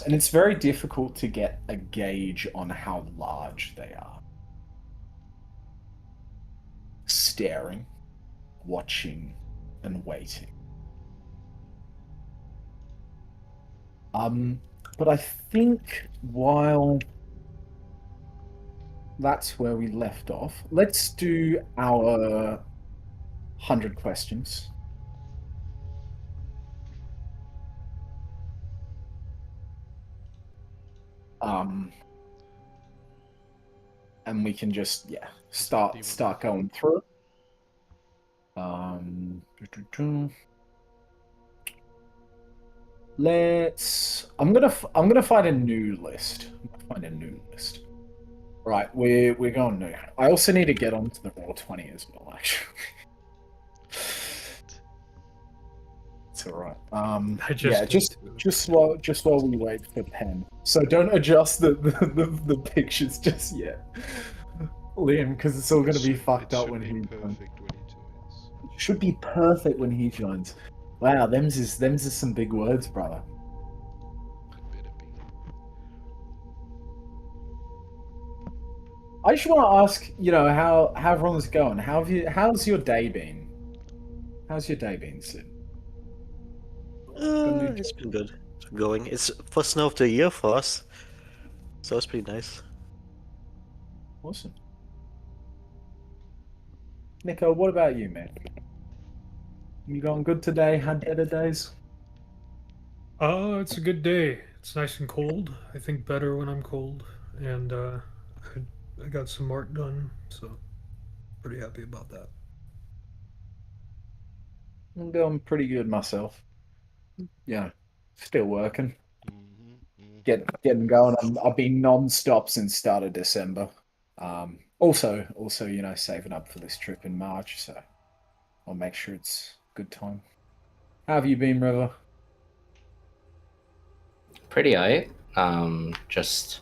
And it's very difficult to get a gauge on how large they are. Staring, watching, and waiting. But I think while that's where we left off, let's do our 100 questions. And we can just start going through it. I'm gonna find a new list. Right, we're going new. I also need to get onto the Raw 20 as well, actually. It's alright. Just while we wait for pen. So don't adjust the pictures just yet, Liam, because it's all gonna be fucked up when he joins. It should be perfect when he joins. Wow, them's is some big words, brother. I just want to ask, how everyone's going. How's your day been? How's your day been, Sid? It's been good. It's been going. It's first snow of the year for us, so it's pretty nice. Awesome. Nico, what about you, man? You going good today? Had better days? It's a good day. It's nice and cold. I think better when I'm cold, and I got some art done, so pretty happy about that. I'm going pretty good myself. Yeah, still working. Getting going. I've been non-stop since start of December. Also, saving up for this trip in March, so I'll make sure it's a good time. How have you been, River? Pretty aight. Just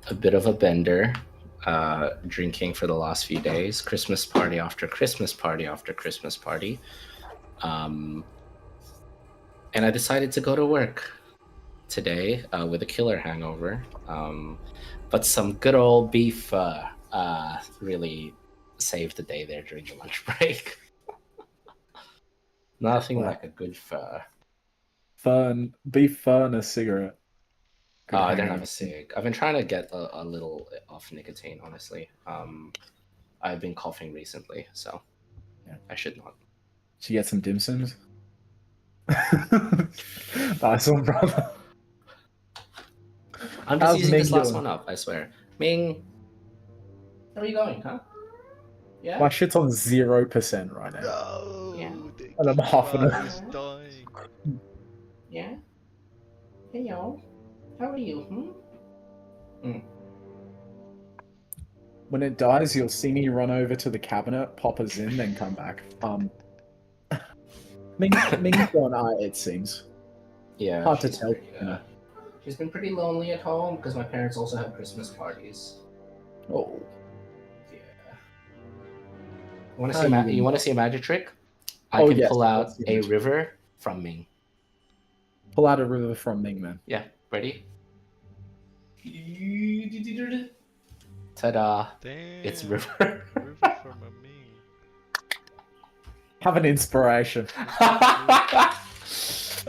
a bit of a bender. Drinking for the last few days. Christmas party after Christmas party after Christmas party. And I decided to go to work today with a killer hangover. But some good old beef really saved the day there during the lunch break. Nothing like a good pho. Beef pho and a cigarette. I don't have a cig. I've been trying to get a little off nicotine, honestly. I've been coughing recently, so yeah, I should not. Did you get some dim sums? Nice one, brother. I'm just using this last one up, I swear. Ming, where are you going, huh? Yeah? My shit's on 0% right now. No, yeah. And I'm half an hour. Yeah? Hey, y'all. How are you? When it dies, you'll see me run over to the cabinet, pop us in, then come back. Ming's gone art, it seems. Yeah. Hard to tell. She's been pretty lonely at home because my parents also have Christmas parties. Oh. Yeah. You want to see a magic trick? I can pull out a river from Ming. Pull out a river from Ming, man. Yeah. Ready? Ta-da! Damn. It's river. River from a Ming. Have an inspiration.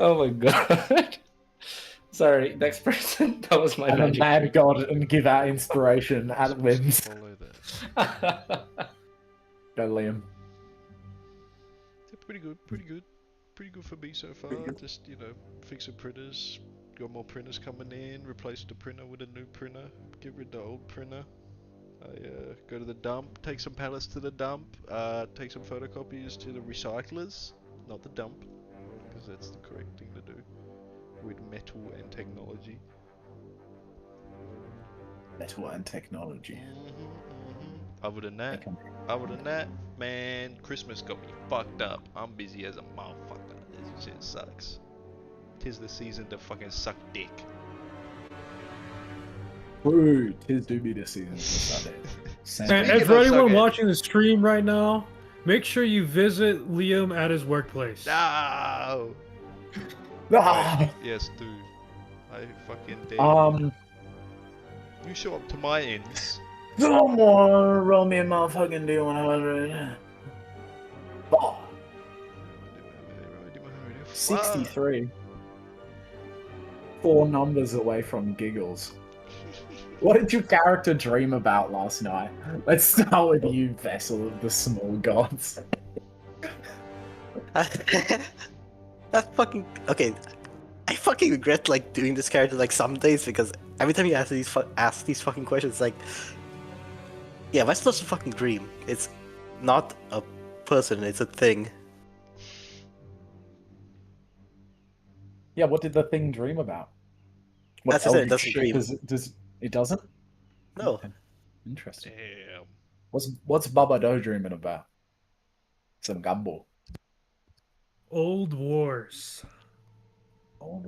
Oh my god. Sorry, next person. That was my magic. And a mad god and give out inspiration at wins. Follow that. Go, Liam. Yeah, pretty good for me so far. Just fixing printers. Got more printers coming in. Replace the printer with a new printer. Get rid of the old printer. I go to the dump. Take some pallets to the dump. Take some photocopies to the recyclers, not the dump, because that's the correct thing to do with metal and technology. Metal and technology. Other than that, man, Christmas got me fucked up. I'm busy as a motherfucker. This shit sucks. 'Tis the season to fucking suck dick. Ooh, 'tis do be the season to suck dick. And for anyone watching the stream right now, make sure you visit Liam at his workplace. No. Ah! Yes, dude. I fucking dare Um, you show up to my ends. someone roll me a motherfucking D100. Oh, 63. 4 numbers away from giggles. What did your character dream about last night? Let's start with you, Vessel of the Small Gods. That fucking okay. I fucking regret like doing this character like some days because every time you ask these fucking questions, like, yeah, that's not a fucking dream. It's not a person. It's a thing. Yeah, what did the thing dream about? What As I said, it eldritch doesn't shit dream. does it doesn't? No. Okay. Interesting. Damn. What's Baba Do dreaming about? Some gumbo. Old wars, Oh,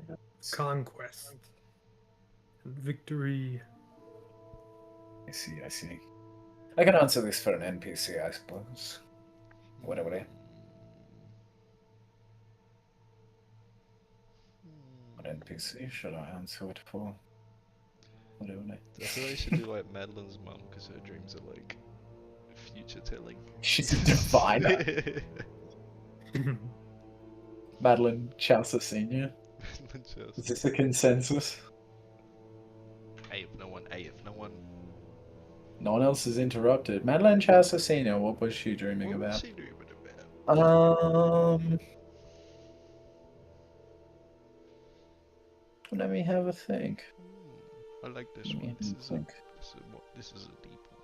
conquest, and victory. I see. I can answer this for an NPC, I suppose. Whatever. What NPC should I answer it for? Whatever. I feel like I should do like Madeline's mum because her dreams are like future telling. She's a diviner. Madeline Chaucer Senior. Is this a consensus? Hey, if no one. No one else is interrupted. Madeline Chaucer Senior, what was she dreaming What was about? she dreaming about? Let me have a think. I like this Let me one. have a think. This is a deep one.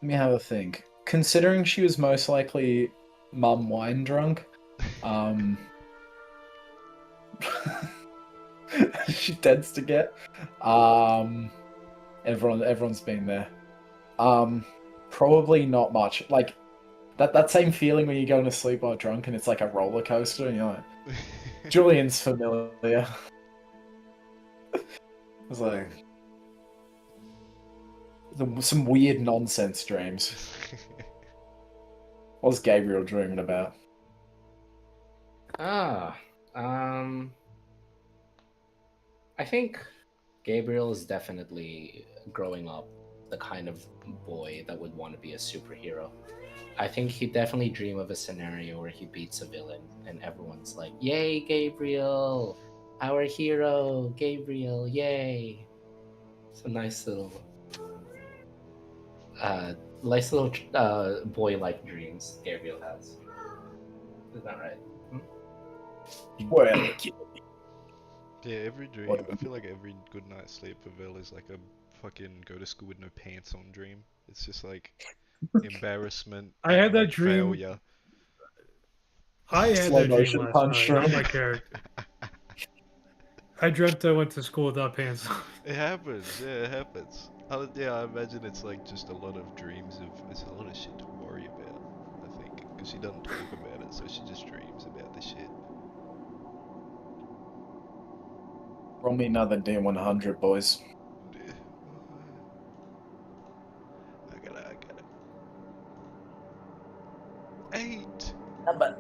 Let me have a think. Considering she was most likely mum wine drunk, she tends to get. Everyone's been there. Probably not much. Like that same feeling when you're going to sleep while drunk and it's like a roller coaster and you're like, Julian's familiar. It's like some weird nonsense dreams. What's Gabriel dreaming about? I think Gabriel is definitely growing up the kind of boy that would want to be a superhero. I think he'd definitely dream of a scenario where he beats a villain and everyone's like, "Yay, Gabriel! Our hero, Gabriel, yay!" It's a nice little boy-like dreams Gabriel has. Is that right? Well, Yeah, every dream. What- I feel like every good night's sleep for Vel is like a fucking go to school with no pants on dream. It's just like embarrassment. I had and, that like, dream. Failure. I had Slow that dream motion last punch night, not drunk. my character. I dreamt I went to school without pants on. It happens. Yeah, it happens. I imagine it's like just a lot of dreams of. It's a lot of shit to worry about. I think because she doesn't talk about it, so she just dreams about the shit. Roll me another D100, boys. I got it. 8. Number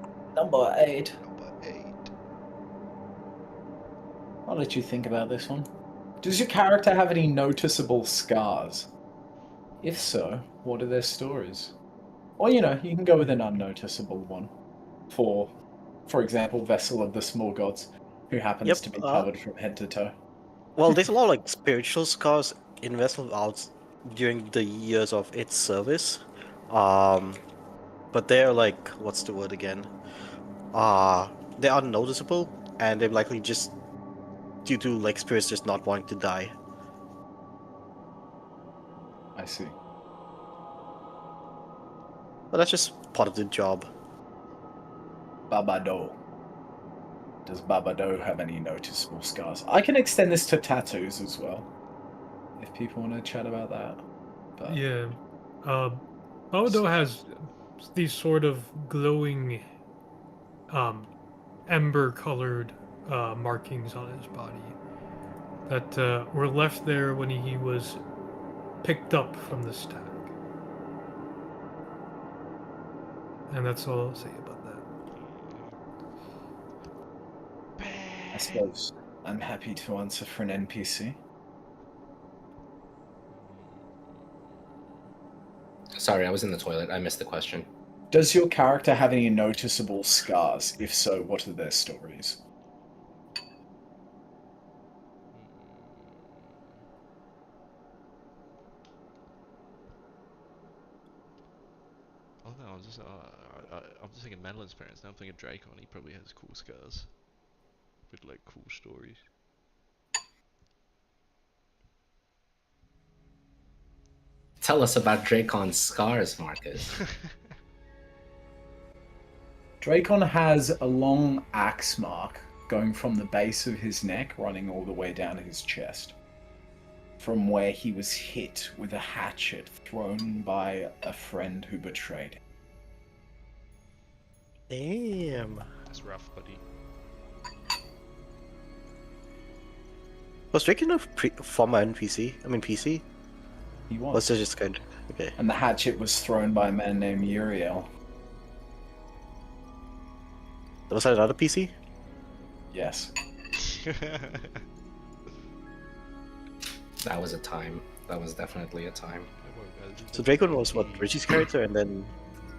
8. Number 8. I'll let you think about this one. Does your character have any noticeable scars? If so, what are their stories? Or, you can go with an unnoticeable one. For example, Vessel of the Small Gods, who happens to be covered from head to toe. Well, there's a lot of like spiritual scars in Vessel out during the years of its service. But they're like, what's the word again? They are noticeable, and they're likely just due to like spirits just not wanting to die. I see. But that's just part of the job. Babado. Does Babado have any noticeable scars? I can extend this to tattoos as well, if people want to chat about that. But... Yeah. Babado has these sort of glowing, ember-colored markings on his body that were left there when he was picked up from the stag. And that's all I'll say about that. I suppose I'm happy to answer for an NPC. Sorry, I was in the toilet. I missed the question. Does your character have any noticeable scars? If so, what are their stories? Oh no, I'm just thinking Madeline's parents. Now I'm thinking Dracon. He probably has cool scars with like cool stories. Tell us about Dracon's scars, Marcus. Dracon has a long axe mark going from the base of his neck running all the way down his chest, from where he was hit with a hatchet thrown by a friend who betrayed him. Damn. That's rough, buddy. Was Drake a former NPC? I mean PC? He Was was. it just kind of... Okay. And the hatchet was thrown by a man named Uriel. Was that another PC? Yes. That was a time. That was definitely a time. So Dracon was what, Richie's character, and then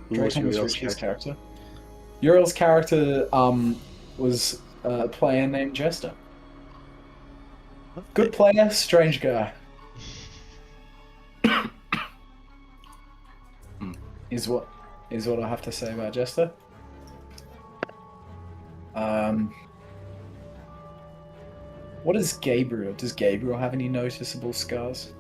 who was Dracon was Uriel's Richie's character? character. Uriel's character was a player named Jester. Good player, strange guy. is what I have to say about Jester. What is Gabriel? Does Gabriel have any noticeable scars?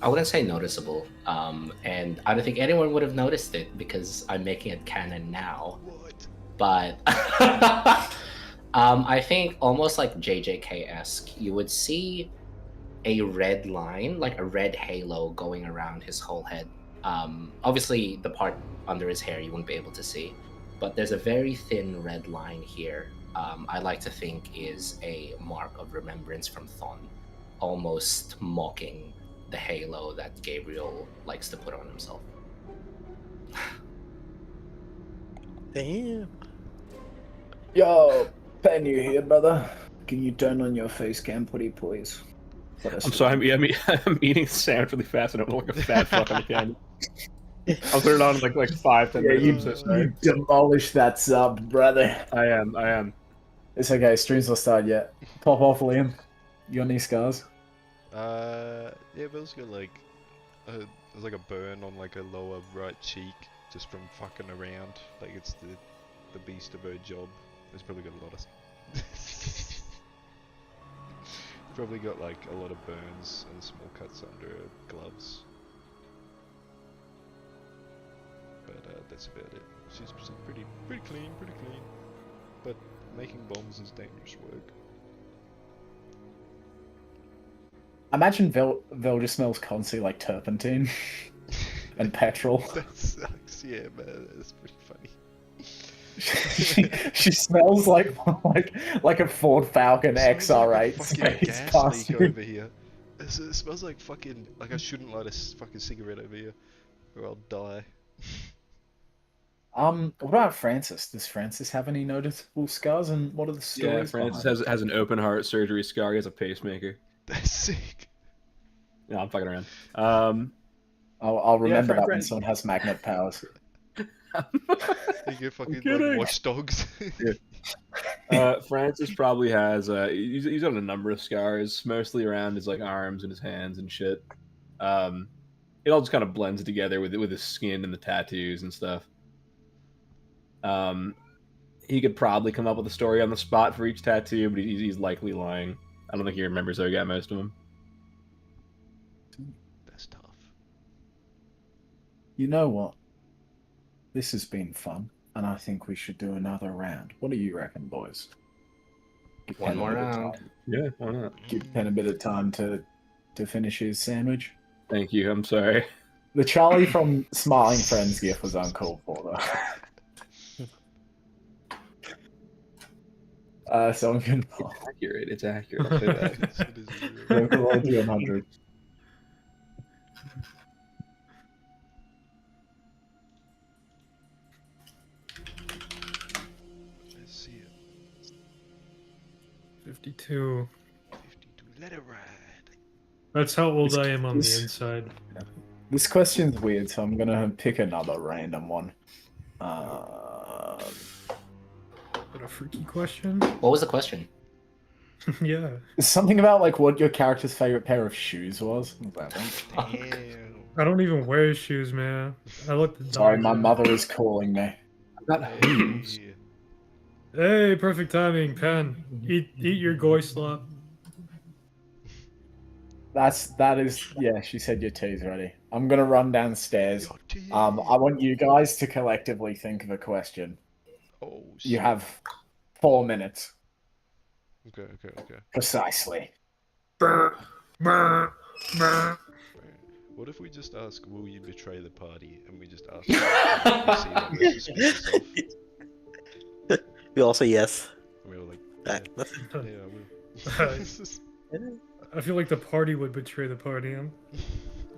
I wouldn't say noticeable, and I don't think anyone would have noticed it because I'm making it canon now. What? But I think almost like JJK-esque, you would see a red line, like a red halo going around his whole head. Obviously, the part under his hair you wouldn't be able to see, but there's a very thin red line here. I like to think is a mark of remembrance from Thon, almost mocking the halo that Gabriel likes to put on himself. Damn. Yo, Pen, you here, brother? Can you turn on your face cam, please? I'm sorry, I'm eating a sandwich really fast and I look like a fat fuck on the camera. I'll put it on like 5-10 minutes. I'm so sorry. You demolished that sub, brother. I am. It's okay, stream's not started yet. Pop off, Liam. You got any scars? Yeah, Bill's got like there's like a burn on like a lower right cheek just from fucking around. Like it's the beast of her job. There's probably got a lot of probably got like a lot of burns and small cuts under her gloves. But that's about it. She's pretty clean. But making bombs is dangerous work. I imagine Vel just smells constantly like turpentine and petrol. That sucks, yeah, man. That's pretty funny. she smells like a Ford Falcon XR8 fucking space gas past leak you. over here. It smells like fucking I shouldn't light a fucking cigarette over here, or I'll die. What about Francis? Does Francis have any noticeable scars, and what are the stories? Yeah, Francis has an open heart surgery scar. He has a pacemaker. That's sick. No, I'm fucking around. I'll remember that when Francis. someone has magnet powers. You get fucking like watchdogs. Francis probably has he's got a number of scars, mostly around his like arms and his hands and shit. It all just kind of blends together with his skin and the tattoos and stuff. He could probably come up with a story on the spot for each tattoo, but he's likely lying. I don't think he remembers how he got most of them. That's tough. You know what? This has been fun, and I think we should do another round. What do you reckon, boys? Give One Pen a more bit of round. time. Yeah, why not? Give Pen a bit of time to finish his sandwich. Thank you. I'm sorry. The Charlie from Smiling Friends gif was uncalled for, though. So I'm going It's accurate. I'll say that. It is to roll 100. I see it. 52. 52. Let it ride. That's how old This- I am on the this- inside. This question's weird, so I'm gonna pick another random one. What a freaky question. What was the question? Yeah. Something about like what your character's favorite pair of shoes was. Damn. I don't even wear shoes, man. I look the Sorry, dog my out. mother is calling me. I've got hooves. Hey. Hey, perfect timing, Pen. Eat your goy slop. That is yeah, she said your tea's ready. I'm gonna run downstairs. Your tea. I want you guys to collectively think of a question. Oh shit. You have 4 minutes. Okay. Precisely. Brr, brr, brr. What if we just ask, will you betray the party? And we just ask, you see what makes you speak yourself. We all say yes. And we were like, That- yeah, that's- I will. I feel like the party would betray the party. I'm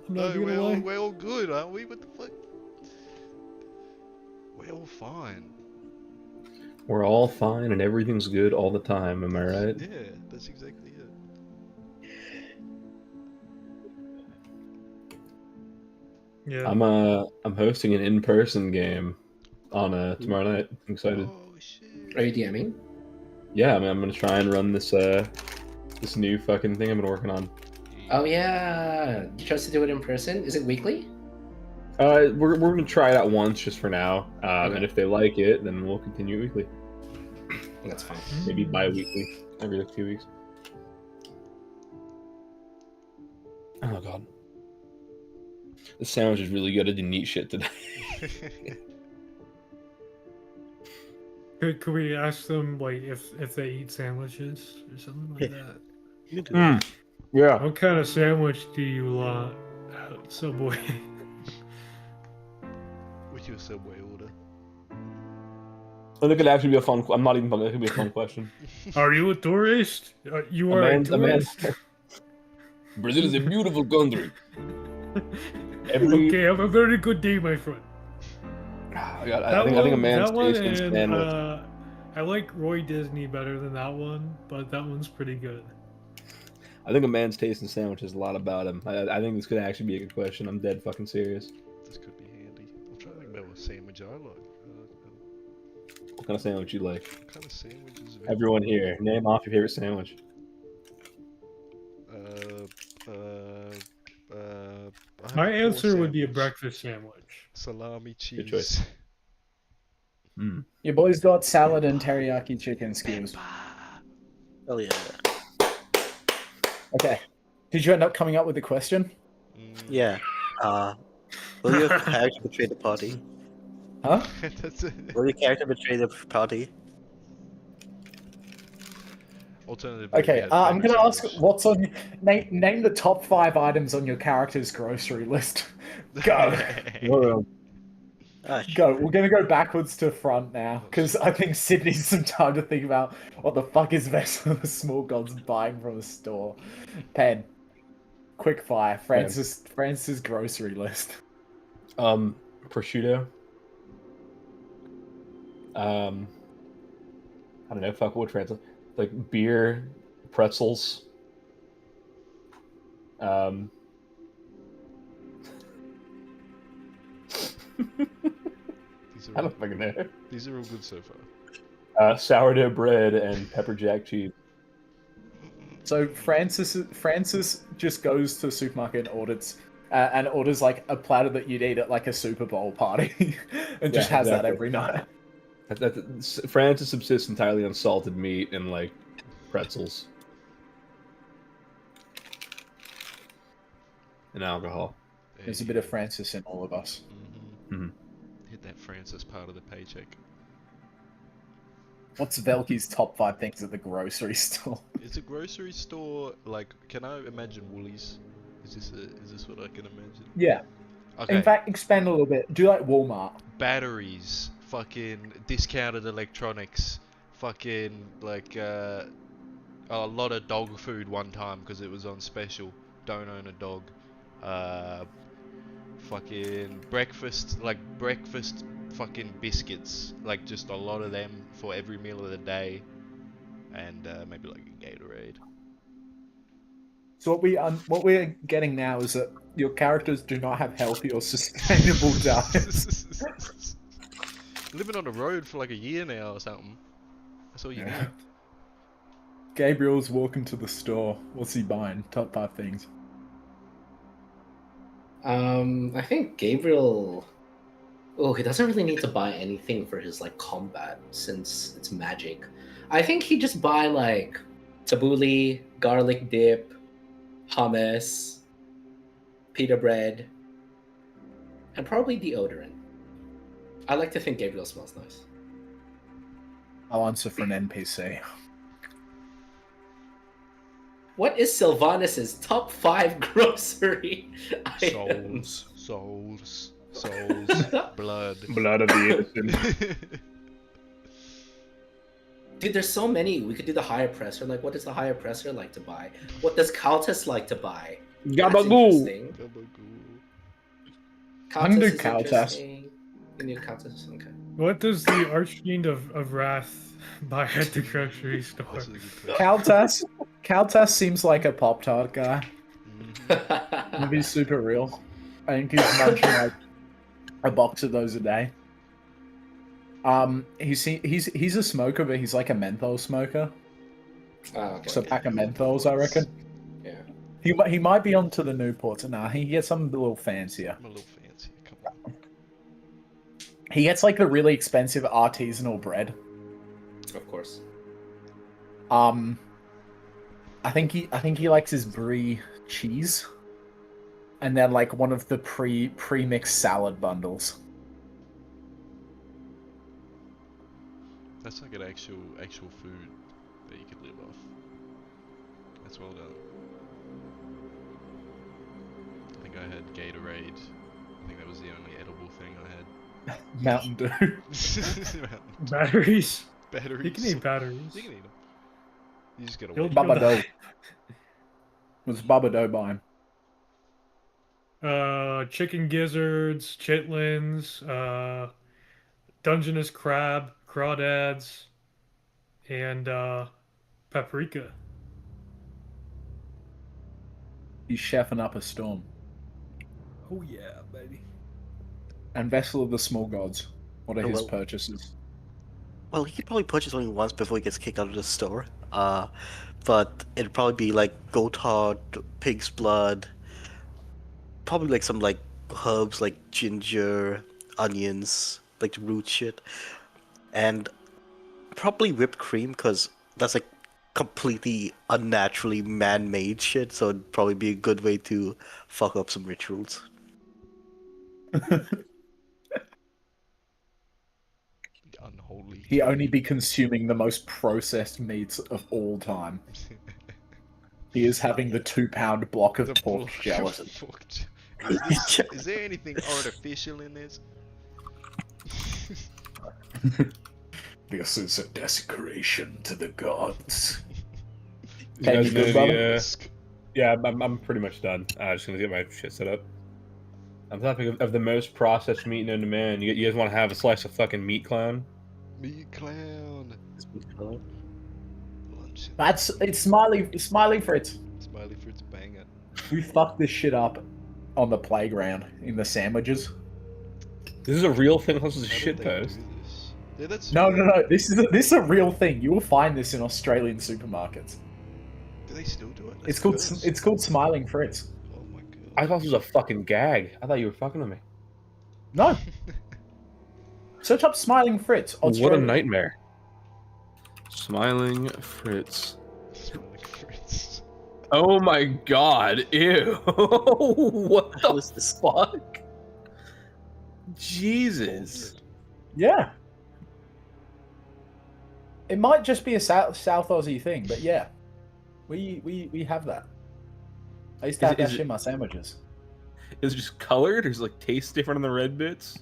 not No, gonna lie. we're all good, aren't we? What the fuck? We're all fine. We're all fine and everything's good all the time. Am I right? Yeah, that's exactly it. Yeah. I'm hosting an in-person game on tomorrow night. I'm excited. Oh shit. Are you DMing? Yeah, I mean, I'm gonna try and run this this new fucking thing I've been working on. Oh yeah. You chose to do it in person? Is it weekly? We're gonna try it out once just for now, Okay. and if they like it, then we'll continue weekly. That's fine. Maybe bi-weekly, every like 2 weeks. Oh god, the sandwich is really good. I didn't eat shit today. Could we ask them like if they eat sandwiches or something like that? You can do that. Yeah. What kind of sandwich do you want at Subway? What's your Subway order? I think it could actually be a fun. I'm not even fucking. It could be a fun question. Are you a tourist? You A are a man- a man- tourist. Brazil is a beautiful country. Every Okay, have a very good day, my friend. I think a man's that one taste in and, sandwich. I like Roy Disney better than that one, but that one's pretty good. I think a man's taste in sandwich is a lot about him. I think this could actually be a good question. I'm dead fucking serious. This could be handy. I'm trying to think about what sandwich I like. What kind of sandwich you like? What kind of sandwiches? Everyone here, name off your favorite sandwich. I have My a pork answer would be a sandwich. breakfast sandwich. Salami cheese. Good choice. Your boys got salad and teriyaki chicken skills. Hell yeah. Okay. Did you end up coming up with the question? Yeah. Will your character betray the party? Huh? That's it. Will your character betray the party? Alternatively, we Okay, had I'm favorite gonna ask sandwich. what's on name the top 5 items on your character's grocery list. Go. Go. We're gonna go backwards to front now, because I think Sid needs some time to think about what the fuck is best for the small gods buying from a store. Pen. Quick fire. Francis' grocery list. Prosciutto. I don't know. Fuck, what translate? Like beer, pretzels. I don't fucking know. These are all good so far. Sourdough bread and pepper jack cheese. So Francis just goes to the supermarket and orders like a platter that you'd eat at like a Super Bowl party, and just Yeah, has that exactly. every night. Francis subsists entirely on salted meat and like pretzels and alcohol. There's a bit of Francis in all of us. Mhm. Hit that Francis part of the paycheck. What's Velky's top 5 things at the grocery store? Is a grocery store like? Can I imagine Woolies? Is this what I can imagine? Yeah. Okay. In fact, expand a little bit. Do like Walmart. Batteries, fucking discounted electronics, fucking like a lot of dog food one time because it was on special. Don't own a dog. Fucking breakfast fucking biscuits, like just a lot of them for every meal of the day. and maybe like a Gatorade. So what we're getting now is that your characters do not have healthy or sustainable diets. Living on the road for like a year now or something. That's all you need. Gabriel's walking to the store. What's he buying? Top 5 things. I think Gabriel. Oh, he doesn't really need to buy anything for his like combat since it's magic. I think he just buy like tabbouleh, garlic dip, hummus, pita bread, and probably deodorant. I like to think Gabriel smells nice. I'll answer for an NPC. What is Sylvanus's top 5 grocery items? Souls, blood. Blood of the innocent. Dude, there's so many. We could do the high oppressor. Like, what does the high oppressor like to buy? What does Countess like to buy? Gabagoo. I can do Countess. You need Countess? Okay. What does the Archfiend of Wrath buy at the grocery store? Countess seems like a Pop-Tart guy. Maybe he's super real. I think he's munching like a box of those a day. He's a smoker, but he's like a menthol smoker. Okay. So a pack of menthols, I reckon. Yeah. He might be onto the Newports. Nah, he gets something a little fancier. I'm a little fancy. Come on. He gets like the really expensive artisanal bread. Of course. I think he likes his brie cheese, and then like one of the pre-mixed salad bundles. That's like an actual food that you could live off. That's well done. I think I had Gatorade. I think that was the only edible thing I had. Mountain Dew. Batteries. Batteries. You can eat batteries. You can eat them. You just gotta You'll- wait. Baba Dough. What's Baba Dough buying? Chicken gizzards, chitlins, Dungeness crab, crawdads, and paprika. He's chefing up a storm. Oh yeah, baby. And Vessel of the Small Gods. What are his well- purchases? Well, he could probably purchase only once before he gets kicked out of the store. But it'd probably be like goat heart, pig's blood, probably like some like herbs like ginger, onions, like the root shit, and probably whipped cream because that's like completely unnaturally man-made shit. So it'd probably be a good way to fuck up some rituals. Unholy. He only be consuming the most processed meats of all time. He is having the 2-pound block of The pork block gelatin. of pork is there anything artificial in this? This is a desecration to the gods. You Can guys you do go, brother? the, yeah, I'm pretty much done. Just gonna get my shit set up. I'm topic of the most processed meat known to man. You guys want to have a slice of fucking meat clown? Meat clown. Lunch. It's Smiley Fritz. Smiley Fritz banger. We fucked this shit up on the playground in the sandwiches. This is a real thing. This is a How shit did they do post. this? Yeah, that's No. This is a real thing. You will find this in Australian supermarkets. Do they still do it? It's That's called first. Smiling Fritz. Oh my god. I thought this was a fucking gag. I thought you were fucking with me. No. Search up Smiling Fritz. What a Australian. nightmare. Smiling Fritz. Smiley Fritz. Oh my god, ew. What the was this? fuck? Jesus. Yeah. It might just be a South Aussie thing, but yeah. We have that. I used to have that shit in my sandwiches. Is it just colored or is it like taste different on the red bits?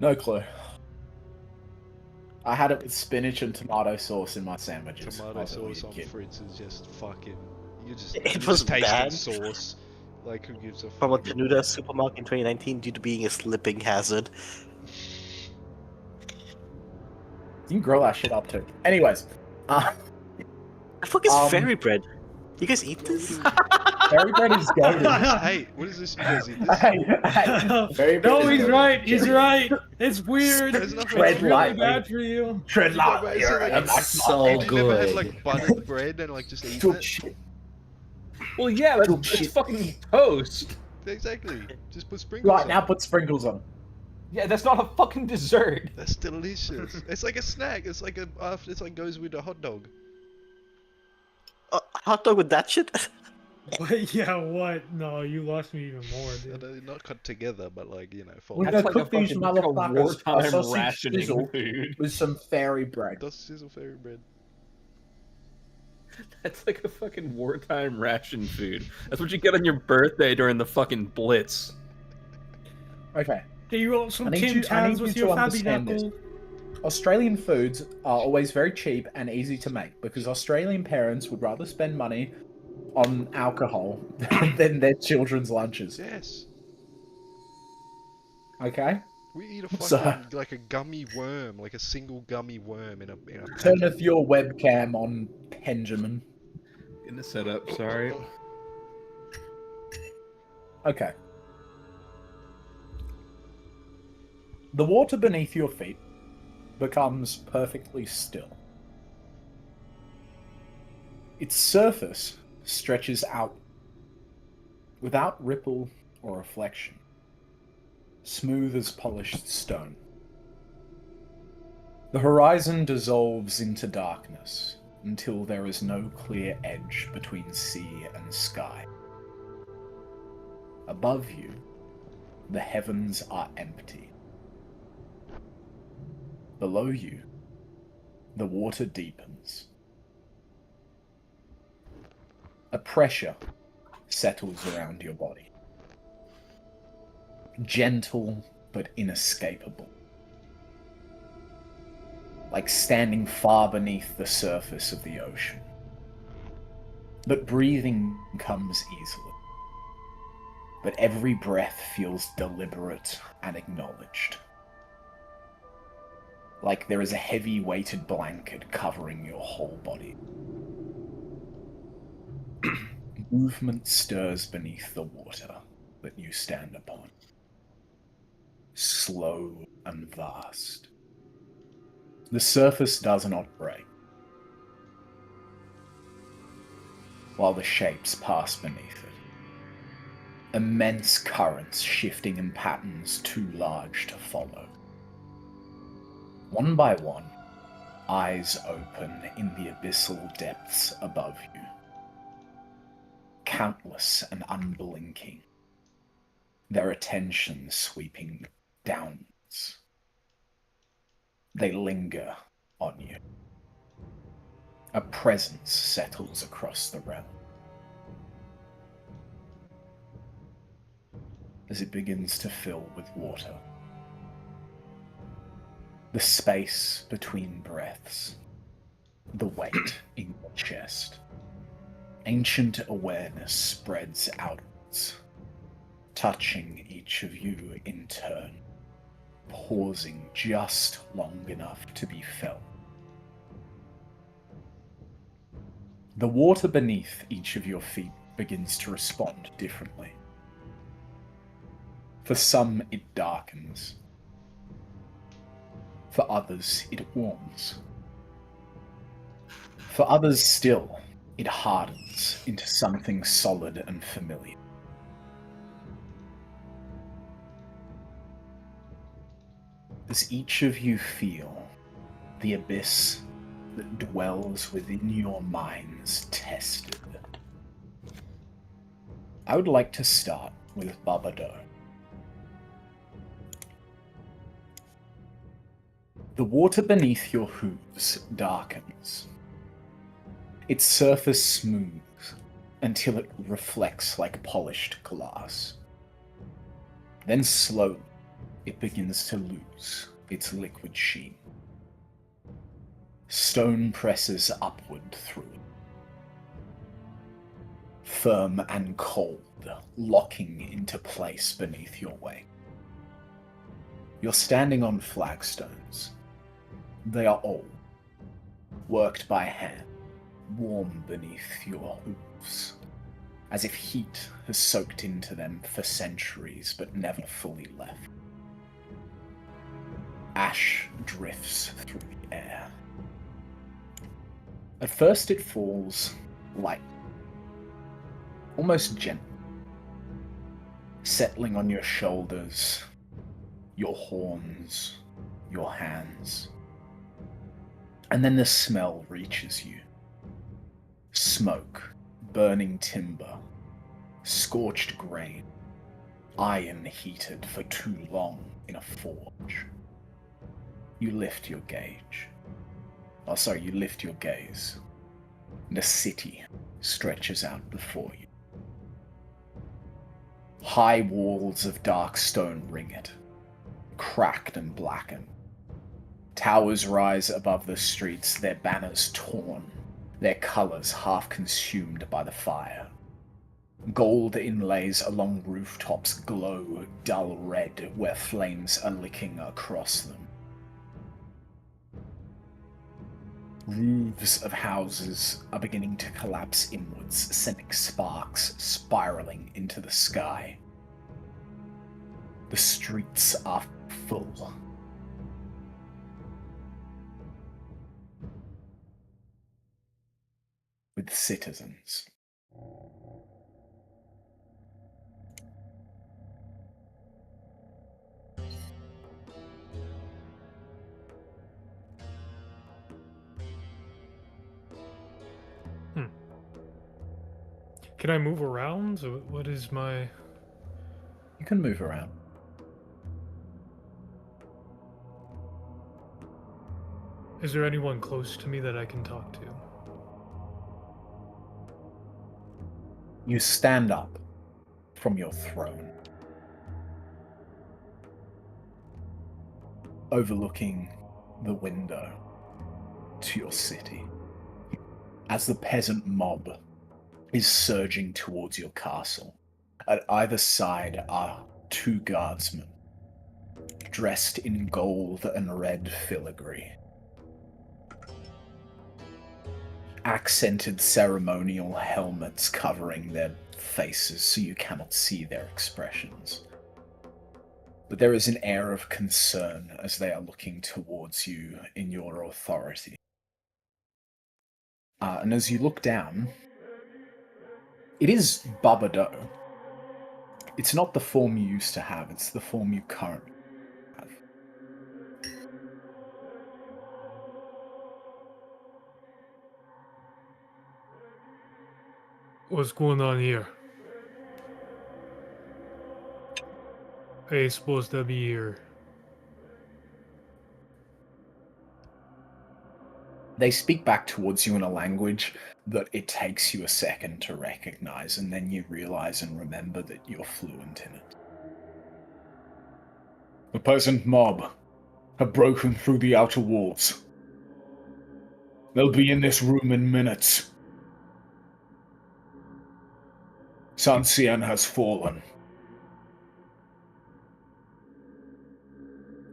No clue. I had it with spinach and tomato sauce in my sandwiches. Tomato I was a sauce weird on kid. Fritz is just fucking. It you was just tasted bad. sauce. Like who gives a From a fuck? Tenuta supermarket in 2019 due to being a slipping hazard. You can grow that shit up too. Anyways, The fuck is fairy bread? You guys eat this? Fairy bread is goated. Hey, what is this? You guys eat this? Hey, fairy bread No, is he's goated. right. He's right. It's weird. There's It's nothing Tread really wrong. lightly. bad for you. Tread Yeah, but lightly. is it alright? like- It's so Have you never had good. like buttered bread and like just eaten Good it? shit. Well, yeah, Good that's shit. fucking toast. Exactly. Just put sprinkles Right, on now it. put sprinkles on. Yeah, that's not a fucking dessert. That's delicious. It's like a snack. It's like it's like goes with a hot dog. Hot dog with that shit? But yeah, what? No, you lost me even more, And dude. not cut together, but like We're fold. gonna That's cook these fucking motherfuckers a wartime sausage rationing sizzle food. with some fairy bread. That's sizzle fairy bread. That's like a fucking wartime ration food. That's what you get on your birthday during the fucking Blitz. Okay. Do you want some I need Tim you- I need Tams you with to your Fabby understand this. Knuckle? Australian foods are always very cheap and easy to make because Australian parents would rather spend money on alcohol than their children's lunches. Yes. Okay? We eat a So- fucking like a gummy worm, like a single gummy worm in a Turneth your webcam on, Benjamin. In the setup, sorry. Okay. The water beneath your feet becomes perfectly still. Its surface stretches out without ripple or reflection, smooth as polished stone. The horizon dissolves into darkness until there is no clear edge between sea and sky. Above you, the heavens are empty. Below you, the water deepens. A pressure settles around your body. Gentle but inescapable. Like standing far beneath the surface of the ocean. But breathing comes easily. But every breath feels deliberate and acknowledged. Like there is a heavy weighted blanket covering your whole body. Movement stirs beneath the water that you stand upon. Slow and vast. The surface does not break, while the shapes pass beneath it. Immense currents shifting in patterns too large to follow. One by one, eyes open in the abyssal depths above you. Countless and unblinking, their attention sweeping downwards. They linger on you. A presence settles across the realm. As it begins to fill with water. The space between breaths. The weight in your chest. Ancient awareness spreads outwards, touching each of you in turn, pausing just long enough to be felt. The water beneath each of your feet begins to respond differently. For some, it darkens. For others, it warms. For others still, it hardens into something solid and familiar. As each of you feel the abyss that dwells within your minds tested, I would like to start with Babado. The water beneath your hooves darkens. Its surface smooths until it reflects like polished glass. Then slowly, it begins to lose its liquid sheen. Stone presses upward through it. Firm and cold, locking into place beneath your weight. You're standing on flagstones. They are old, worked by hand, warm beneath your hooves, as if heat has soaked into them for centuries but never fully left. Ash drifts through the air. At first it falls light, almost gentle, settling on your shoulders, your horns, your hands. And then the smell reaches you. Smoke, burning timber, scorched grain, iron heated for too long in a forge. You lift your gaze. You lift your gaze, and a city stretches out before you. High walls of dark stone ring it, cracked and blackened. Towers rise above the streets, their banners torn, their colors half consumed by the fire. Gold inlays along rooftops glow dull red where flames are licking across them. Roofs of houses are beginning to collapse inwards, sending sparks spiraling into the sky. The streets are full. With citizens. Can I move around? What is my... You can move around. Is there anyone close to me that I can talk to? You stand up from your throne, overlooking the window to your city, as the peasant mob is surging towards your castle. At either side are two guardsmen, dressed in gold and red filigree. Accented ceremonial helmets covering their faces so you cannot see their expressions. But there is an air of concern as they are looking towards you in your authority. And as you look down, it is Babado. It's not the form you used to have, it's the form you currently have. What's going on here? I ain't supposed to be here. They speak back towards you in a language that it takes you a second to recognize, and then you realize and remember that you're fluent in it. The peasant mob have broken through the outer walls. They'll be in this room in minutes. Sancian has fallen.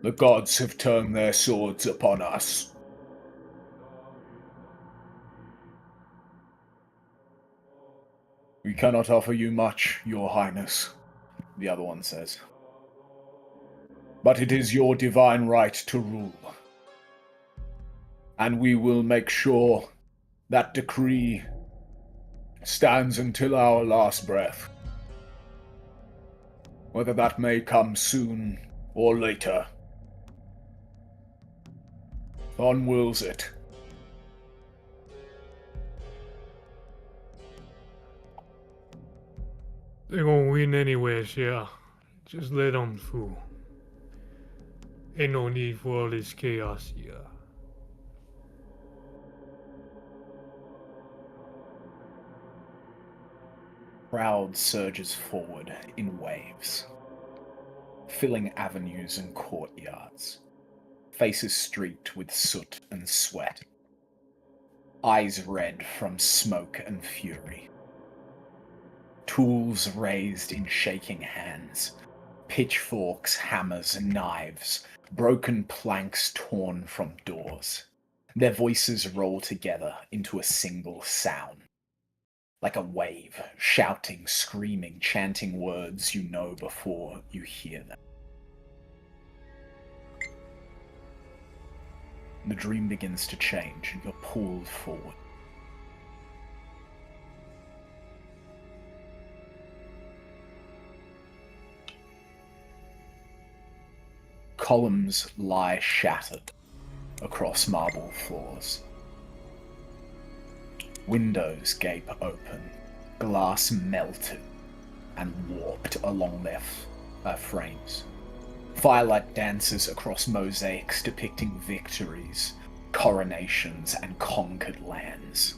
The gods have turned their swords upon us. We cannot offer you much, your highness, the other one says. But it is your divine right to rule. And we will make sure that decree stands until our last breath. Whether that may come soon or later. On wills it. They're gonna win anyways, yeah. Just let them through. Ain't no need for all this chaos, yeah. Crowd surges forward in waves, filling avenues and courtyards, faces streaked with soot and sweat, eyes red from smoke and fury. Tools raised in shaking hands, pitchforks, hammers, knives, broken planks torn from doors. Their voices roll together into a single sound, like a wave, shouting, screaming, chanting words you know before you hear them. The dream begins to change and you're pulled forward. Columns lie shattered across marble floors. Windows gape open, glass melted and warped along their frames. Firelight dances across mosaics depicting victories, coronations, and conquered lands.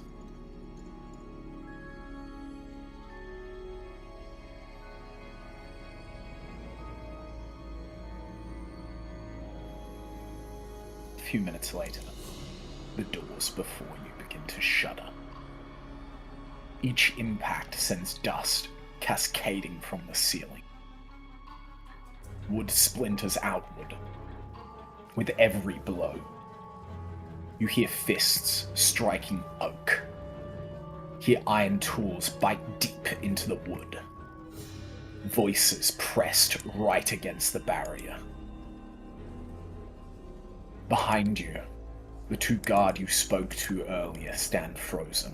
A few minutes later, the doors before you begin to shudder. Each impact sends dust cascading from the ceiling. Wood splinters outward. With every blow, you hear fists striking oak. Hear iron tools bite deep into the wood. Voices pressed right against the barrier. Behind you, the two guard you spoke to earlier stand frozen.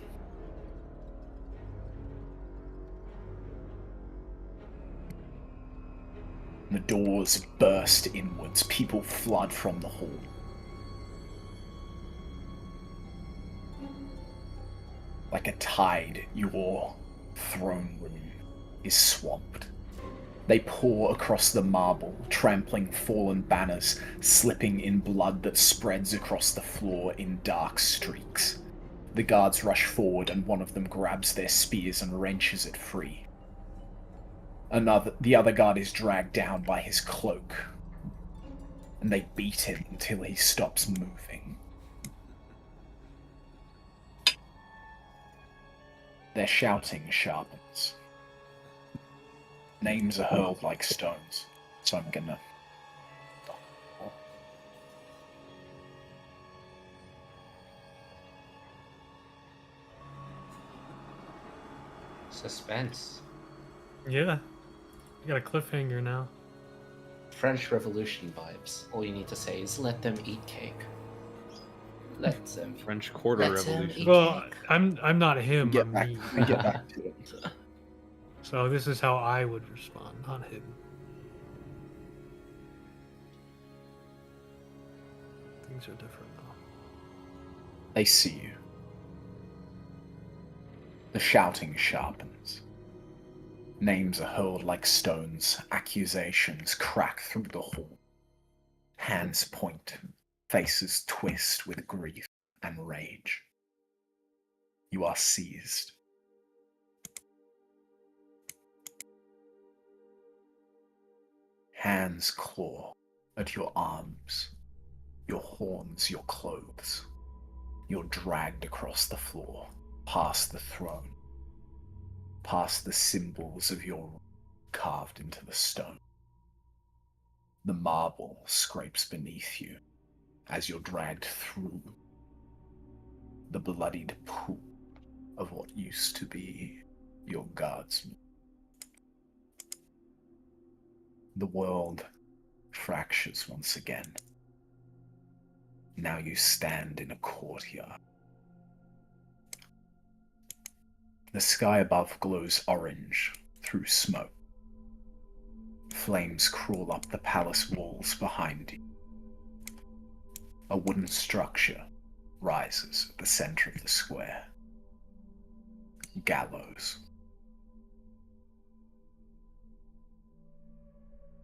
The doors burst inwards. People flood from the hall. Like a tide, your throne room is swamped. They pour across the marble, trampling fallen banners, slipping in blood that spreads across the floor in dark streaks. The guards rush forward and one of them grabs their spears and wrenches it free. The other guard is dragged down by his cloak, and they beat him until he stops moving. Their shouting sharpens. Names are hurled like stones, so I'm gonna... Suspense. Yeah. You got a cliffhanger now. French Revolution vibes. All you need to say is let them eat cake. Let them. French Quarter Let them Revolution. eat Well, cake. I'm not him. We get I'm back, me. we get back to it. So this is how I would respond, not him. Things are different now. They see you. The shouting sharpens. Names are hurled like stones. Accusations crack through the hall. Hands point. Faces twist with grief and rage. You are seized. Hands claw at your arms, your horns, your clothes. You're dragged across the floor, past the throne, past the symbols of your carved into the stone. The marble scrapes beneath you as you're dragged through the bloodied pool of what used to be your guardsman. The world fractures once again. Now you stand in a courtyard. The sky above glows orange through smoke. Flames crawl up the palace walls behind you. A wooden structure rises at the center of the square. Gallows.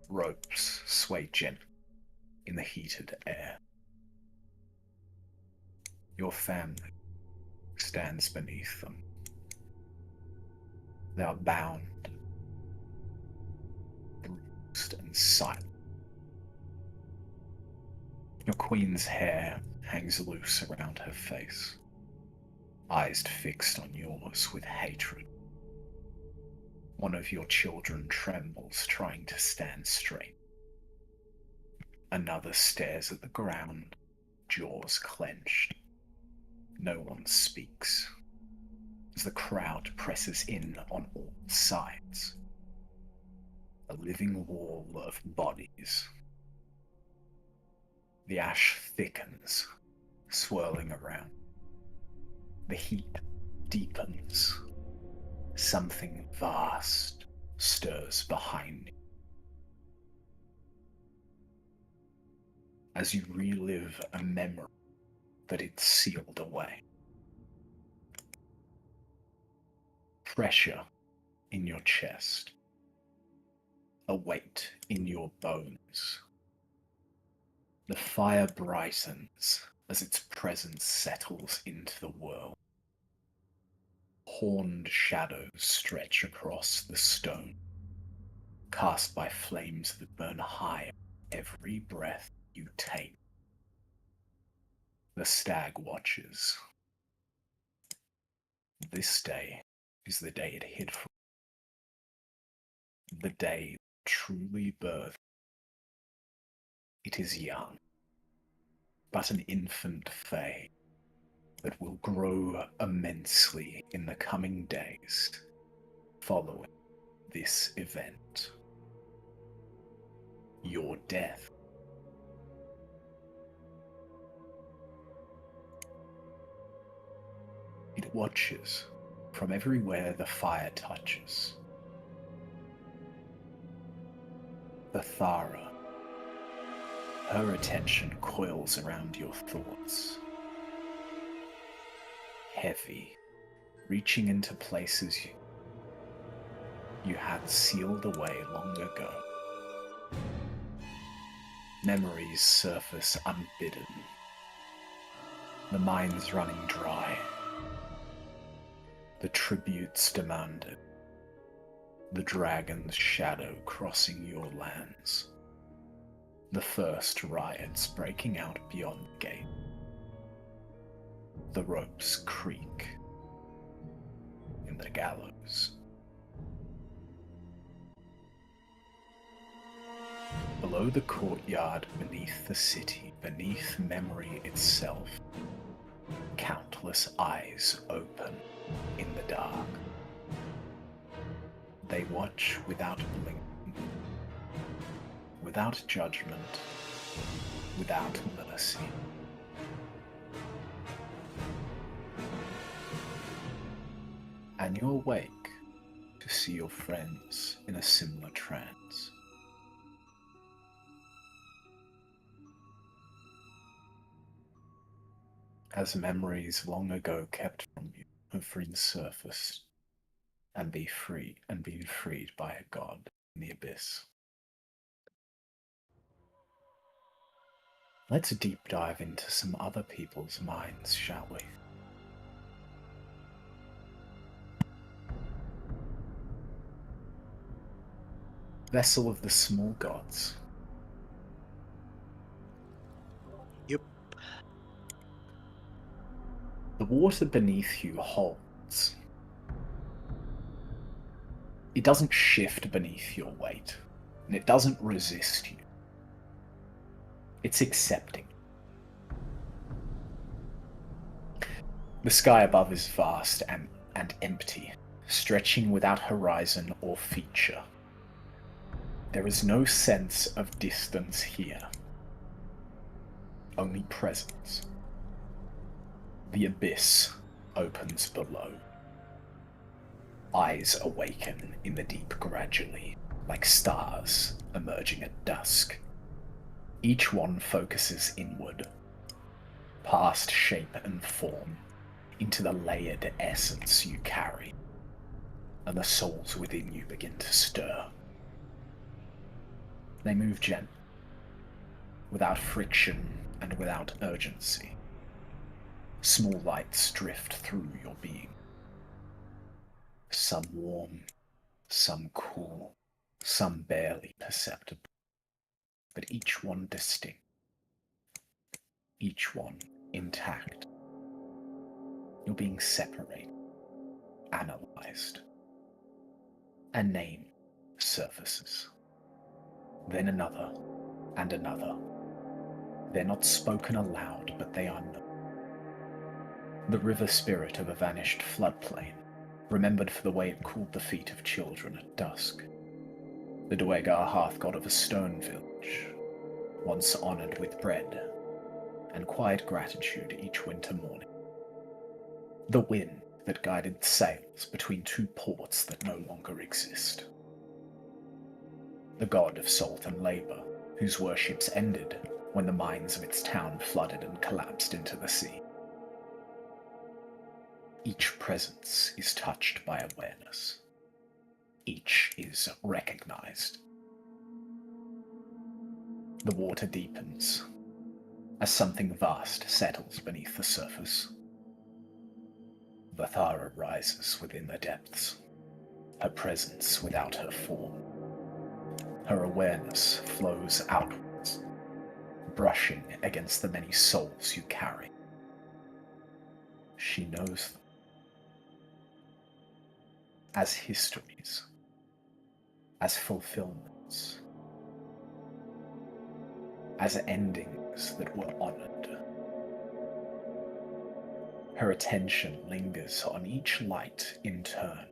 Ropes sway gently in the heated air. Your family stands beneath them. They are bound, bruised, and silent. Your queen's hair hangs loose around her face, eyes fixed on yours with hatred. One of your children trembles, trying to stand straight. Another stares at the ground, jaws clenched. No one speaks as the crowd presses in on all sides. A living wall of bodies. The ash thickens, swirling around. The heat deepens. Something vast stirs behind you. As you relive a memory that it's sealed away. Pressure in your chest. A weight in your bones. The fire brightens as its presence settles into the world. Horned shadows stretch across the stone, cast by flames that burn high every breath you take. The stag watches. This day is the day it hid for. The day truly birthed. It is young, but an infant fae that will grow immensely in the coming days following this event. Your death. It watches from everywhere the fire touches. The Thara. Her attention coils around your thoughts. Heavy, reaching into places you had sealed away long ago. Memories surface unbidden. The mind's running dry. The tributes demanded. The dragon's shadow crossing your lands. The first riots breaking out beyond the gate. The ropes creak in the gallows. Below the courtyard, beneath the city, beneath memory itself, countless eyes open in the dark. They watch without blinking, without judgment, without mercy. And you awake to see your friends in a similar trance. As memories long ago kept from you have resurfaced and been freed by a god in the abyss. Let's deep dive into some other people's minds, shall we? Vessel of the small gods. Yep. The water beneath you holds. It doesn't shift beneath your weight, and it doesn't resist you. It's accepting. The sky above is vast and empty, stretching without horizon or feature. There is no sense of distance here, only presence. The abyss opens below. Eyes awaken in the deep gradually, like stars emerging at dusk. Each one focuses inward, past shape and form, into the layered essence you carry, and the souls within you begin to stir. They move gently, without friction and without urgency. Small lights drift through your being. Some warm, some cool, some barely perceptible, but each one distinct, each one intact. You're being separated, analyzed. A name surfaces. Then another, and another. They're not spoken aloud, but they are known. The river spirit of a vanished floodplain, remembered for the way it cooled the feet of children at dusk. The Dwegar hearth-god of a stone village, once honored with bread and quiet gratitude each winter morning. The wind that guided sails between two ports that no longer exist. The god of salt and labor, whose worships ended when the mines of its town flooded and collapsed into the sea. Each presence is touched by awareness. Each is recognized. The water deepens as something vast settles beneath the surface. Vathara rises within the depths, her presence without her form. Her awareness flows outwards, brushing against the many souls you carry. She knows them as histories, as fulfillments, as endings that were honored. Her attention lingers on each light in turn,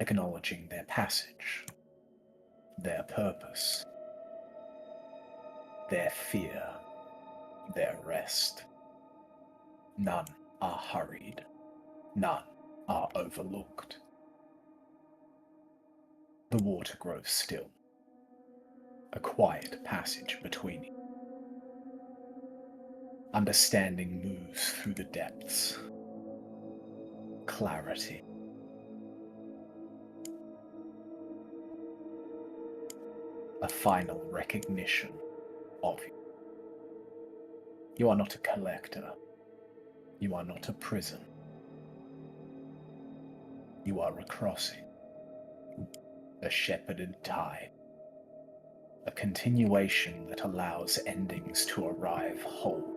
acknowledging their passage, their purpose, their fear, their rest. None are hurried, none are overlooked. The water grows still, a quiet passage between you. Understanding moves through the depths. Clarity. A final recognition of you. You are not a collector. You are not a prison. You are a crossing. A shepherded tide. A continuation that allows endings to arrive whole.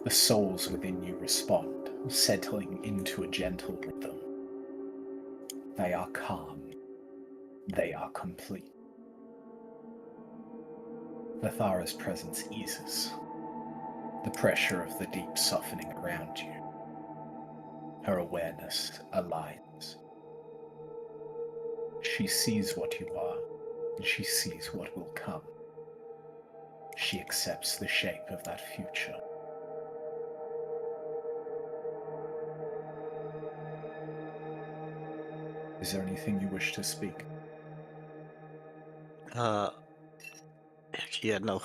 The souls within you respond, settling into a gentle rhythm. They are calm. They are complete. Vathara's presence eases, the pressure of the deep softening around you. Her awareness aligns. She sees what you are, and she sees what will come. She accepts the shape of that future. Is there anything you wish to speak? Yeah, no.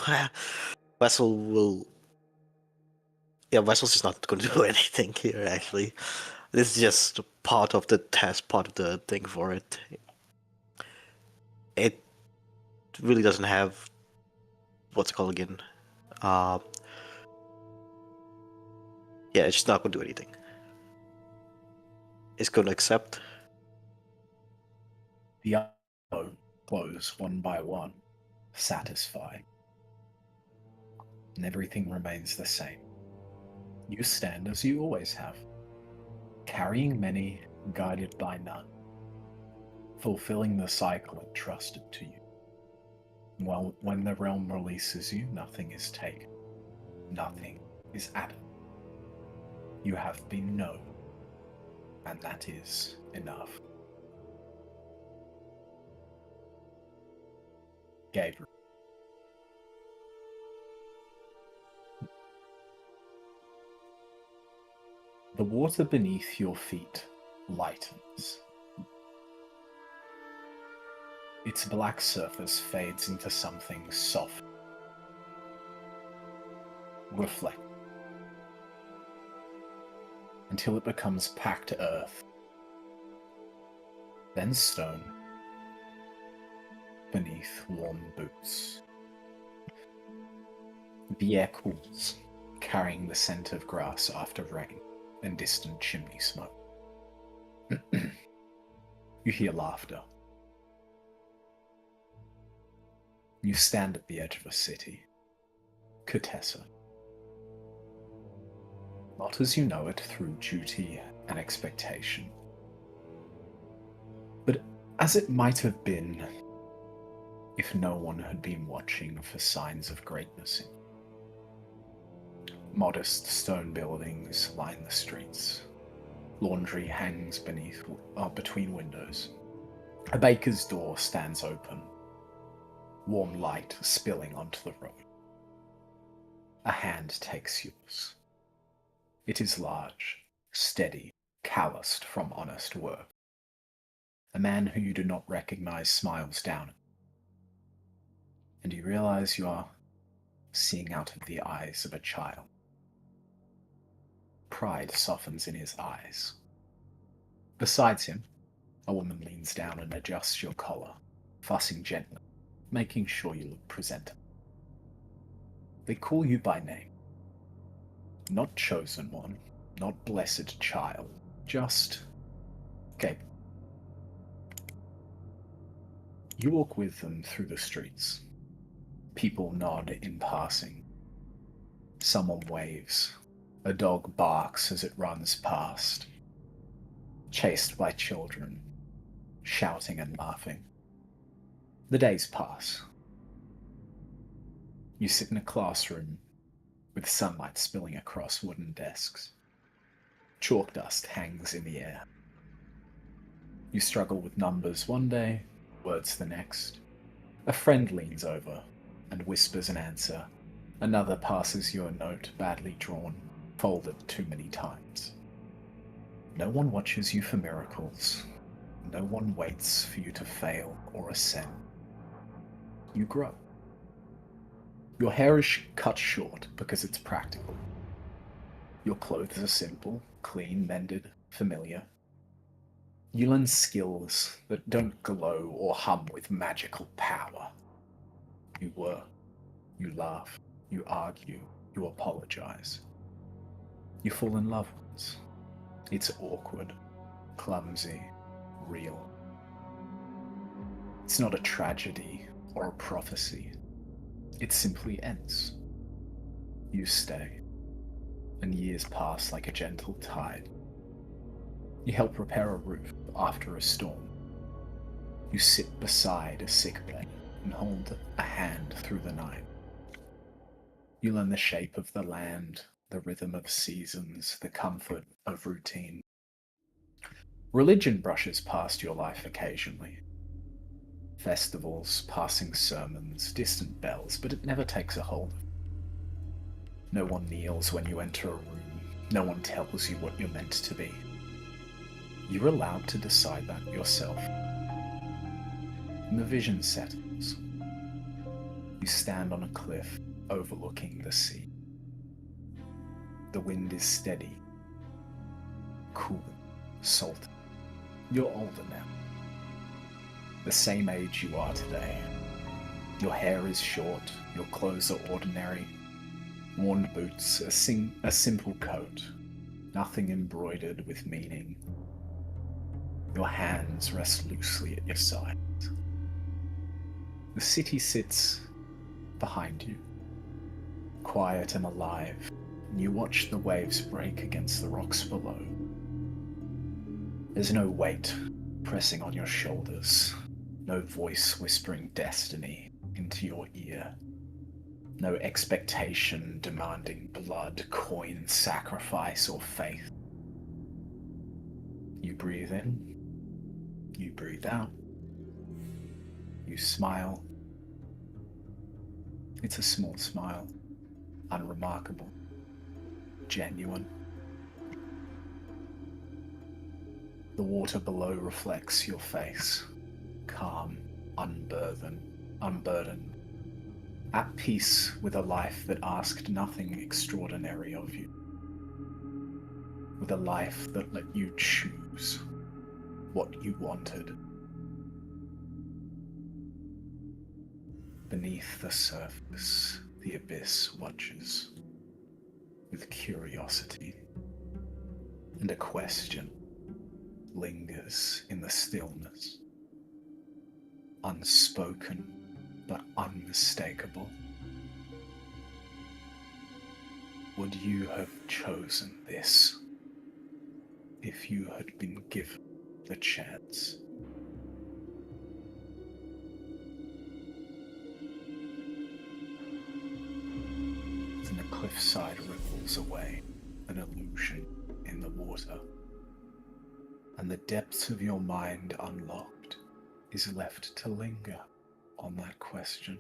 Vessel will. Yeah, Vessel's just not going to do anything here, actually. This is just part of the test, part of the thing for it. It really doesn't have. What's it called again? Yeah, it's just not going to do anything. It's going to accept. The eyes close one by one, satisfied. And everything remains the same. You stand as you always have, carrying many, guided by none, fulfilling the cycle entrusted to you. Well, when the realm releases you, nothing is taken, nothing is added. You have been known, and that is enough. Gabriel. The water beneath your feet lightens. Its black surface fades into something soft, reflective, until it becomes packed earth, then stone, beneath warm boots. The air cools, carrying the scent of grass after rain and distant chimney smoke. You hear laughter. You stand at the edge of a city, Kutessa. Not as you know it through duty and expectation, but as it might have been if no one had been watching for signs of greatness in you. Modest stone buildings line the streets. Laundry hangs between windows. A baker's door stands open, warm light spilling onto the road. A hand takes yours. It is large, steady, calloused from honest work. A man who you do not recognize smiles down, and you realize you are seeing out of the eyes of a child. Pride softens in his eyes. Besides him, a woman leans down and adjusts your collar, fussing gently, making sure you look presentable. They call you by name. Not chosen one, not blessed child, just Gabriel. You walk with them through the streets. People nod in passing. Someone waves. A dog barks as it runs past. Chased by children, shouting and laughing. The days pass. You sit in a classroom with sunlight spilling across wooden desks. Chalk dust hangs in the air. You struggle with numbers one day, words the next. A friend leans over and whispers an answer. Another passes you a note badly drawn, folded too many times. No one watches you for miracles. No one waits for you to fail or ascend. You grow. Your hair is cut short because it's practical. Your clothes are simple, clean, mended, familiar. You learn skills that don't glow or hum with magical power. You work, you laugh, you argue, you apologize. You fall in love once. It's awkward, clumsy, real. It's not a tragedy or a prophecy. It simply ends. You stay, and years pass like a gentle tide. You help repair a roof after a storm. You sit beside a sickbed and hold a hand through the night. You learn the shape of the land, the rhythm of seasons, the comfort of routine. Religion brushes past your life occasionally. Festivals, passing sermons, distant bells, but it never takes a hold. No one kneels when you enter a room. No one tells you what you're meant to be. You're allowed to decide that yourself. And the vision settles. You stand on a cliff overlooking the sea. The wind is steady, cool, salty. You're older now. The same age you are today. Your hair is short, your clothes are ordinary. Worn boots, a simple coat, nothing embroidered with meaning. Your hands rest loosely at your sides. The city sits behind you, quiet and alive, and you watch the waves break against the rocks below. There's no weight pressing on your shoulders, no voice whispering destiny into your ear, no expectation demanding blood, coin, sacrifice, or faith. You breathe in, you breathe out, you smile. It's a small smile, unremarkable, genuine. The water below reflects your face, calm, unburdened, at peace with a life that asked nothing extraordinary of you, with a life that let you choose what you wanted. Beneath the surface, the abyss watches with curiosity, and a question lingers in the stillness, unspoken but unmistakable. Would you have chosen this if you had been given the chance? It's in a cliff cliffside ripples away, an illusion in the water, and the depths of your mind unlocked is left to linger on that question.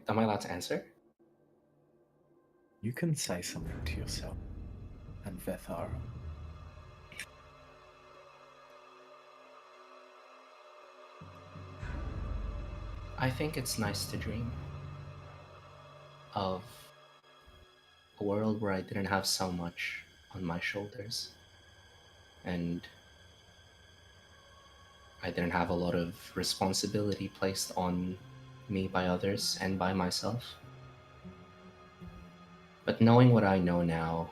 Am I allowed to answer? You can say something to yourself and Vethara. I think it's nice to dream of a world where I didn't have so much on my shoulders, and I didn't have a lot of responsibility placed on me by others and by myself. But knowing what I know now,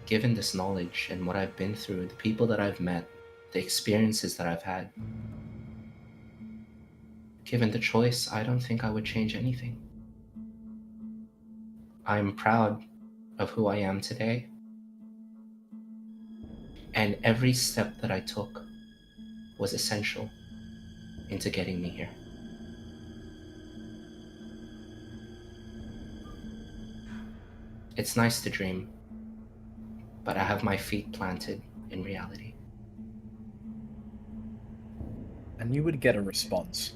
given this knowledge and what I've been through, the people that I've met, the experiences that I've had, given the choice, I don't think I would change anything. I'm proud of who I am today, and every step that I took was essential into getting me here. It's nice to dream, but I have my feet planted in reality. And you would get a response.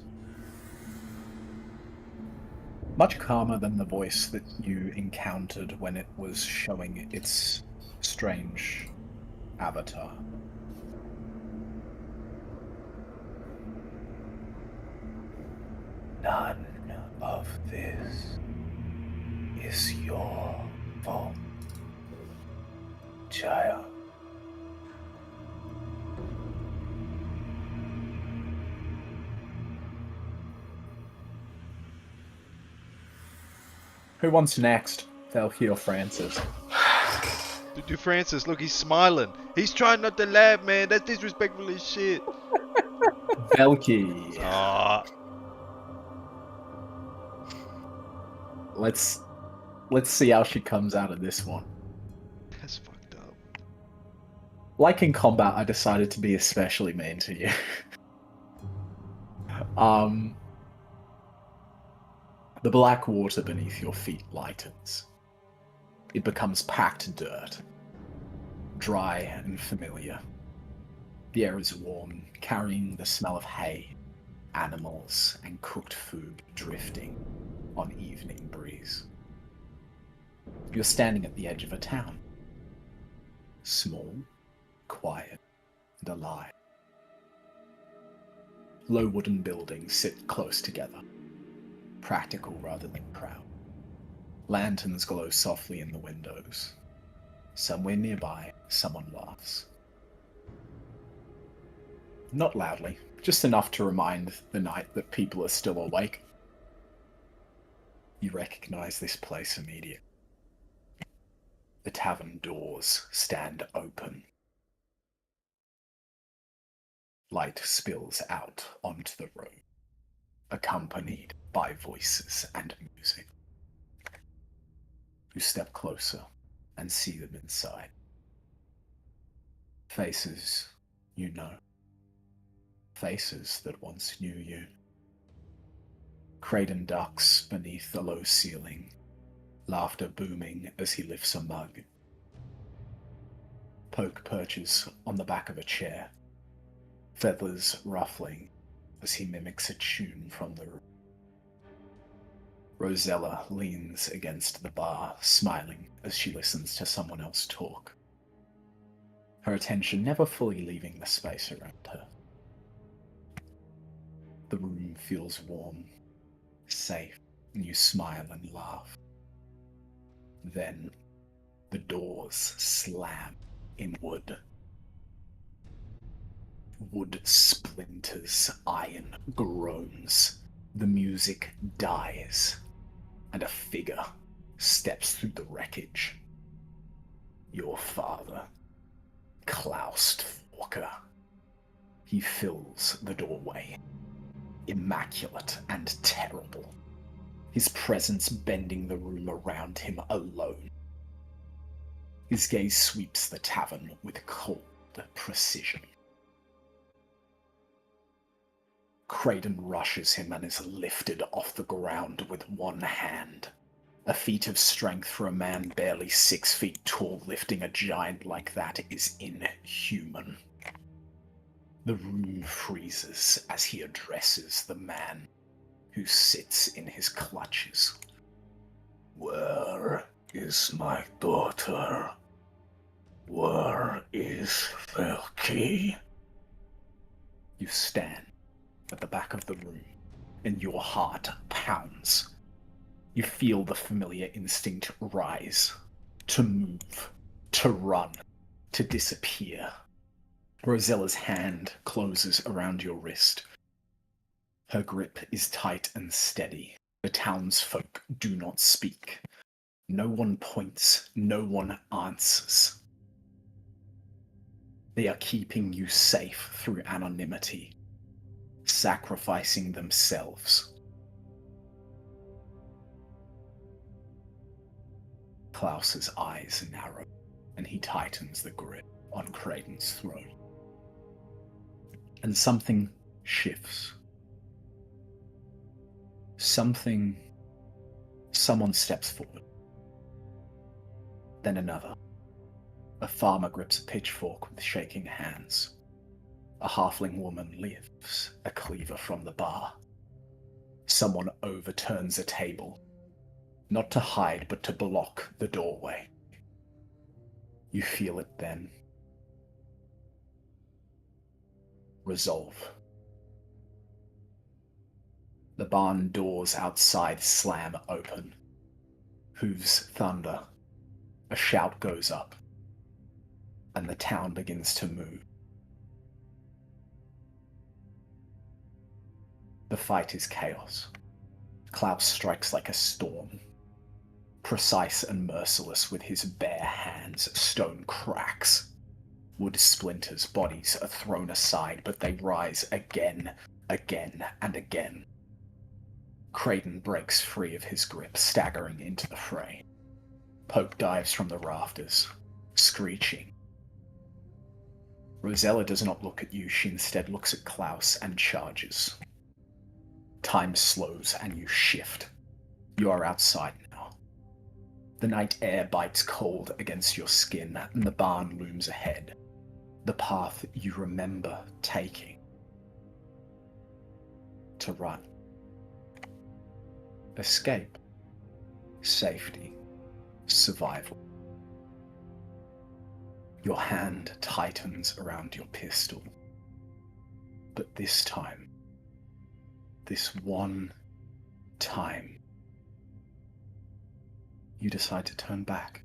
Much calmer than the voice that you encountered when it was showing its strange avatar. None of this is your fault, child. Who wants next? Velky or Francis? Dude, Francis, look, he's smiling. He's trying not to laugh, man. That's disrespectful as shit. Velky. Ah. Let's see how she comes out of this one. That's fucked up. Like in combat, I decided to be especially mean to you. The black water beneath your feet lightens. It becomes packed dirt, dry and familiar. The air is warm, carrying the smell of hay, animals, and cooked food drifting on evening breeze. You're standing at the edge of a town. Small, quiet, and alive. Low wooden buildings sit close together, practical rather than proud. Lanterns glow softly in the windows. Somewhere nearby, someone laughs. Not loudly, just enough to remind the night that people are still awake. You recognize this place immediately. The tavern doors stand open. Light spills out onto the road, accompanied by voices and music. You step closer and see them inside. Faces you know. Faces that once knew you. Creighton ducks beneath the low ceiling, laughter booming as he lifts a mug. Poke perches on the back of a chair, feathers ruffling as he mimics a tune from the room. Rosella leans against the bar, smiling as she listens to someone else talk, her attention never fully leaving the space around her. The room feels warm, safe, and you smile and laugh. Then, the doors slam in wood. Wood splinters, iron groans. The music dies, and a figure steps through the wreckage. Your father, Klaus Walker. He fills the doorway, immaculate and terrible, his presence bending the room around him alone, His gaze sweeps the tavern with cold precision. Creighton rushes him and is lifted off the ground with one hand. A feat of strength for a man barely 6 feet tall lifting a giant like that is inhuman. The room freezes as he addresses the man who sits in his clutches. Where is my daughter? Where is the key? You stand at the back of the room, and your heart pounds. You feel the familiar instinct rise, to move, to run, to disappear. Rosella's hand closes around your wrist. Her grip is tight and steady. The townsfolk do not speak. No one points, no one answers. They are keeping you safe through anonymity, sacrificing themselves. Klaus's eyes narrow, and he tightens the grip on Creighton's throat. And something shifts. Someone steps forward. Then another. A farmer grips a pitchfork with shaking hands. A halfling woman lifts a cleaver from the bar. Someone overturns a table, not to hide, but to block the doorway. You feel it then. Resolve. The barn doors outside slam open. Hooves thunder. A shout goes up. And the town begins to move. The fight is chaos. Klaus strikes like a storm. Precise and merciless with his bare hands, stone cracks. Wood splinters, bodies are thrown aside, but they rise again, and again. Creighton breaks free of his grip, staggering into the fray. Poke dives from the rafters, screeching. Rosella does not look at you, she instead looks at Klaus and charges. Time slows and you shift. You are outside now. The night air bites cold against your skin, and the barn looms ahead. The path you remember taking. To run. Escape. Safety. Survival. Your hand tightens around your pistol. But this time, this one time, you decide to turn back.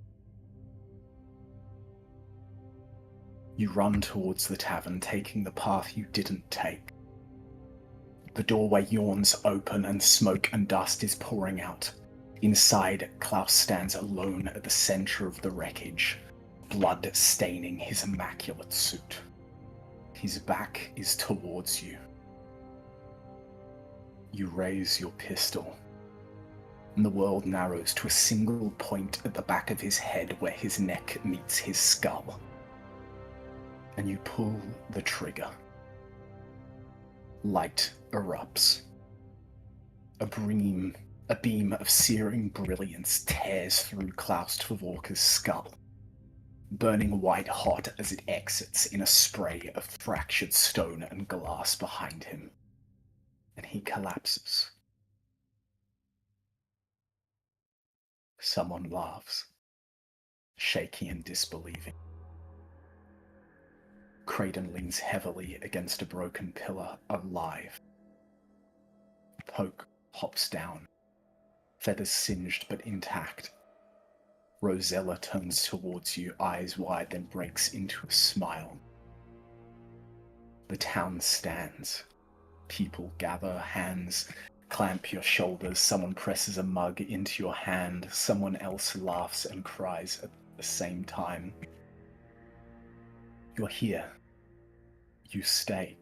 You run towards the tavern, taking the path you didn't take. The doorway yawns open and smoke and dust is pouring out. Inside, Klaus stands alone at the center of the wreckage, blood staining his immaculate suit. His back is towards you. You raise your pistol, and the world narrows to a single point at the back of his head where his neck meets his skull. And you pull the trigger. Light erupts. A beam of searing brilliance tears through Klaus Tvorka's skull, burning white hot as it exits in a spray of fractured stone and glass behind him. And he collapses. Someone laughs, shaky and disbelieving. Creighton leans heavily against a broken pillar, alive. Poke hops down, feathers singed but intact. Rosella turns towards you, eyes wide, then breaks into a smile. The town stands. People gather, hands clamp your shoulders, someone presses a mug into your hand, someone else laughs and cries at the same time. You're here. You stay.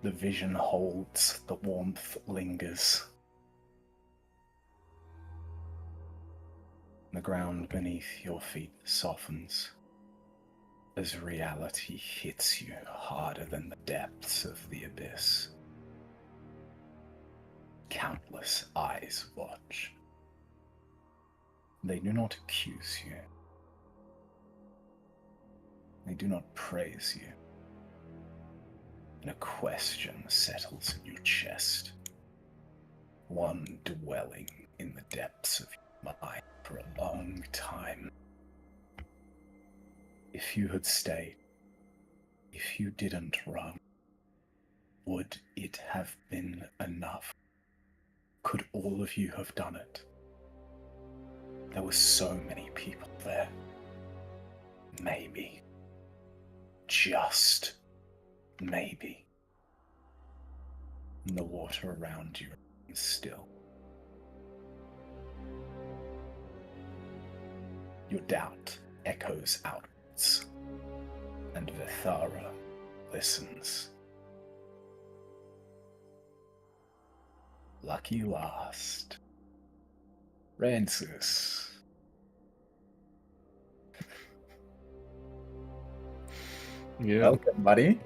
The vision holds, the warmth lingers. The ground beneath your feet softens as reality hits you harder than the depths of the abyss. Countless eyes watch. They do not accuse you. They do not praise you. And a question settles in your chest. One dwelling in the depths of your mind for a long time. If you had stayed, if you didn't run, would it have been enough? Could all of you have done it? There were so many people there. Maybe. Just maybe. And the water around you is still. Your doubt echoes outwards, and Vithara listens. Lucky last. Francis. Yeah. Welcome, buddy.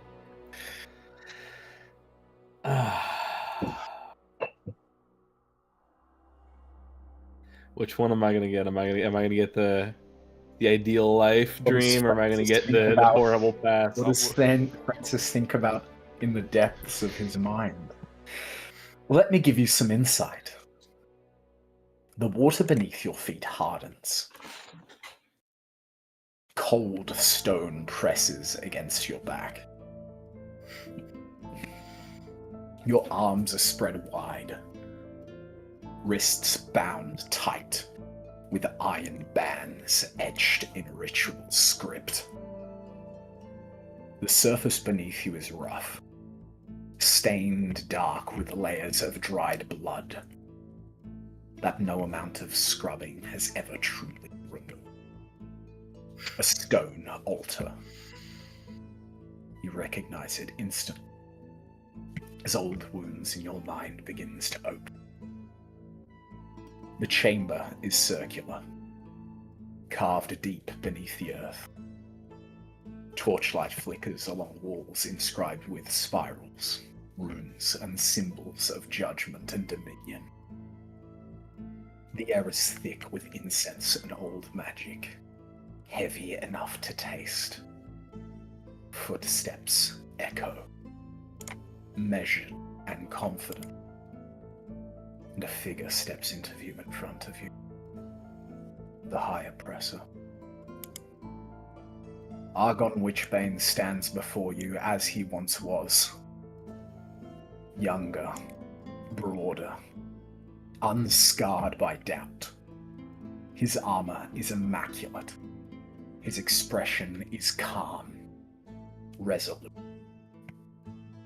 Which one am I gonna get? Am I gonna get the ideal life dream, or am I gonna get the horrible past? What does Francis think about in the depths of his mind? Let me give you some insight. The water beneath your feet hardens. Cold stone presses against your back. Your arms are spread wide, wrists bound tight with iron bands etched in ritual script. The surface beneath you is rough, stained dark with layers of dried blood that no amount of scrubbing has ever truly removed. A stone altar. You recognize it instantly as old wounds in your mind begins to open. The chamber is circular, carved deep beneath the earth. Torchlight flickers along walls inscribed with spirals, runes, and symbols of judgment and dominion. The air is thick with incense and old magic, heavy enough to taste. Footsteps echo, measured and confident, and a figure steps into view in front of you. The High Oppressor. Argon Witchbane stands before you as he once was. Younger, broader, unscarred by doubt. His armor is immaculate. His expression is calm, resolute.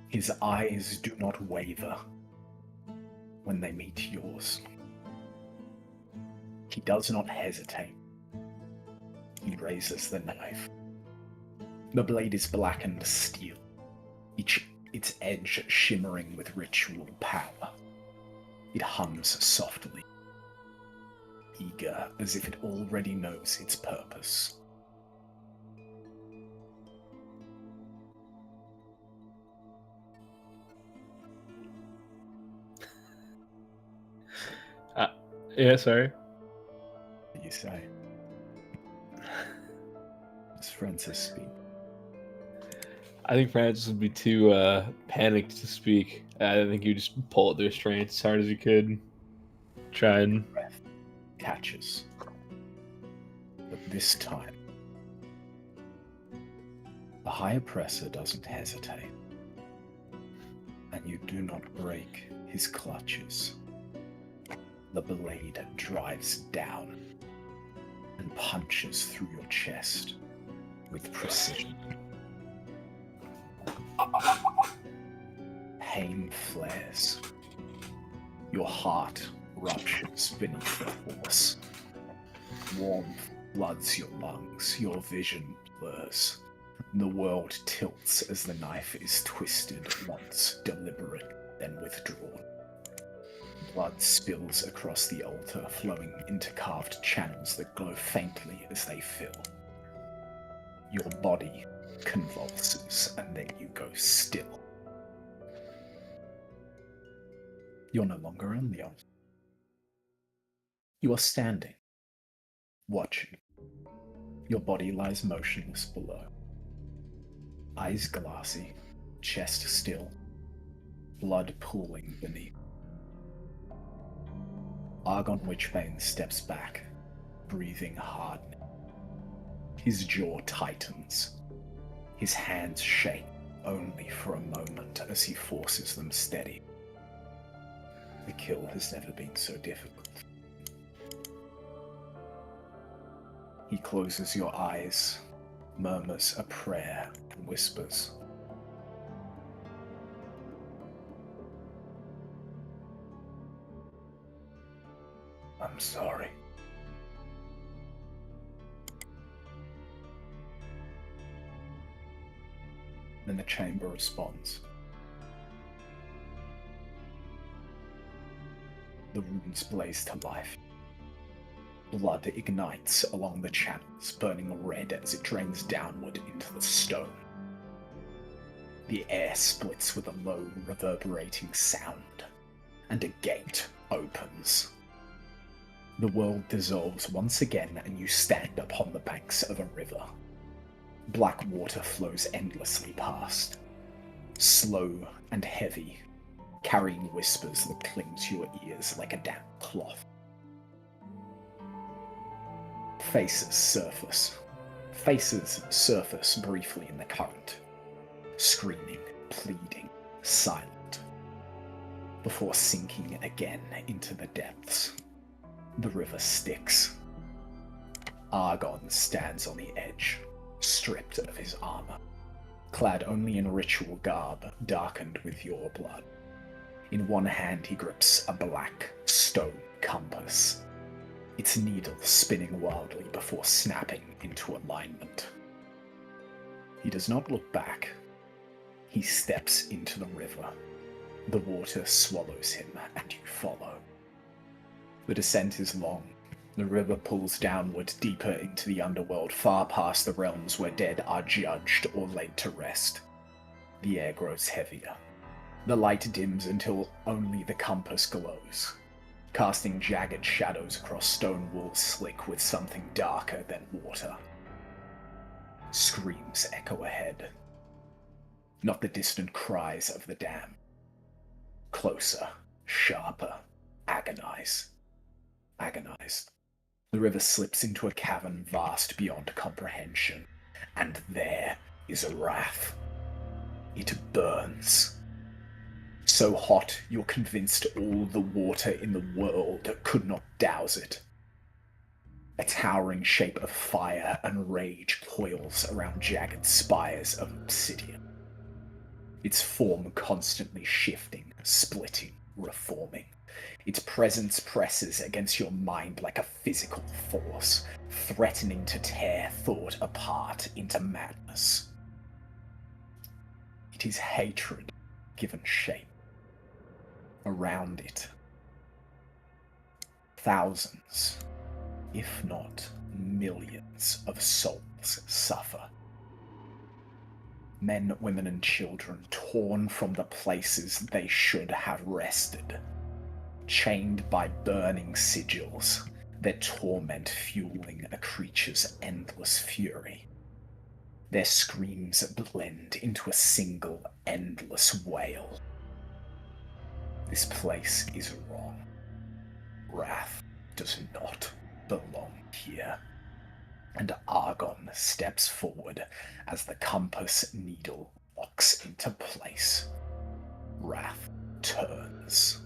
His eyes do not waver when they meet yours. He does not hesitate. He raises the knife. The blade is blackened steel, its edge shimmering with ritual power. It hums softly, eager as if it already knows its purpose. Yeah, sorry. What do you say? Does Francis speak? I think Francis would be too panicked to speak. I think you just pull at the restraint as hard as you could. Try and... Breath catches. But this time, the High Oppressor doesn't hesitate. And you do not break his clutches. The blade drives down and punches through your chest with precision. Pain flares. Your heart ruptures beneath the force. Warmth floods your lungs. Your vision blurs. The world tilts as the knife is twisted once, deliberate, then withdrawn. Blood spills across the altar, flowing into carved channels that glow faintly as they fill. Your body convulses, and then you go still. You're no longer on the altar. You are standing, watching. Your body lies motionless below. Eyes glassy, chest still, blood pooling beneath. Argon Witchbane steps back, breathing hard. His jaw tightens. His hands shake only for a moment as he forces them steady. The kill has never been so difficult. He closes your eyes, murmurs a prayer, and whispers, "I'm sorry." Then the chamber responds. The runes blaze to life. Blood ignites along the channels, burning red as it drains downward into the stone. The air splits with a low, reverberating sound, and a gate opens. The world dissolves once again, and you stand upon the banks of a river. Black water flows endlessly past, slow and heavy, carrying whispers that cling to your ears like a damp cloth. Faces surface briefly in the current, screaming, pleading, silent, before sinking again into the depths. The river sticks. Argon stands on the edge, stripped of his armor, clad only in ritual garb darkened with your blood. In one hand he grips a black stone compass, its needle spinning wildly before snapping into alignment. He does not look back. He steps into the river. The water swallows him, and you follow. The descent is long. The river pulls downward deeper into the underworld, far past the realms where dead are judged or laid to rest. The air grows heavier. The light dims until only the compass glows, casting jagged shadows across stone walls slick with something darker than water. Screams echo ahead. Not the distant cries of the dam. Closer, sharper, agonized. The river slips into a cavern vast beyond comprehension, and there is a wrath. It burns. So hot, you're convinced all the water in the world could not douse it. A towering shape of fire and rage coils around jagged spires of obsidian. Its form constantly shifting, splitting, reforming. Its presence presses against your mind like a physical force, threatening to tear thought apart into madness. It is hatred given shape. Around it, thousands, if not millions, of souls suffer. Men, women, and children torn from the places they should have rested. Chained by burning sigils, their torment fueling a creature's endless fury. Their screams blend into a single, endless wail. This place is wrong. Wrath does not belong here. And Argon steps forward as the compass needle locks into place. Wrath turns.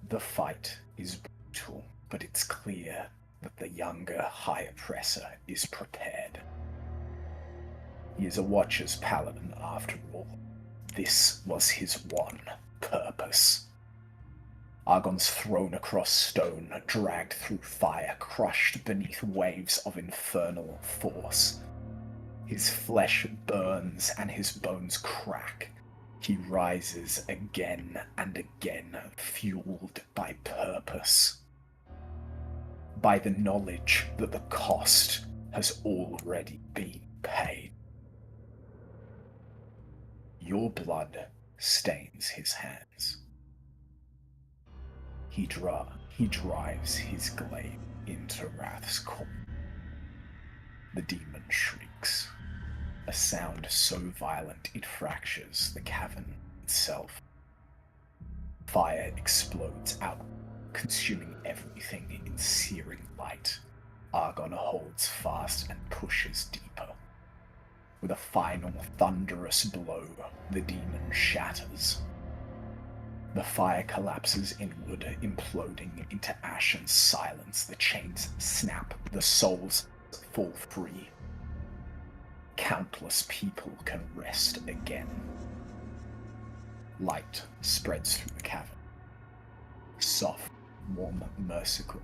The fight is brutal, but it's clear that the younger High Oppressor is prepared. He is a Watcher's paladin after all. This was his one purpose. Argon's thrown across stone, dragged through fire, crushed beneath waves of infernal force. His flesh burns and his bones crack. He rises again and again, fueled by purpose, by the knowledge that the cost has already been paid. Your blood stains his hands. He drives his glaive into Wrath's core. The demon shrieks, a sound so violent it fractures the cavern itself. Fire explodes out, consuming everything in searing light. Argon holds fast and pushes deeper. With a final thunderous blow, the demon shatters. The fire collapses inward, imploding into ash and silence. The chains snap, the souls fall free. Countless people can rest again. Light spreads through the cavern. Soft, warm, merciful.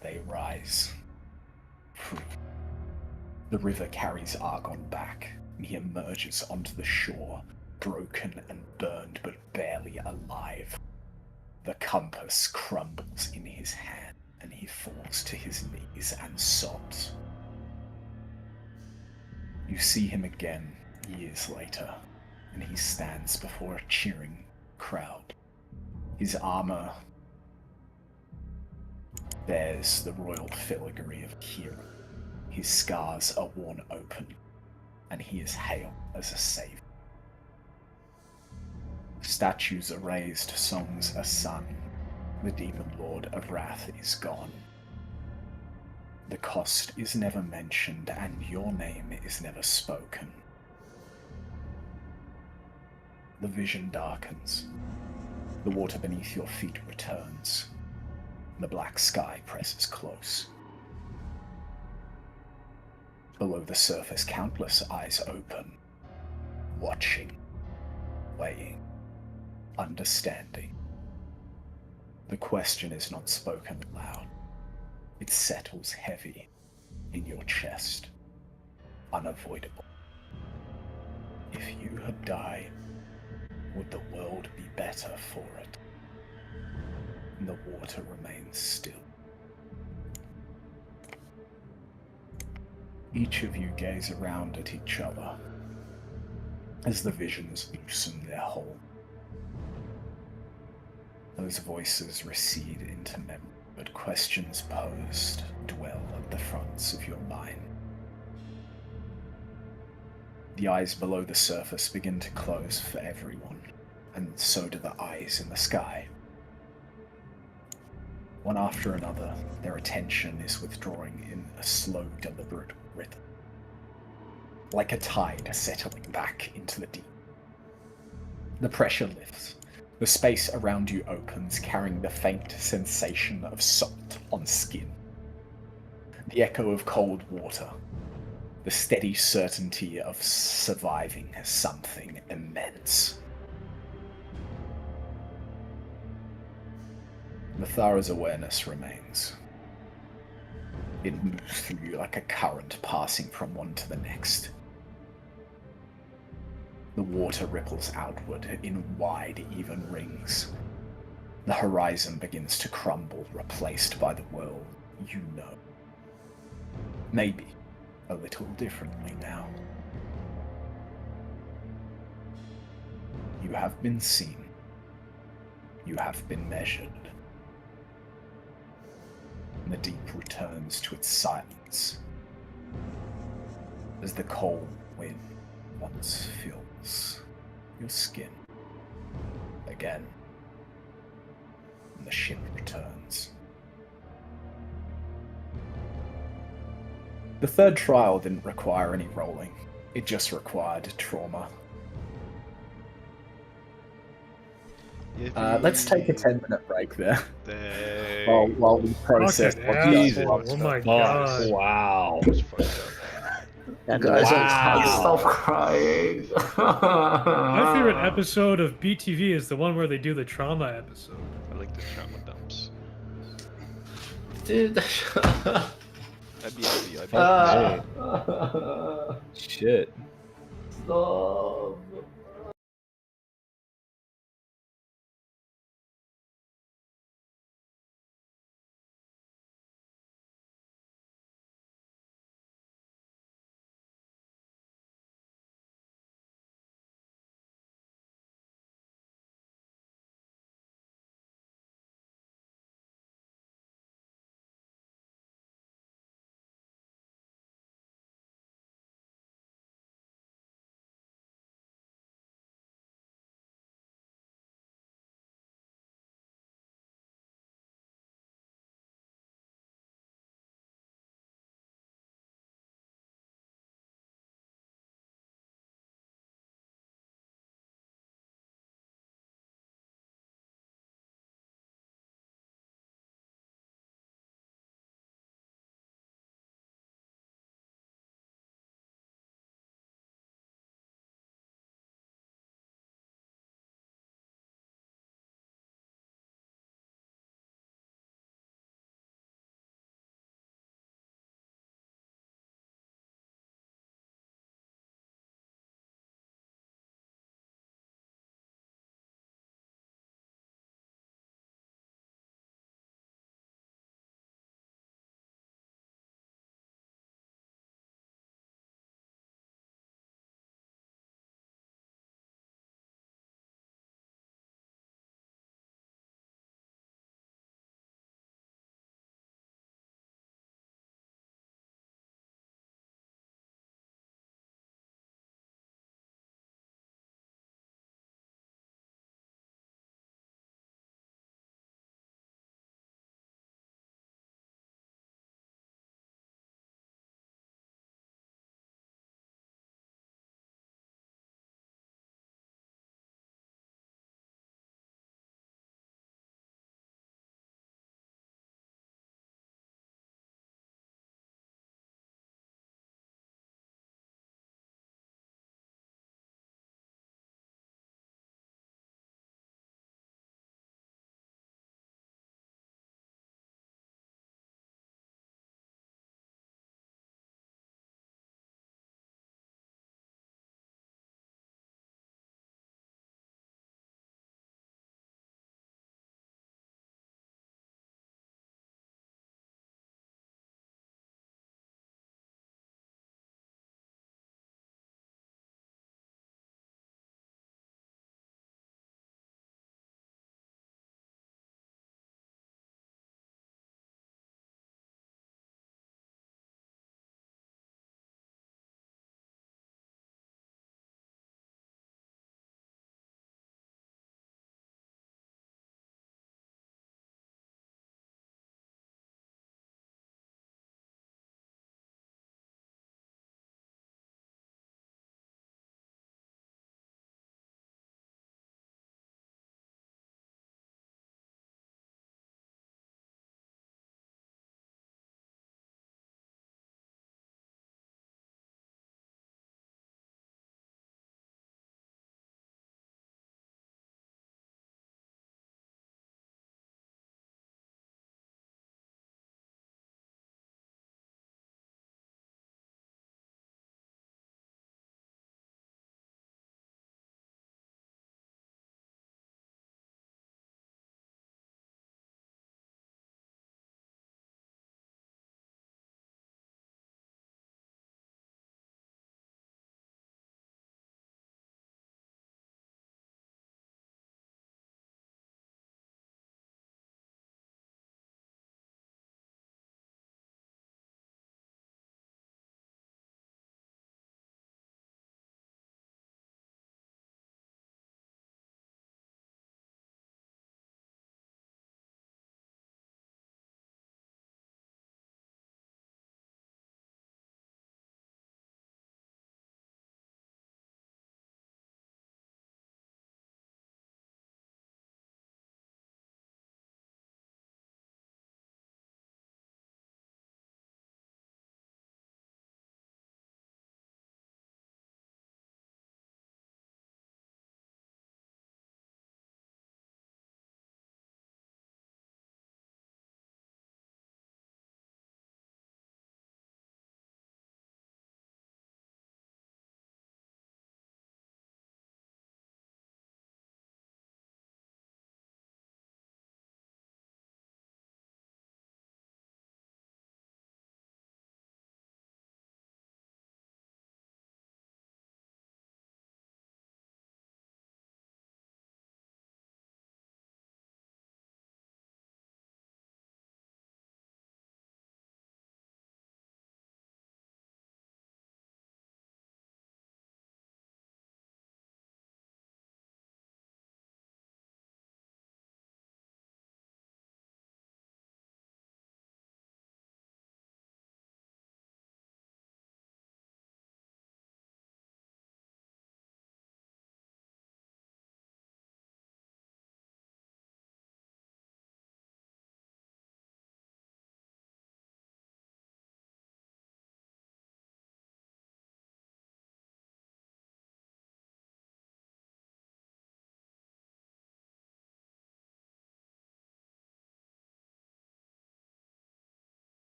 They rise, free. The river carries Argon back, and he emerges onto the shore, broken and burned but barely alive. The compass crumbles in his hand, and he falls to his knees and sobs. You see him again years later, and he stands before a cheering crowd. His armor bears the royal filigree of a hero. His scars are worn open, and he is hailed as a savior. Statues are raised, songs are sung. The demon lord of wrath is gone. The cost is never mentioned, and your name is never spoken. The vision darkens. The water beneath your feet returns. The black sky presses close. Below the surface, countless eyes open, watching, weighing, understanding. The question is not spoken aloud. It settles heavy in your chest, unavoidable. If you had died, would the world be better for it? And the water remains still. Each of you gaze around at each other as the visions loosen their hold. Those voices recede into memory, but questions posed dwell at the fronts of your mind. The eyes below the surface begin to close for everyone, and so do the eyes in the sky. One after another, their attention is withdrawing in a slow, deliberate rhythm, like a tide settling back into the deep. The pressure lifts. The space around you opens, carrying the faint sensation of salt on skin. The echo of cold water. The steady certainty of surviving something immense. Mathara's awareness remains. It moves through you like a current passing from one to the next. The water ripples outward in wide, even rings. The horizon begins to crumble, replaced by the world you know. Maybe a little differently now. You have been seen. You have been measured. And the deep returns to its silence as the cold wind once fills your skin again, and the ship returns. The third trial didn't require any rolling. It just required trauma. Let's take a 10-minute break there. While we process what Jesus. what Oh my god. Wow. Guys, Stop crying. My favorite episode of BTV is the one where they do the trauma episode. I like the trauma dumps. Dude. I'd be happy. Shit. Stop.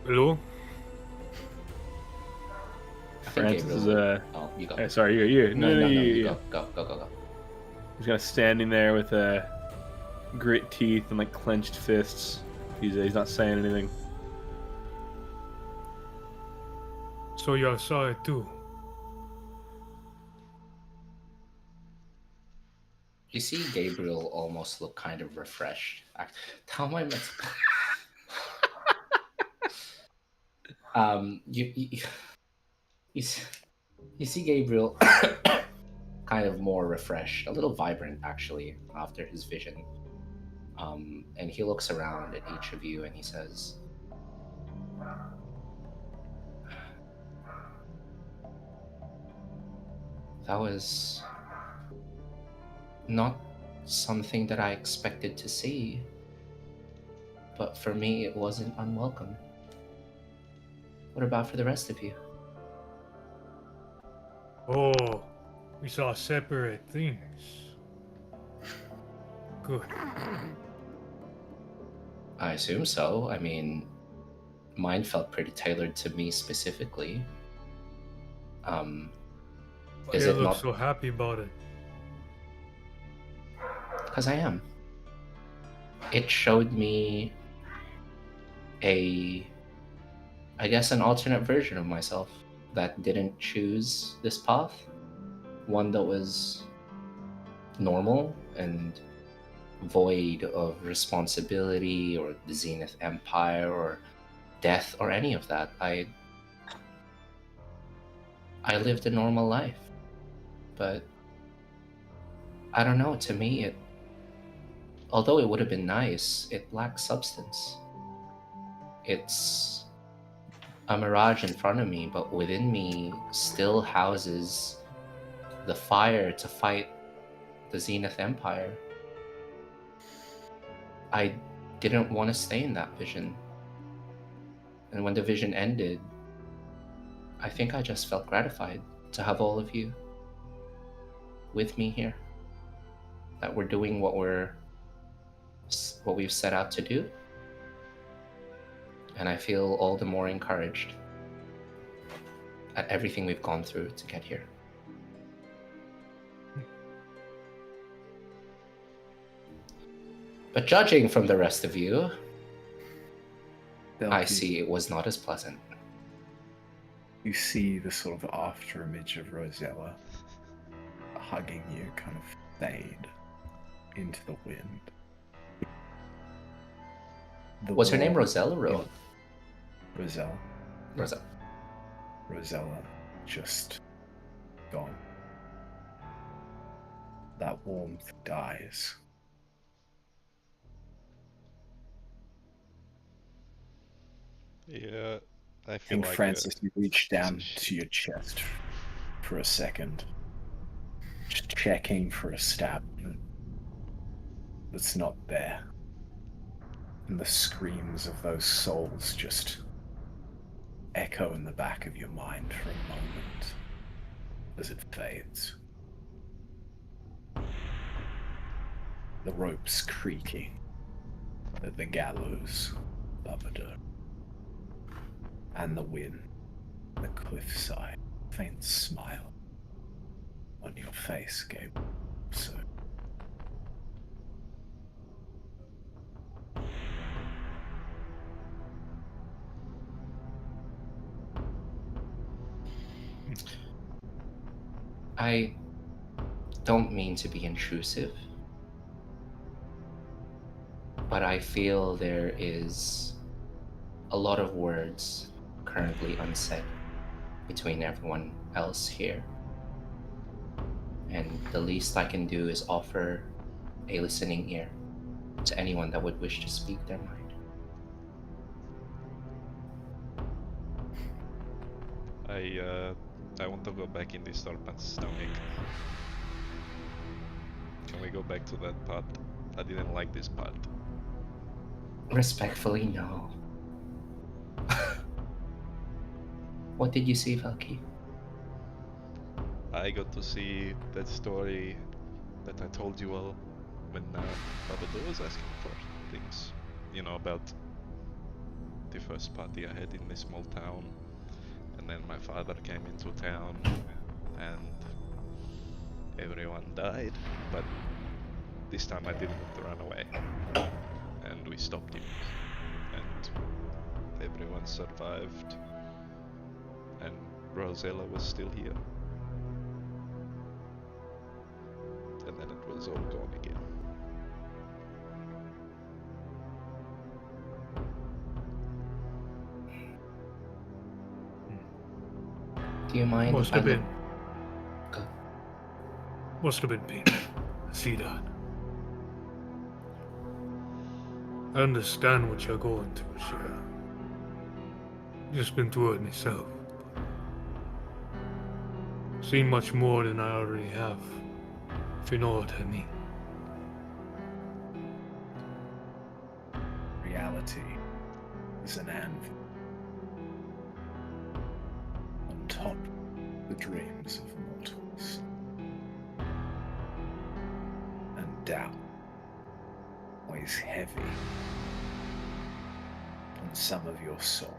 Hello? I think Francis is Gabriel. Oh, you go. sorry, you. No, No, you you. go. He's kind of standing there with grit teeth and like clenched fists. He's not saying anything. So you saw it too? You see Gabriel almost look kind of refreshed. How am I meant to... you see Gabriel kind of more refreshed, a little vibrant actually after his vision. And he looks around at each of you and he says, "That was not something that I expected to see, but for me it wasn't unwelcome. What about for the rest of you?" Oh, we saw separate things. Good. I assume so. I mean, mine felt pretty tailored to me specifically. Why Is you it look not? so happy about it? Because I am. It showed me I guess, an alternate version of myself that didn't choose this path. One that was normal and void of responsibility or the Zenith Empire or death or any of that. I lived a normal life, but I don't know, to me although it would have been nice, it lacks substance. It's a mirage in front of me, but within me still houses the fire to fight the Zenith Empire. I didn't want to stay in that vision. And when the vision ended, I think I just felt gratified to have all of you with me here. That we're doing what we've set out to do. And I feel all the more encouraged at everything we've gone through to get here. But judging from the rest of you, I see it was not as pleasant. You see the sort of after image of Rosella hugging you kind of fade into the wind. Was her name Rosella? Rosella. Rosella. Rosella just gone. That warmth dies. Yeah, I feel think like Francis, you reach down to your chest for a second, just checking for a stab that's not there. And the screams of those souls just echo in the back of your mind for a moment as it fades. The ropes creaking at the gallows, Babador, and the wind, the cliffside, faint smile on your face, Gabriel. So I don't mean to be intrusive, but I feel there is a lot of words currently unsaid between everyone else here. And the least I can do is offer a listening ear to anyone that would wish to speak their mind. I want to go back in this Storm's stomach. Can we go back to that part? I didn't like this part. Respectfully, no. What did you see, Valky? I got to see that story that I told you all when Babador was asking for things, you know, about 21st party I had in this small town, and then my father came into town, and everyone died, but this time I didn't run away, and we stopped him, and everyone survived, and Rosella was still here. And then it was all gone again. Do you mind? Must if I have look- been. Go. Must have been painful. I see that. I understand what you're going through, sir. Just been through it myself. Seen much more than I already have, if you know what I mean. Reality is an anvil. On top, the dreams of mortals. And doubt weighs heavy on some of your souls.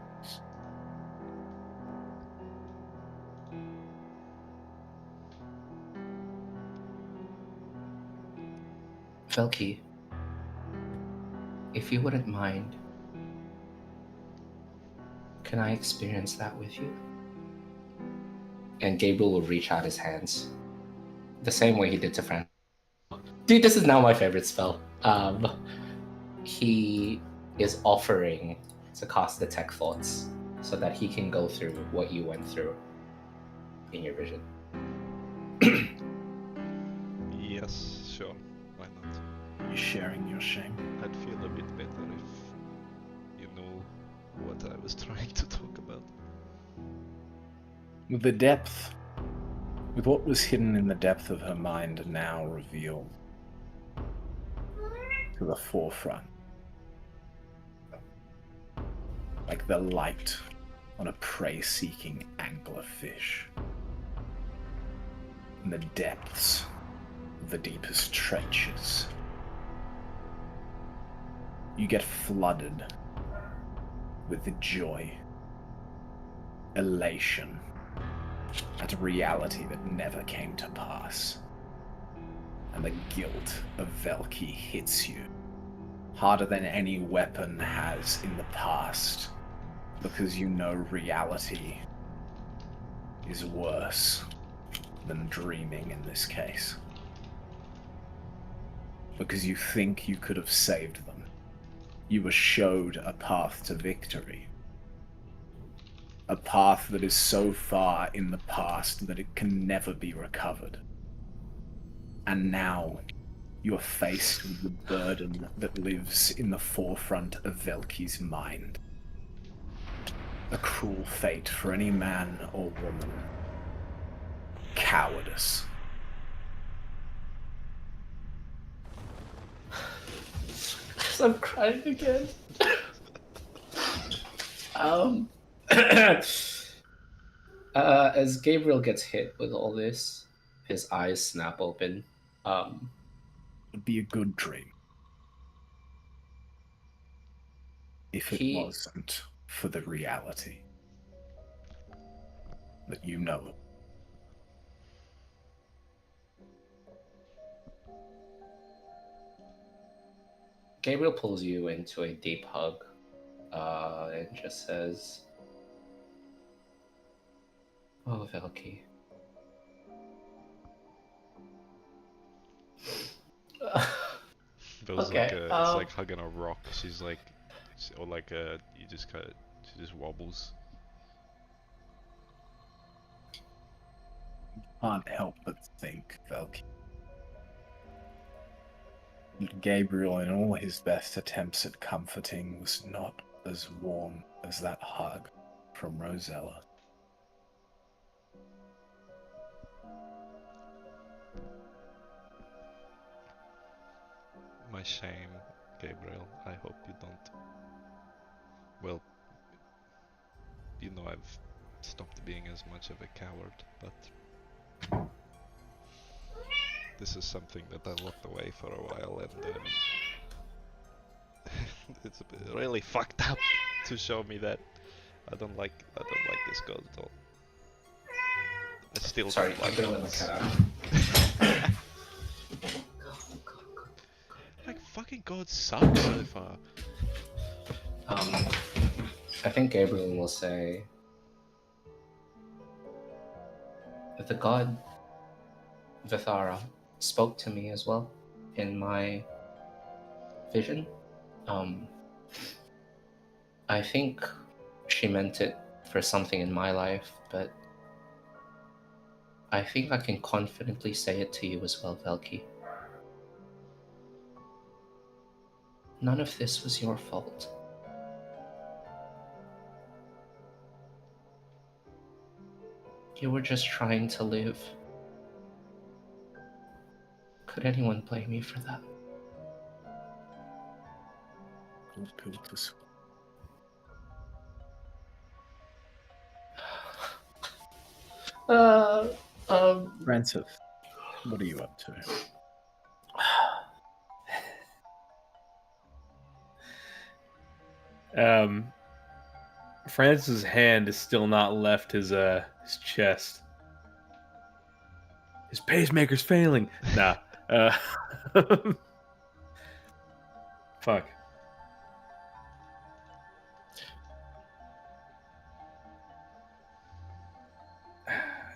Velky, if you wouldn't mind, can I experience that with you? And Gabriel will reach out his hands, the same way he did to Fran. Dude, this is now my favorite spell. He is offering to cast Detect Thoughts so that he can go through what you went through in your vision. Yes, sure, why not? You sharing your shame? I'd feel a bit better if you knew what I was trying to talk about. With the depth, with what was hidden in the depth of her mind now revealed to the forefront, like the light on a prey-seeking anglerfish, in the depths of the deepest trenches, you get flooded with the joy, elation, at a reality that never came to pass. And the guilt of Velky hits you harder than any weapon has in the past, because you know reality is worse than dreaming in this case. Because you think you could have saved them. You were showed a path to victory. A path that is so far in the past that it can never be recovered. And now, you're faced with the burden that lives in the forefront of Velky's mind. A cruel fate for any man or woman. Cowardice. I'm crying again. As Gabriel gets hit with all this, his eyes snap open. Would be a good dream. If it wasn't for the reality that you know. Gabriel pulls you into a deep hug and just says, "Oh, Velky." Feels Okay, like it's like hugging a rock. She's like, or like you just kind of, she just wobbles. Can't help but think, Velky, that Gabriel, in all his best attempts at comforting, was not as warm as that hug from Rosella. My shame, Gabriel. I hope you don't. Well, you know I've stopped being as much of a coward, but this is something that I locked away for a while, and it's really fucked up. to show me that I don't like this god at all. I still Sorry, don't like I'm gonna let gods. my cat out. Like fucking gods suck so far. I think Gabriel will say that the god Vithara spoke to me as well in my vision. I think she meant it for something in my life, but I think I can confidently say it to you as well, Velki. None of this was your fault. You were just trying to live. Could anyone blame you for that? Francis, what are you up to? Francis's hand has still not left his chest. His pacemaker's failing. Nah. Fuck.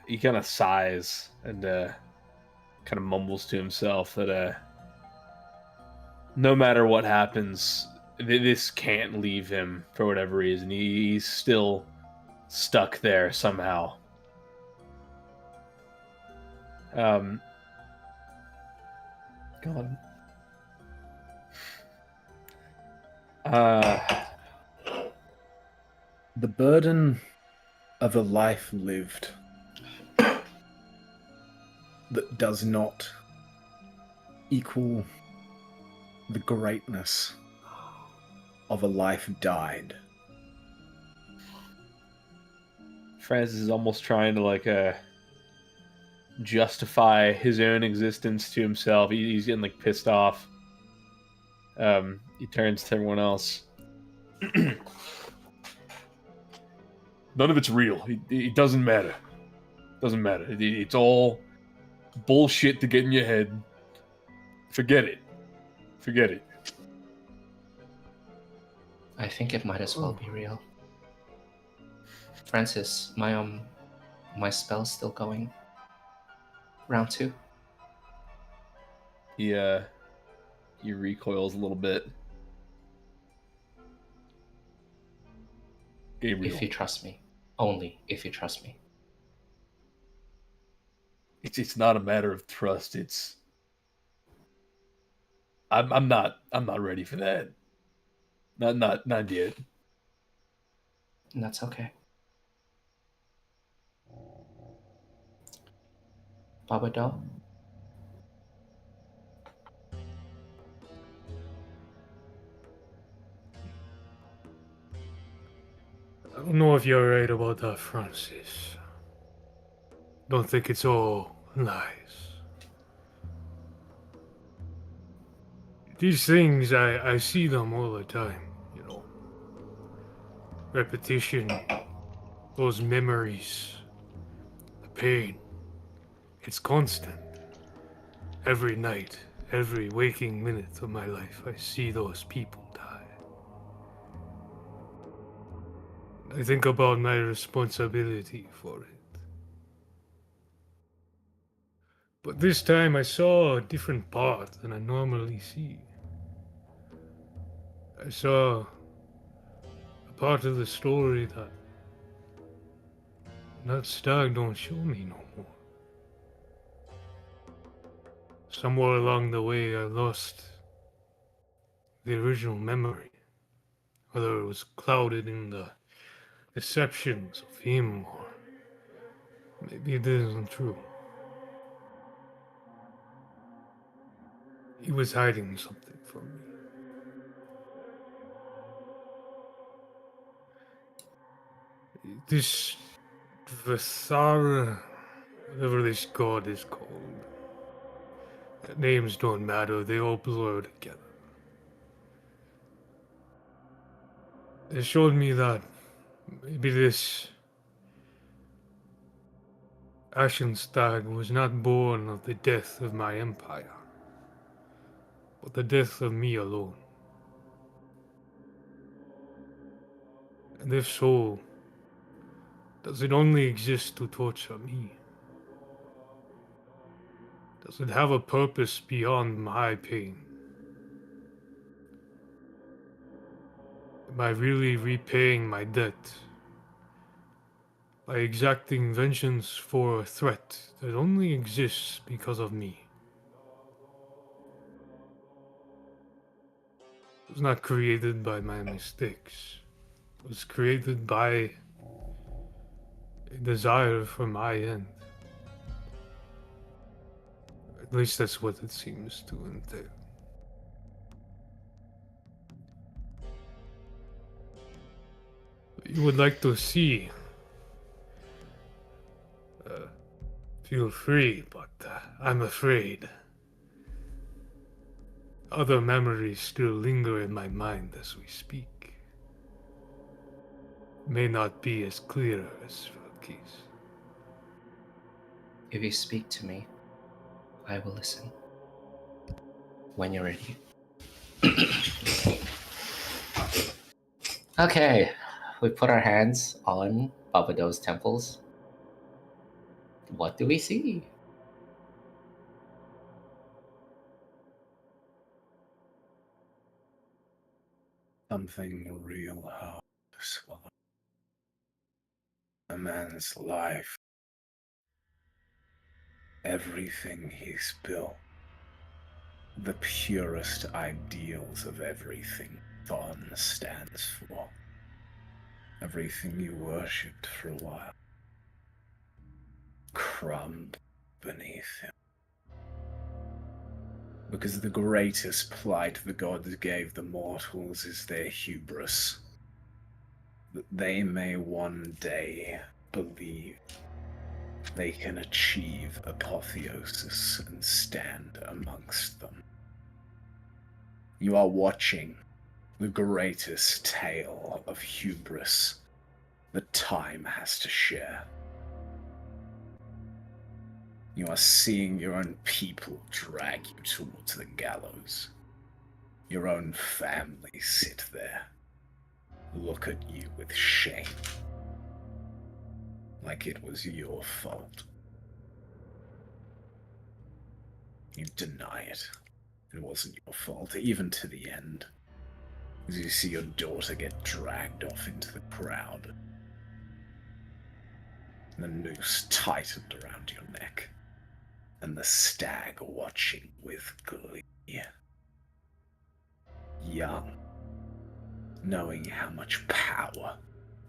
He kind of sighs and kind of mumbles to himself that no matter what happens, this can't leave him for whatever reason. He's still stuck there somehow. God. The burden of a life lived that does not equal the greatness of a life died. Francis is almost trying to justify his own existence to himself. He's getting pissed off. He turns to everyone else. None of it's real. It doesn't matter. Doesn't matter. It's all bullshit to get in your head. Forget it. Forget it. I think it might as well be real. Francis, my spell's still going. Round 2. He recoils a little bit. Gabriel. If you trust me. Only if you trust me. It's not a matter of trust. I'm not ready for that. Not yet. And that's okay. Baba Doll? I don't know if you're right about that, Francis. Don't think it's all lies. These things, I see them all the time, you know. Repetition, those memories, the pain. It's constant. Every night, every waking minute of my life, I see those people die. I think about my responsibility for it. But this time I saw a different part than I normally see. I saw a part of the story that stag don't show me no more. Somewhere along the way I lost the original memory. Whether it was clouded in the deceptions of him or maybe it isn't true. He was hiding something from me. This Vithara, whatever this god is called, names don't matter, they all blur together. It showed me that maybe this Ashen Stag was not born of the death of my empire, but the death of me alone. And if so, does it only exist to torture me? Does it have a purpose beyond my pain? Am I really repaying my debt by exacting vengeance for a threat that only exists because of me? It was not created by my mistakes. It was created by a desire for my end. At least that's what it seems to entail. You would like to see, feel free, but I'm afraid other memories still linger in my mind as we speak. May not be as clear as Valky's. If you speak to me, I will listen. When you're ready. Okay, we put our hands on Babado's temples. What do we see? Something real hard to swallow. A man's life. Everything he's built. The purest ideals of everything Thorn stands for. Everything you worshipped for a while. Crumbed beneath him. Because the greatest plight the gods gave the mortals is their hubris. That they may one day believe they can achieve apotheosis and stand amongst them. You are watching the greatest tale of hubris that time has to share. You are seeing your own people drag you towards the gallows. Your own family sit there, look at you with shame, like it was your fault. You deny it. It wasn't your fault, even to the end. As you see your daughter get dragged off into the crowd. The noose tightened around your neck. And the stag watching with glee. Young, knowing how much power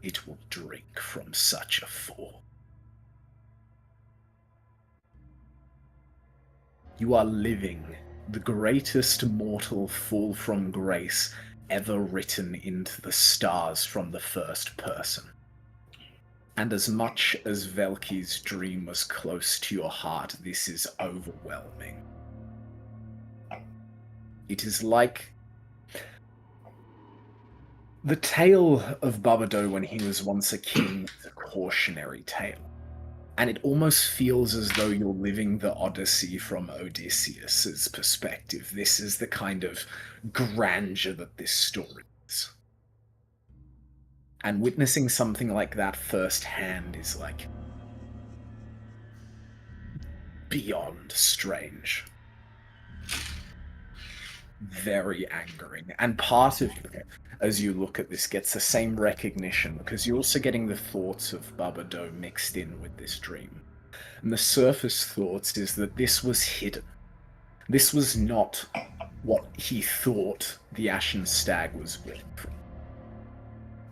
it will drink from such a fall. You are living the greatest mortal fall from grace ever written into the stars from the first person. And as much as Velky's dream was close to your heart, this is overwhelming. It is like the tale of Babado when he was once a king, is a cautionary tale. And it almost feels as though you're living the Odyssey from Odysseus's perspective. This is the kind of grandeur that this story is. And witnessing something like that firsthand is like beyond strange. Very angering. And part of you, as you look at this, gets the same recognition because you're also getting the thoughts of Babado mixed in with this dream. And the surface thoughts is that this was hidden. This was not what he thought the Ashen Stag was built from.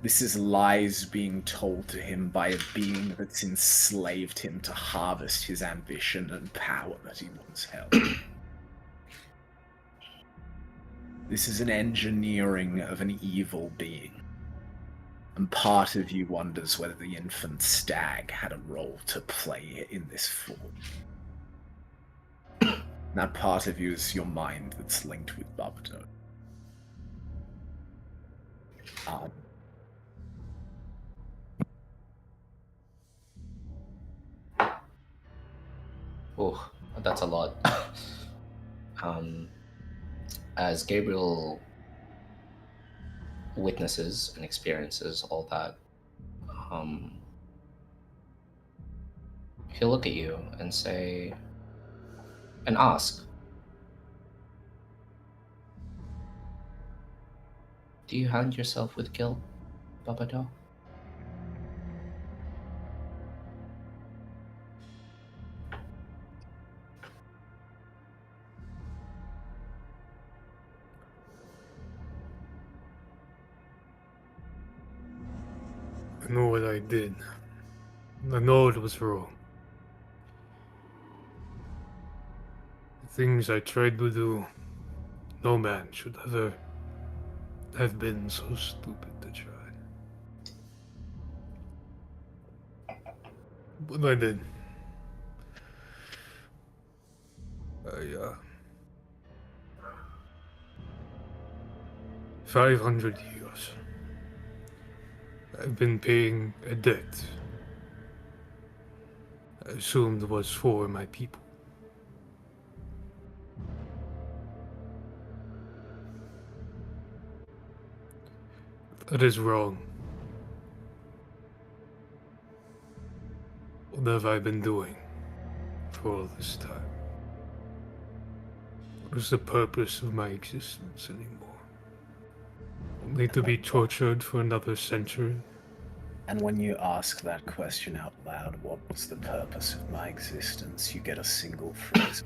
This is lies being told to him by a being that's enslaved him to harvest his ambition and power that he once held. This is an engineering of an evil being. And part of you wonders whether the infant stag had a role to play in this fall. That part of you is your mind that's linked with Babado. Oh, that's a lot. As Gabriel witnesses and experiences all that, he'll look at you and say, and ask, do you hound yourself with guilt, Babado? I know what I did. I know it was wrong. The things I tried to do, no man should ever have been so stupid to try. But I did. 500 years. I've been paying a debt I assumed was for my people. That is wrong. What have I been doing for all this time? What is the purpose of my existence anymore? Only to be tortured for another century? And when you ask that question out loud, what was the purpose of my existence, you get a single phrase.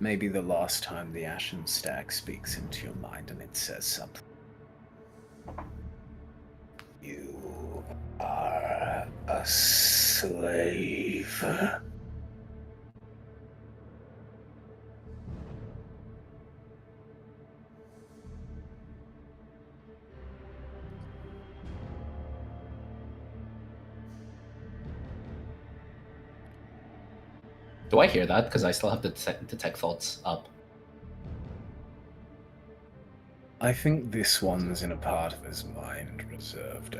Maybe the last time the Ashen Stag speaks into your mind and it says something. You are a slave. Do I hear that? Because I still have the detect thoughts up. I think this one's in a part of his mind reserved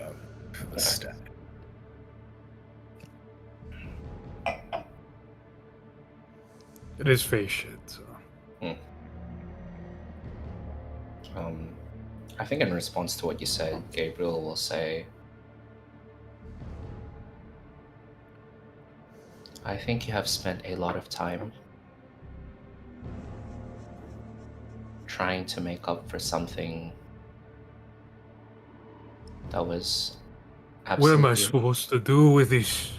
for the stag. It is face shit, so. I think in response to what you said, Gabriel will say, I think you have spent a lot of time trying to make up for something that was absolutely... What am I supposed to do with this?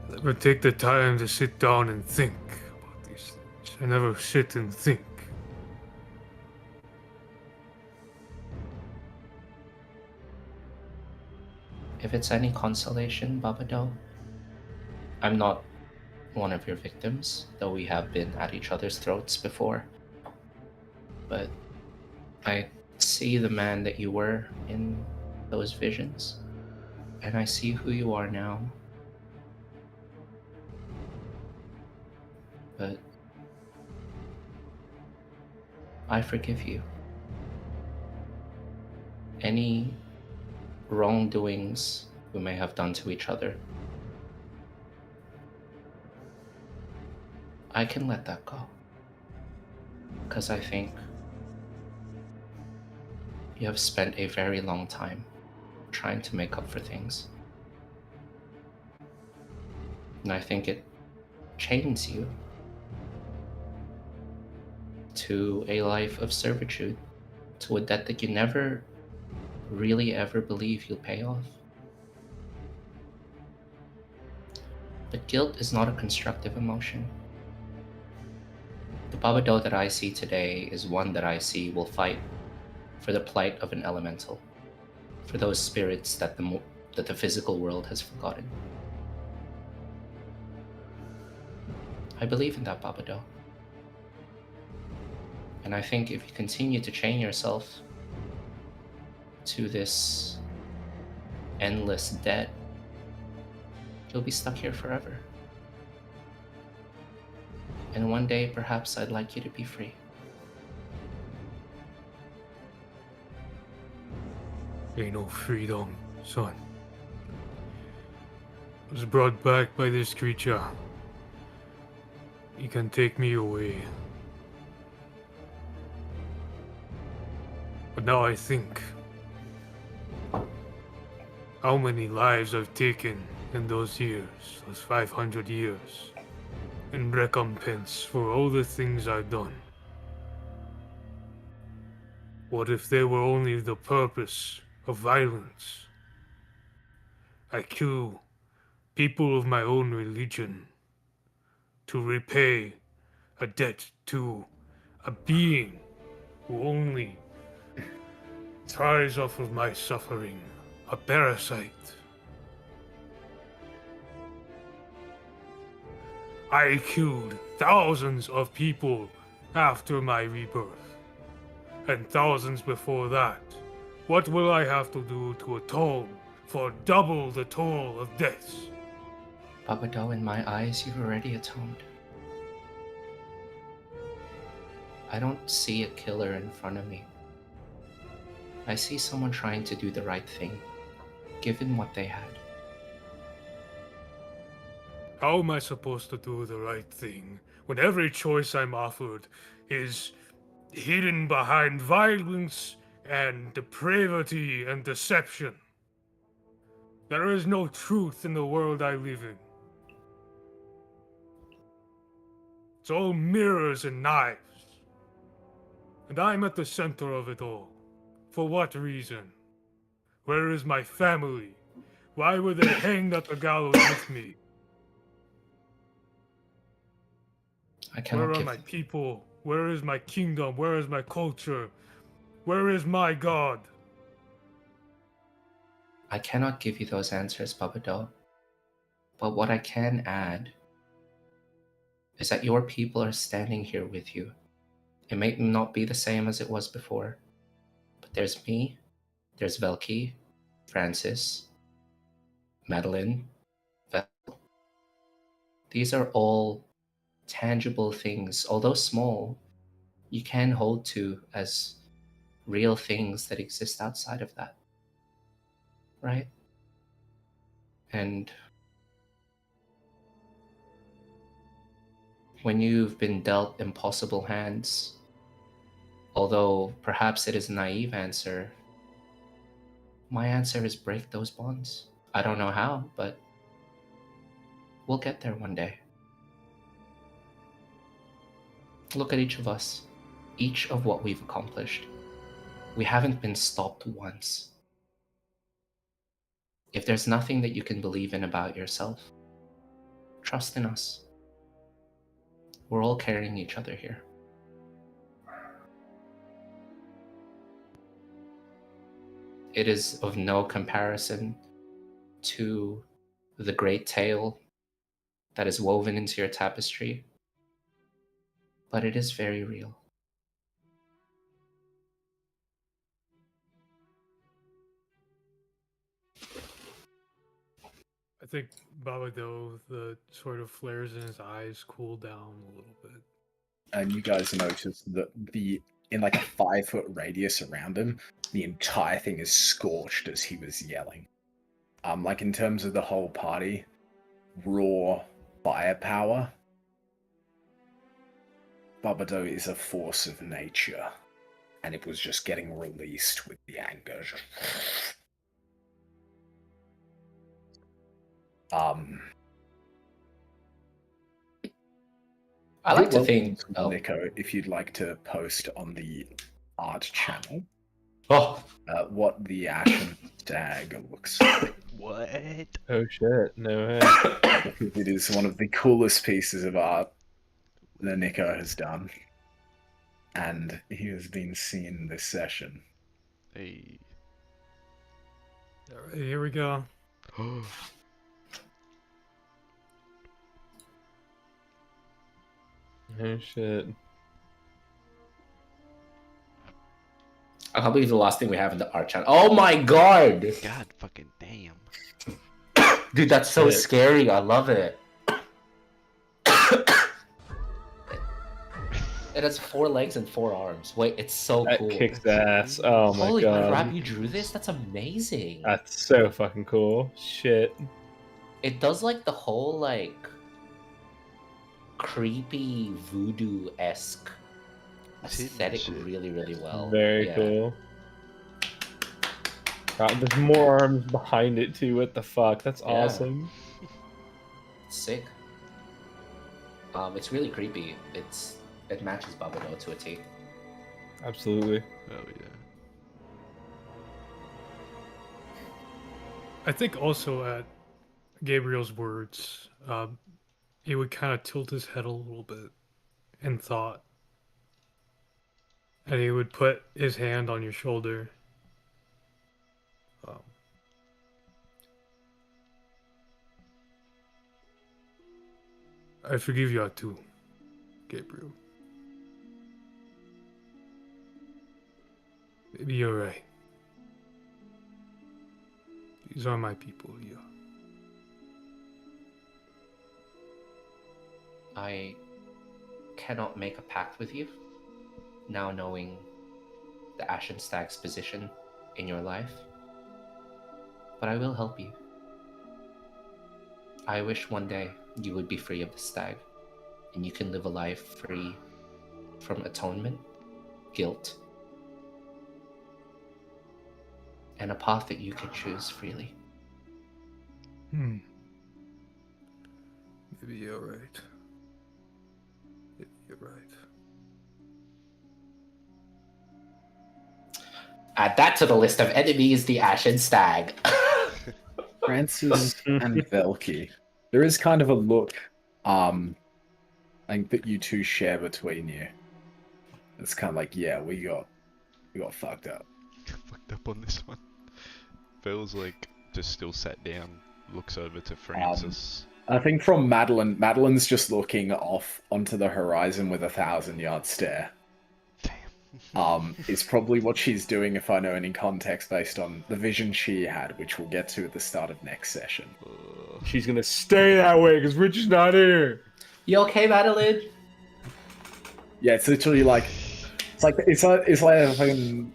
Never take the time to sit down and think about these things. I never sit and think. If it's any consolation, Babado, I'm not one of your victims, though we have been at each other's throats before. But I see the man that you were in those visions, and I see who you are now. But I forgive you. Any wrongdoings we may have done to each other, I can let that go. Because I think you have spent a very long time trying to make up for things. And I think it chains you to a life of servitude, to a debt that you never really ever believe you'll pay off. But guilt is not a constructive emotion. The Babado that I see today is one that I see will fight for the plight of an elemental, for those spirits that the physical world has forgotten. I believe in that, Babado. And I think if you continue to chain yourself to this endless debt, you'll be stuck here forever. And one day, perhaps I'd like you to be free. Ain't no freedom, son. was brought back by this creature. He can take me away. But now I think how many lives I've taken in those years, those 500 years, in recompense for all the things I've done. What if they were only the purpose of violence? I kill people of my own religion to repay a debt to a being who only thrives off of my suffering, a parasite. I killed thousands of people after my rebirth, and thousands before that. What will I have to do to atone for double the toll of deaths? Babado, in my eyes, you've already atoned. I don't see a killer in front of me. I see someone trying to do the right thing, given what they had. How am I supposed to do the right thing when every choice I'm offered is hidden behind violence and depravity and deception? There is no truth in the world I live in. It's all mirrors and knives. And I'm at the center of it all. For what reason? Where is my family? Why were they hanged at the gallows with me? Where are my people? Where is my kingdom? Where is my culture? Where is my God? I cannot give you those answers, Babado. But what I can add is that your people are standing here with you. It may not be the same as it was before, but there's me, there's Velki, Francis, Madeline, Vel. These are all tangible things, although small, you can hold to as real things that exist outside of that. Right? And when you've been dealt impossible hands, although perhaps it is a naive answer, my answer is break those bonds. I don't know how, but we'll get there one day. Look at each of us, each of what we've accomplished. We haven't been stopped once. If there's nothing that you can believe in about yourself, trust in us. We're all carrying each other here. It is of no comparison to the great tale that is woven into your tapestry, but it is very real. I think Babado, the sort of flares in his eyes cool down a little bit. And you guys notice that in like a 5-foot radius around him, the entire thing is scorched as he was yelling. Like in terms of the whole party, raw firepower, Babado is a force of nature, and it was just getting released with the anger. I like to think, Nico, if you'd like to post on the art channel, what the Ashen Stag looks like. What? Oh shit! No way. It is one of the coolest pieces of art that Nico has done, and he has been seen this session. Hey. All right, here we go. Oh shit. I can't believe the last thing we have in the art channel. Oh my god! God fucking damn. Dude, that's so Shit. scary. I love it. It has 4 legs and 4 arms. Wait, it's so That cool. kicks ass. Oh my Holy god. crap, you drew this? That's amazing. That's so fucking cool. Shit. it does like the whole like creepy voodoo-esque It's hitting that aesthetic shit. really, really well. Very Yeah. cool. There's more arms behind it too. What the fuck? That's Yeah. awesome. Sick. It's really creepy. It matches Babadook to a T. Absolutely. Oh yeah. I think also at Gabriel's words, he would kind of tilt his head a little bit in thought. And he would put his hand on your shoulder. I forgive you too, Gabriel. Maybe you're right. These are my people, yeah. I cannot make a pact with you, now knowing the Ashen Stag's position in your life, but I will help you. I wish one day you would be free of the stag, and you can live a life free from atonement, guilt, and a path that you can choose freely. Maybe you're right. Maybe you're right. Add that to the list of enemies, the Ashen Stag. Francis and Velky. There is kind of a look, I think that you two share between you. It's kind of like, yeah, we got fucked up. Fucked up on this one. Feels like just still sat down, looks over to Francis. I think from Madeline's just looking off onto the horizon with a 1,000-yard stare. Is probably what she's doing if I know any context based on the vision she had, which we'll get to at the start of next session. She's gonna stay that way because Richard's not here. You okay, Madeline? Yeah, it's literally like it's like a fucking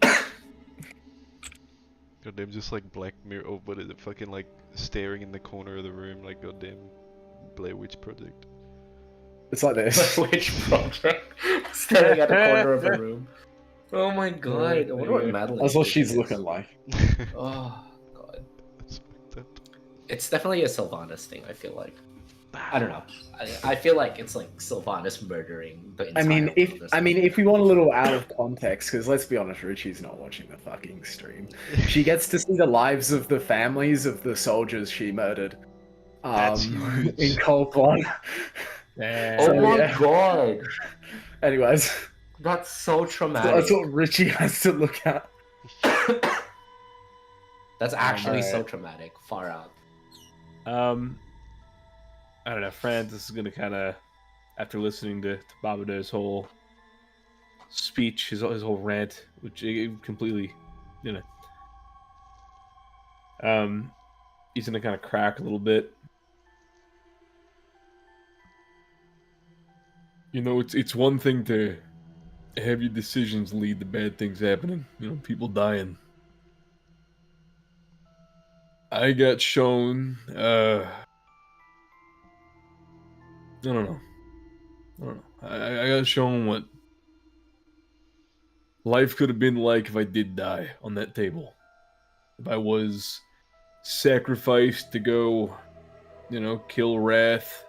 Goddamn, just like Black Mirror, or what is it? Fucking like staring in the corner of the room, like goddamn Blair Witch Project. it's like this. Which project? Staring at the corner of a room. Oh my god! I wonder what Madeline. That's what she's is. looking like. Oh god! That's fucked up. It's definitely a Sylvanas thing. I feel like. I don't know. I feel like it's like Sylvanas murdering the entire world or something. if we want a little out of context, because let's be honest, Richie's not watching the fucking stream. She gets to see the lives of the families of the soldiers she murdered. That's huge. In cold blood. Oh my god! Anyways, That's so traumatic. that's what Richie has to look at. That's actually so Alright. traumatic. Far out. I don't know. Francis is gonna kind of, after listening to Babado's whole speech, his whole rant, which it completely, he's gonna kind of crack a little bit. It's one thing to have your decisions lead to bad things happening. People dying. I got shown. I don't know. I got shown what life could have been like if I did die on that table. If I was sacrificed to go, kill Wrath.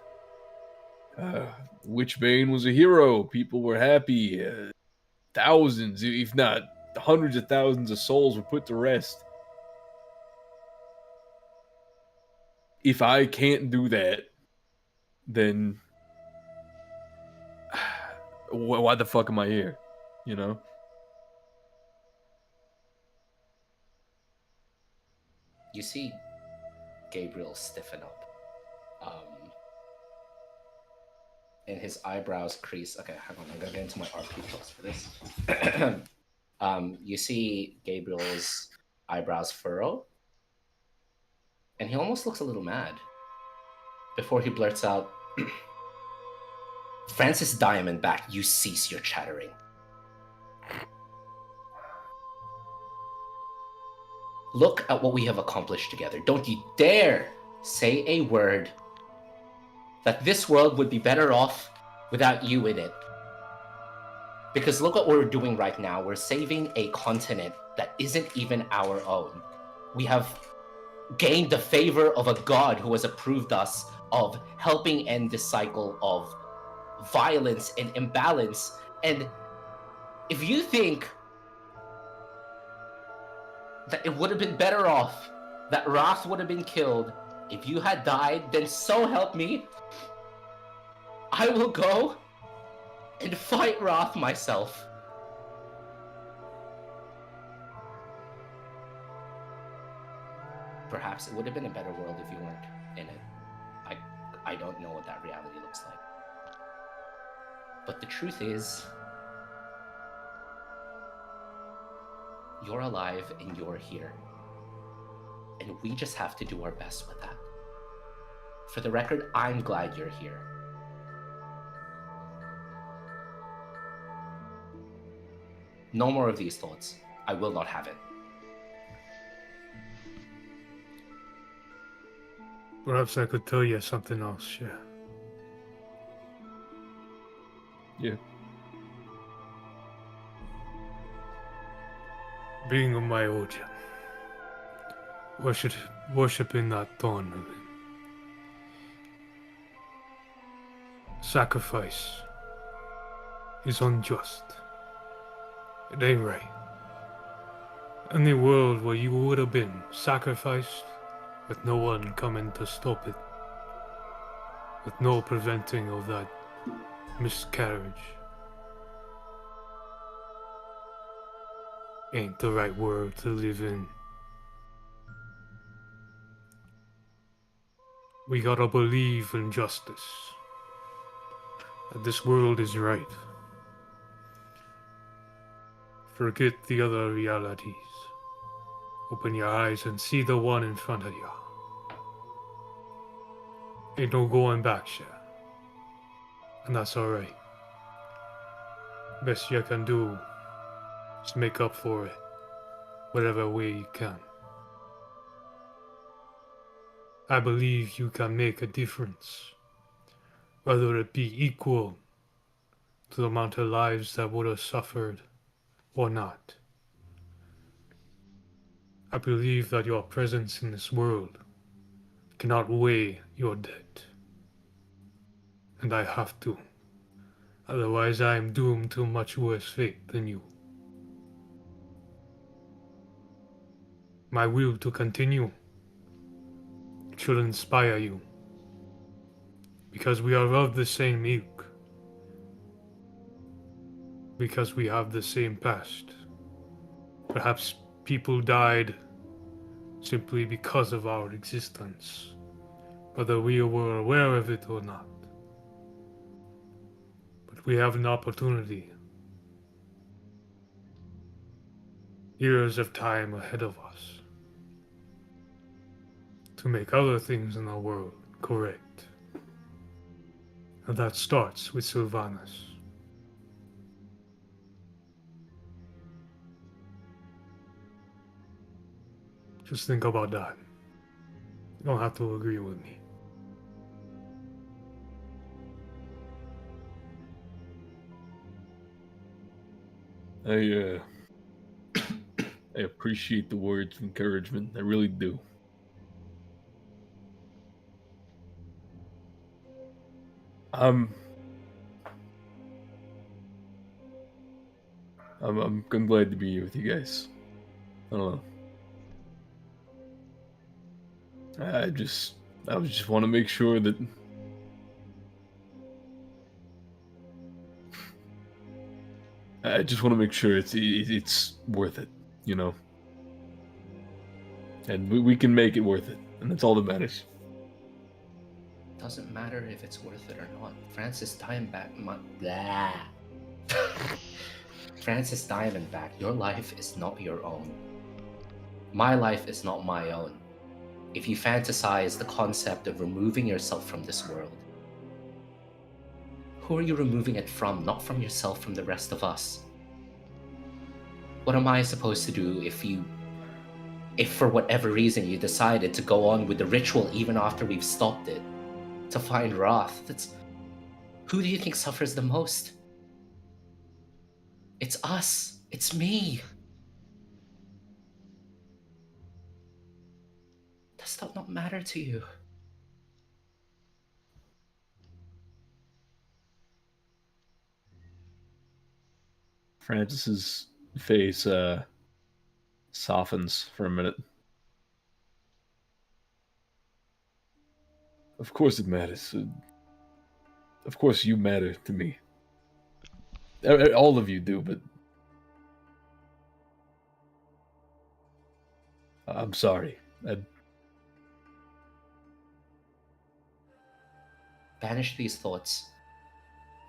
Witchbane was a hero. People were happy. Thousands, if not hundreds of thousands of souls were put to rest. If I can't do that, then why the fuck am I here? You see Gabriel stiffen up. And his eyebrows crease. Okay, hang on. I'm gonna get into my RP plus for this. You see Gabriel's eyebrows furrow. And he almost looks a little mad. Before he blurts out, Francis Diamondback, you cease your chattering. Look at what we have accomplished together. Don't you dare say a word that this world would be better off without you in it. Because look what we're doing right now. We're saving a continent that isn't even our own. We have gained the favor of a god who has approved us of helping end this cycle of violence and imbalance. And if you think that it would have been better off, that Wrath would have been killed if you had died, then so help me, I will go and fight Wrath myself. Perhaps it would have been a better world if you weren't in it. I don't know what that reality looks like. But the truth is, you're alive and you're here. And we just have to do our best with that. For the record, I'm glad you're here. No more of these thoughts. I will not have it. Perhaps I could tell you something else, yeah. Yeah. Being a Myoja, worshipping that thorn of it. Sacrifice is unjust. It ain't right. In the world where you would have been sacrificed, with no one coming to stop it, with no preventing of that miscarriage, ain't the right world to live in. We gotta believe in justice, that this world is right. Forget the other realities. Open your eyes and see the one in front of you. Ain't no going back, Sha. And that's alright. Best you can do is make up for it, whatever way you can. I believe you can make a difference, whether it be equal to the amount of lives that would have suffered or not. I believe that your presence in this world cannot weigh your debt. And I have to. Otherwise I am doomed to much worse fate than you. My will to continue should inspire you. Because we are of the same ilk. Because we have the same past. Perhaps people died simply because of our existence, whether we were aware of it or not. But we have an opportunity. Years of time ahead of us to make other things in the world correct. And that starts with Sylvanas. Just think about that. You don't have to agree with me. I appreciate the words of encouragement. I really do. I'm glad to be here with you guys. I don't know. I just want to make sure that it's worth it, you know. And we can make it worth it, and that's all that matters. Doesn't matter if it's worth it or not. Francis Diamondback, Francis Diamondback, your life is not your own. My life is not my own. If you fantasize the concept of removing yourself from this world, who are you removing it from? Not from yourself, from the rest of us. What am I supposed to do if if for whatever reason you decided to go on with the ritual even after we've stopped it, to find Wrath, who do you think suffers the most? It's us. It's me. Does that not matter to you? Francis's face softens for a minute. Of course it matters. Of course you matter to me. All of you do, but I'm sorry. Banish these thoughts.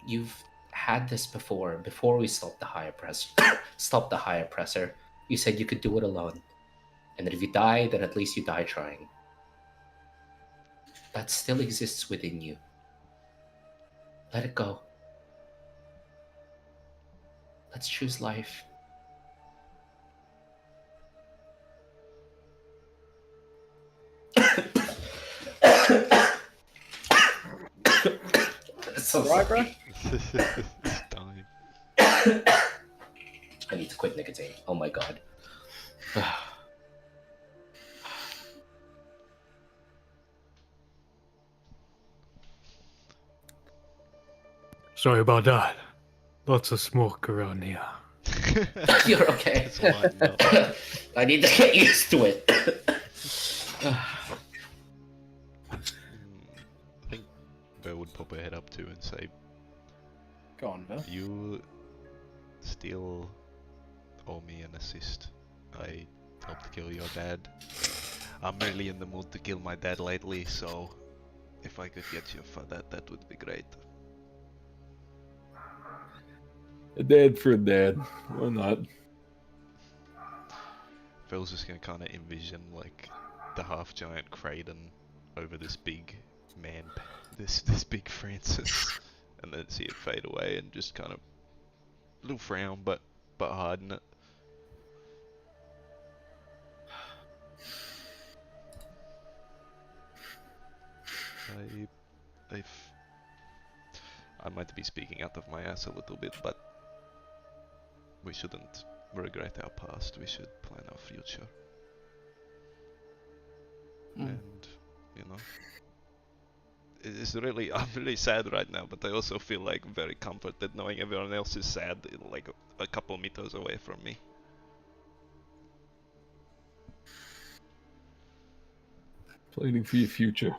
You've had this before we stopped the high oppressor. You said you could do it alone. And that if you die, then at least you die trying. That still exists within you. Let it go. Let's choose life. So right, bro? He's dying. I need to quit nicotine. Oh my god. Sorry about that. Lots of smoke around here. You're okay. It's lighting up. I need to get used to it. I think Bear would pop her head up too and say, Go on, Bill. you still owe me an assist. I helped kill your dad. I'm really in the mood to kill my dad lately, so if I could get you for that, that would be great. A dad for a dad. Why not? Phil's just gonna kind of envision like the half-giant Kraden over this big man, this big Francis, and then see it fade away and just kind of little frown, but harden it. I might be speaking out of my ass a little bit, but we shouldn't regret our past. We should plan our future. And you know, it's really, I'm really sad right now, but I also feel like very comforted knowing everyone else is sad, like a couple meters away from me. Planning for your future.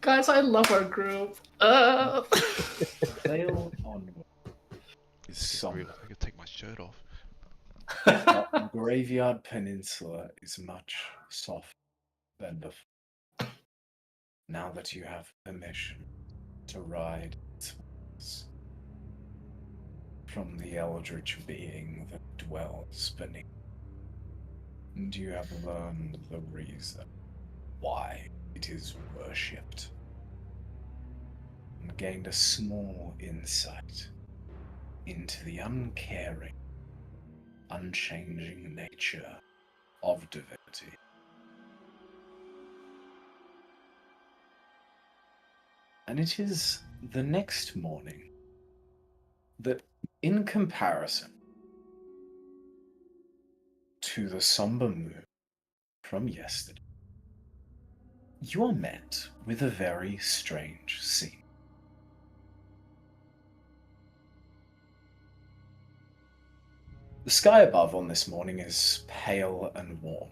Guys, I love our group. Sail onward. Is Sorry, somber. I could take my shirt off. The Graveyard Peninsula is much softer than before. Now that you have permission to ride its wings from the eldritch being that dwells beneath, and you have learned the reason why it is worshipped, and gained a small insight into the uncaring, unchanging nature of divinity. And it is the next morning that, in comparison to the somber moon from yesterday, you are met with a very strange scene. The sky above on this morning is pale and warm.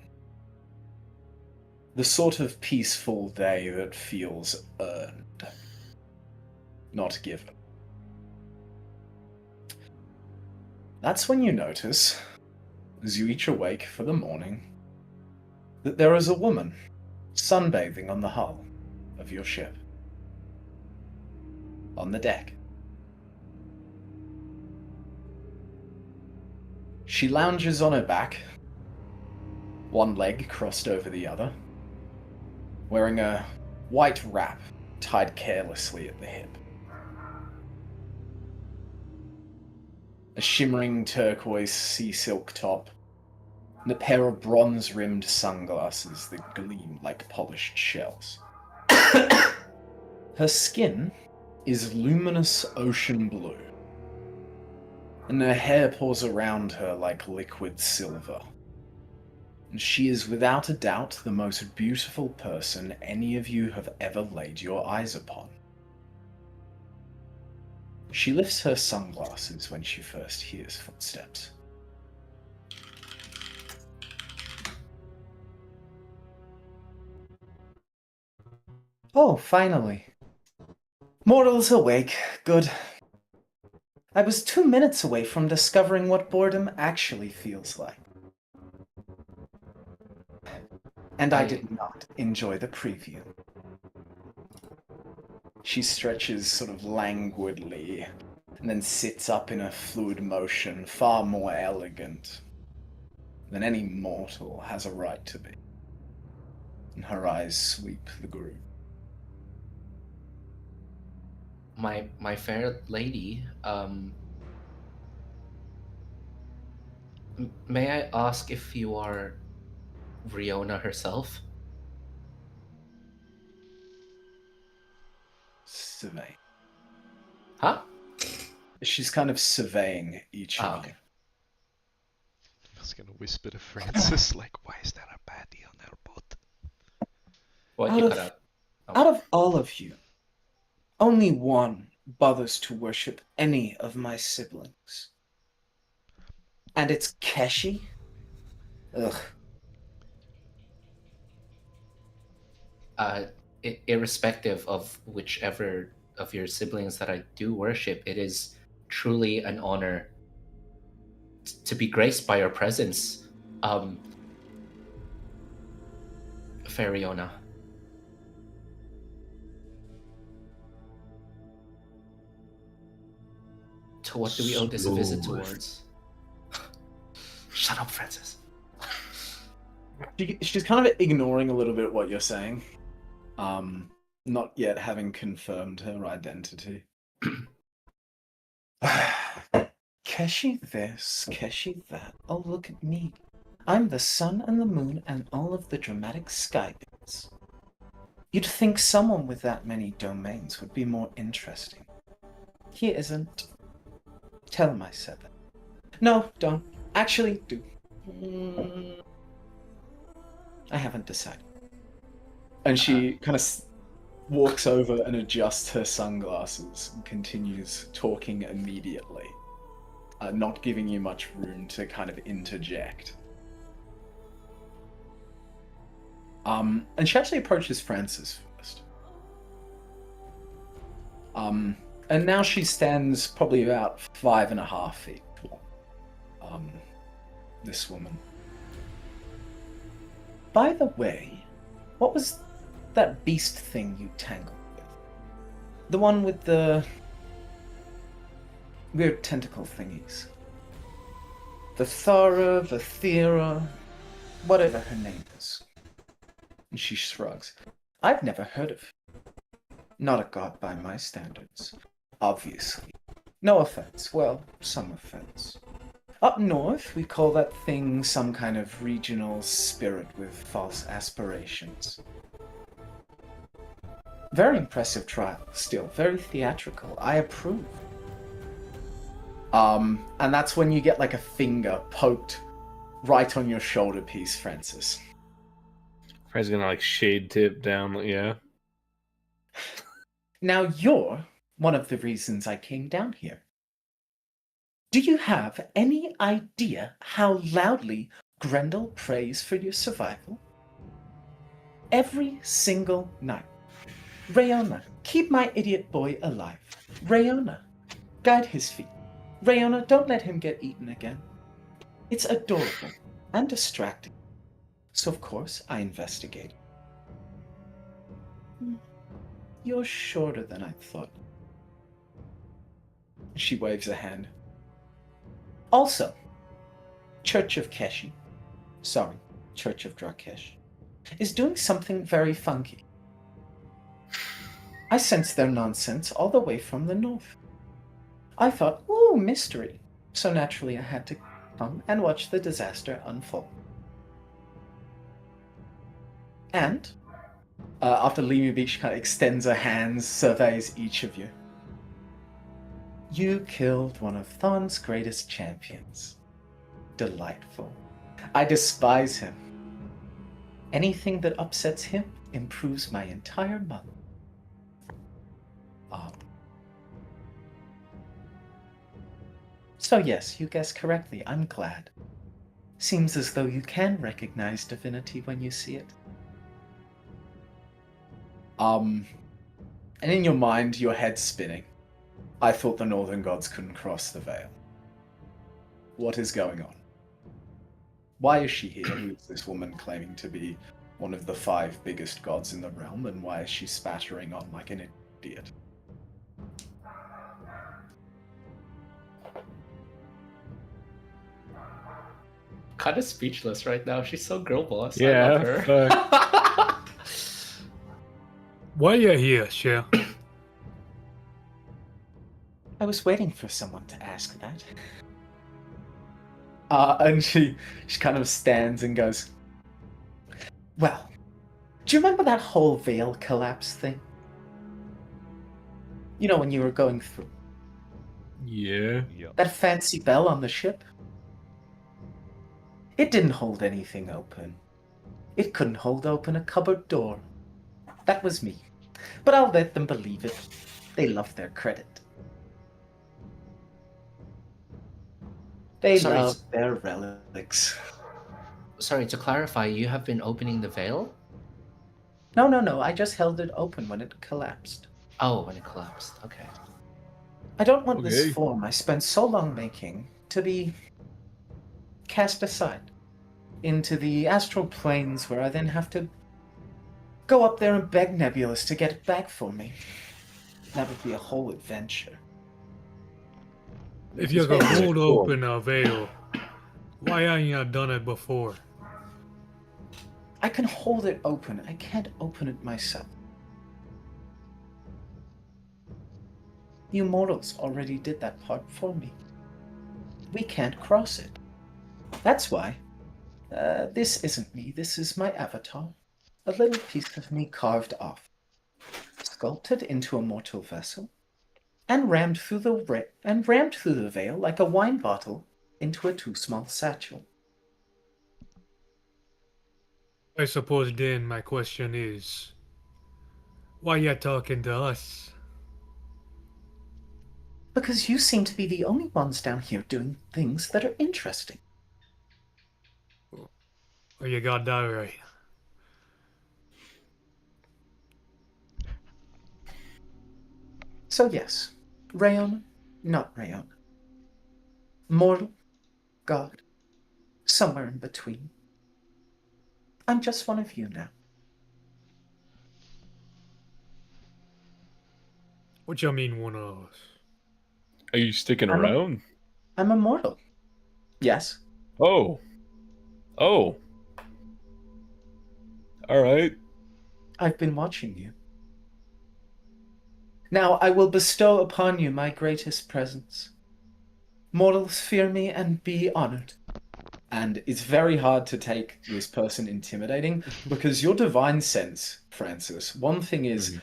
The sort of peaceful day that feels earned, not given. That's when you notice, as you each awake for the morning, that there is a woman sunbathing on the hull of your ship. On the deck. She lounges on her back, one leg crossed over the other, wearing a white wrap tied carelessly at the hip. a shimmering turquoise sea silk top, and a pair of bronze-rimmed sunglasses that gleam like polished shells. Her skin is luminous ocean blue, and her hair pours around her like liquid silver. And she is without a doubt the most beautiful person any of you have ever laid your eyes upon. She lifts her sunglasses when she first hears footsteps. Oh, finally. Mortal's awake. Good. I was 2 minutes away from discovering what boredom actually feels like. And I did not enjoy the preview. She stretches sort of languidly, and then sits up in a fluid motion far more elegant than any mortal has a right to be. And her eyes sweep the group. My fair lady, may I ask if you are Riona herself? Survey. Huh? She's kind of surveying each of Okay. you. I was gonna whisper to Francis, like, why is that a baddie on that boat? What Out you of- cut out? Out of all of you, only one bothers to worship any of my siblings. And it's Keshi? Ugh. Irrespective of whichever of your siblings that I do worship, it is truly an honor to be graced by your presence, Fariona. To what do we owe this visit towards? Shut up, Francis. She's kind of ignoring a little bit what you're saying. Not yet having confirmed her identity. Keshi this, Keshi that. Oh, look at me. I'm the sun and the moon and all of the dramatic sky bits. You'd think someone with that many domains would be more interesting. He isn't. Tell him I said that. No, don't. Actually, do. I haven't decided. And she kind of walks over and adjusts her sunglasses and continues talking immediately, not giving you much room to kind of interject. And she actually approaches Francis first. And now she stands probably about 5.5 feet tall. This woman. By the way, what was that beast thing you tangled with? The one with the weird tentacle thingies. The Thara, the Thera, whatever her name is. And she shrugs. I've never heard of her. Not a god by my standards. Obviously. No offense. Well, some offense. Up north, we call that thing some kind of regional spirit with false aspirations. Very impressive trial, still very theatrical. I approve. And that's when you get like a finger poked right on your shoulder piece, Francis. Fred's gonna like shade tip down, yeah. Now you're one of the reasons I came down here. Do you have any idea how loudly Grendel prays for your survival? Every single night. Rayona, keep my idiot boy alive. Rayona, guide his feet. Rayona, don't let him get eaten again. It's adorable and distracting. So of course I investigate. You're shorter than I thought. She waves a hand. Also, Church of Keshi, Church of Drakesh, is doing something very funky. I sense their nonsense all the way from the north. I thought, ooh, mystery. So naturally I had to come and watch the disaster unfold. And after Lemu Beach kind of extends her hands, surveys each of you. You killed one of Thorn's greatest champions. Delightful. I despise him. Anything that upsets him improves my entire month. So yes, you guessed correctly. I'm glad. Seems as though you can recognize divinity when you see it. And in your mind, your head's spinning. I thought the Northern Gods couldn't cross the veil. What is going on? Why is she here? Who is this woman claiming to be one of the 5 biggest gods in the realm, and why is she spattering on like an idiot? Kind of speechless right now. She's so girl boss. Yeah, I love her. Why are you here, Cher? I was waiting for someone to ask that. And she kind of stands and goes, Well, do you remember that whole veil collapse thing? You know, when you were going through. Yeah. That fancy bell on the ship? It didn't hold anything open. It couldn't hold open a cupboard door. That was me. But I'll let them believe it. They love their credit. They love their relics. Sorry, to clarify, you have been opening the veil? No. I just held it open when it collapsed. Oh, when it collapsed. Okay. I don't want Okay. this form I spent so long making to be cast aside into the astral planes where I then have to go up there and beg Nebulous to get it back for me. That would be a whole adventure. If you can hold open a veil, why haven't you done it before? I can hold it open. I can't open it myself. You mortals already did that part for me. We can't cross it. That's why. This isn't me. This is my avatar. A little piece of me carved off, sculpted into a mortal vessel, and rammed through the veil like a wine bottle into a too small satchel. I suppose then my question is, why you talking to us? Because you seem to be the only ones down here doing things that are interesting. Oh, you got that right. So yes, Rayon, not Rayon. Mortal, God, somewhere in between. I'm just one of you now. What you mean one of us? Are you sticking I'm around? I'm immortal. Yes. Oh. All right. I've been watching you. Now I will bestow upon you my greatest presents. Mortals fear me and be honored. and it's very hard to take this person intimidating because your divine sense, Francis, one thing is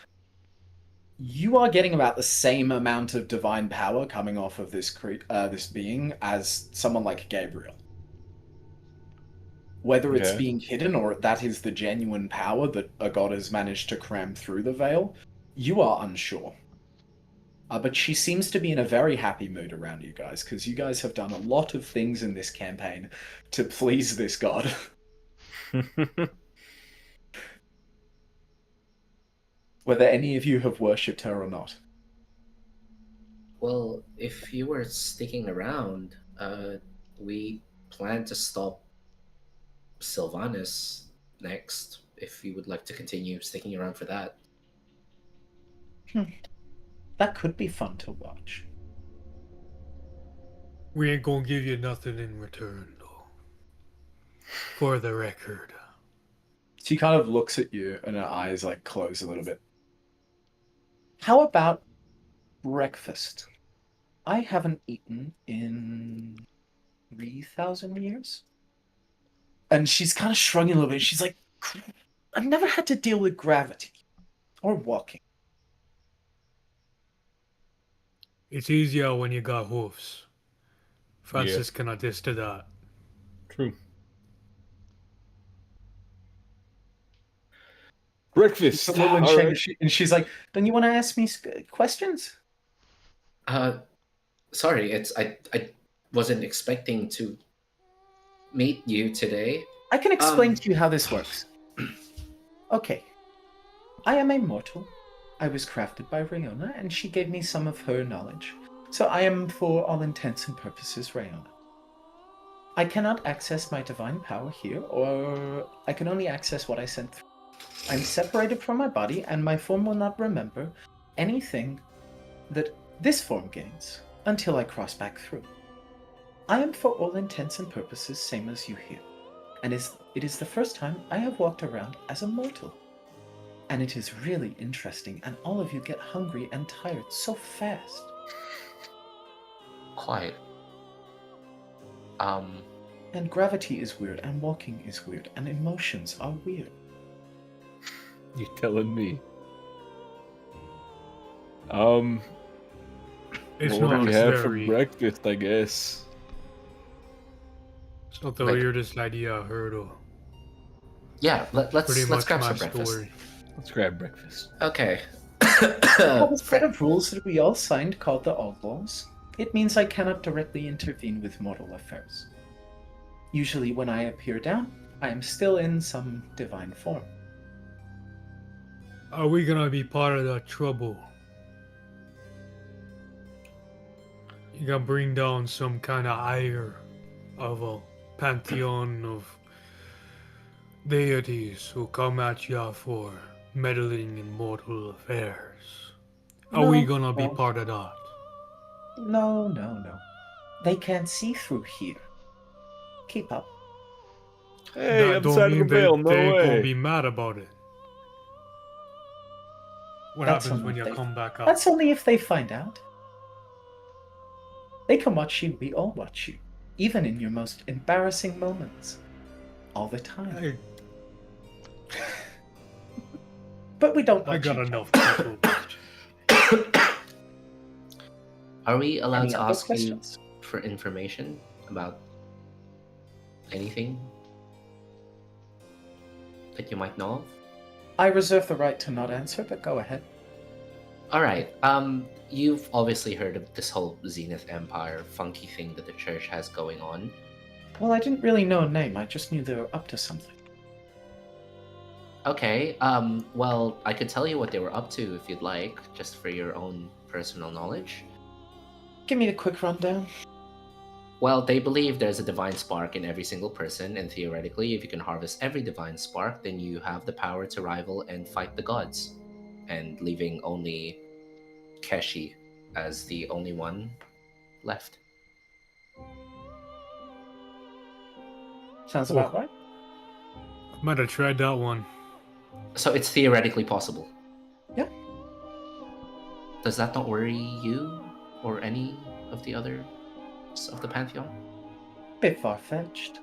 you are getting about the same amount of divine power coming off of this this being as someone like Gabriel. Whether it's being hidden or that is the genuine power that a god has managed to cram through the veil, you are unsure. But she seems to be in a very happy mood around you guys, because you guys have done a lot of things in this campaign to please this god. Whether any of you have worshipped her or not. Well, if you were sticking around, we plan to stop Sylvanas next, if you would like to continue sticking around for that. That could be fun to watch. We ain't gonna give you nothing in return, though. For the record. She kind of looks at you and her eyes like close a little bit. How about breakfast? I haven't eaten in 3,000 years. And she's kind of shrugging a little bit. She's like, I've never had to deal with gravity or walking. It's easier when you got hoofs. Francis can attest to that. True. Breakfast. All right. And she's like, don't you want to ask me questions? Sorry, I wasn't expecting to meet you today. I can explain to you how this works. Okay. I am a mortal. I was crafted by Rayona, and she gave me some of her knowledge. So I am, for all intents and purposes, Rayona. I cannot access my divine power here, or I can only access what I sent through. I'm separated from my body, and my form will not remember anything that this form gains until I cross back through. I am, for all intents and purposes, same as you here. And it is the first time I have walked around as a mortal. And it is really interesting, and all of you get hungry and tired so fast. Quite. And gravity is weird, and walking is weird, and emotions are weird. You telling me? It's what not do we have for very. breakfast, I guess? It's not the weirdest idea I heard of. Yeah, let's Pretty much grab my some breakfast. story. Let's grab breakfast. Okay. Well, the set of rules that we all signed called the All Laws. It means I cannot directly intervene with mortal affairs. Usually when I appear down, I am still in some divine form. Are we gonna be part of that trouble? You gotta bring down some kind of ire of a pantheon of deities who come at ya for meddling in mortal affairs. Are we gonna be part of that? No. They can't see through here. Keep up. Hey, that I'm don't side of the mean veil, no they way. gonna be mad about it. What That's happens only when you if they- come back up? That's only if they find out. They can watch you, we all watch you. Even in your most embarrassing moments. All the time. Hey, But we don't I watch got you. enough people. Are we allowed Any to other ask you questions? for information about anything that you might know of? I reserve the right to not answer, but go ahead. Alright, you've obviously heard of this whole Zenith Empire funky thing that the church has going on. Well, I didn't really know a name, I just knew they were up to something. Okay, well, I could tell you what they were up to if you'd like, just for your own personal knowledge. Give me a quick rundown. Well, they believe there's a divine spark in every single person, and theoretically, if you can harvest every divine spark, then you have the power to rival and fight the gods. And leaving only Keshi as the only one left. Sounds about right. Might have tried that one. So it's theoretically possible. Yeah. Does that not worry you or any of the others of the Pantheon? Bit far-fetched.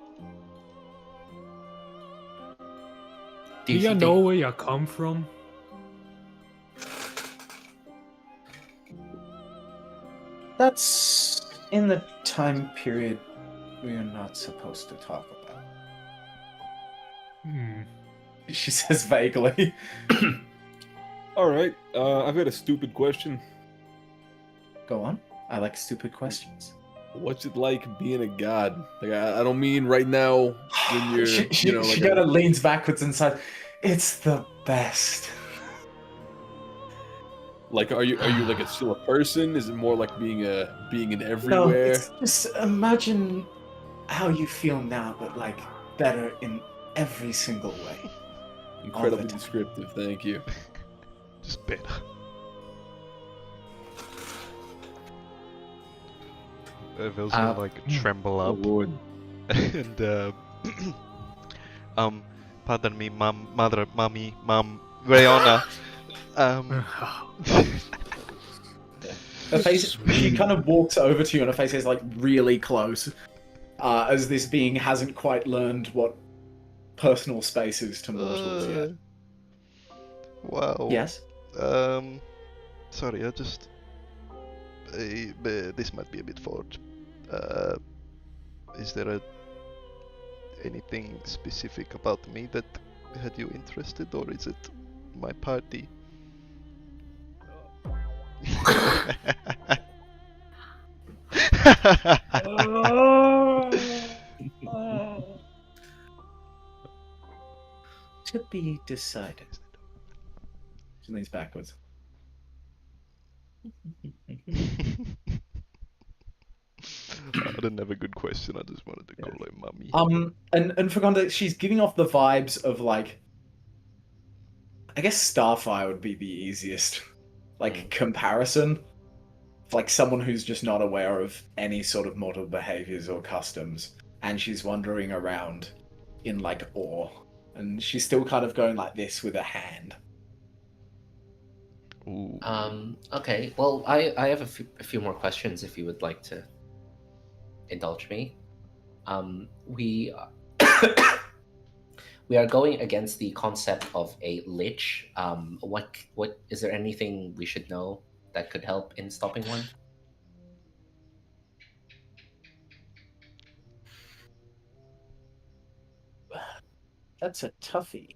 Do you know where you come from? That's in the time period we are not supposed to talk about. She says vaguely. Alright, I've got a stupid question. Go on. I like stupid questions. What's it like being a god? Like, I don't mean right now when you're, she like kind of leans backwards and says, "It's the best." Like, are you like still a person? Is it more like being in No, everywhere? it's just imagine how you feel now, but like better in every single way. Incredibly time. descriptive, thank you. Just better. Vel's gonna like tremble Oh up lord. and pardon me, mom, Rayona. Her face, she kind of walks over to you, and her face is like really close, as this being hasn't quite learned what personal space is to mortals yet. Wow. Yes? Sorry, I just... this might be a bit forward. Is there anything specific about me that had you interested, or is it my party? To be decided. She leans backwards. I didn't have a good question. I just wanted to call her mummy. And for context, she's giving off the vibes of like, I guess Starfire would be the easiest, like comparison. Like someone who's just not aware of any sort of mortal behaviors or customs, and she's wandering around in like awe, and she's still kind of going like this with her hand. Ooh. Okay. Well, I have a few more questions if you would like to indulge me. We we are going against the concept of a lich. What is there anything we should know that could help in stopping one? That's a toughie.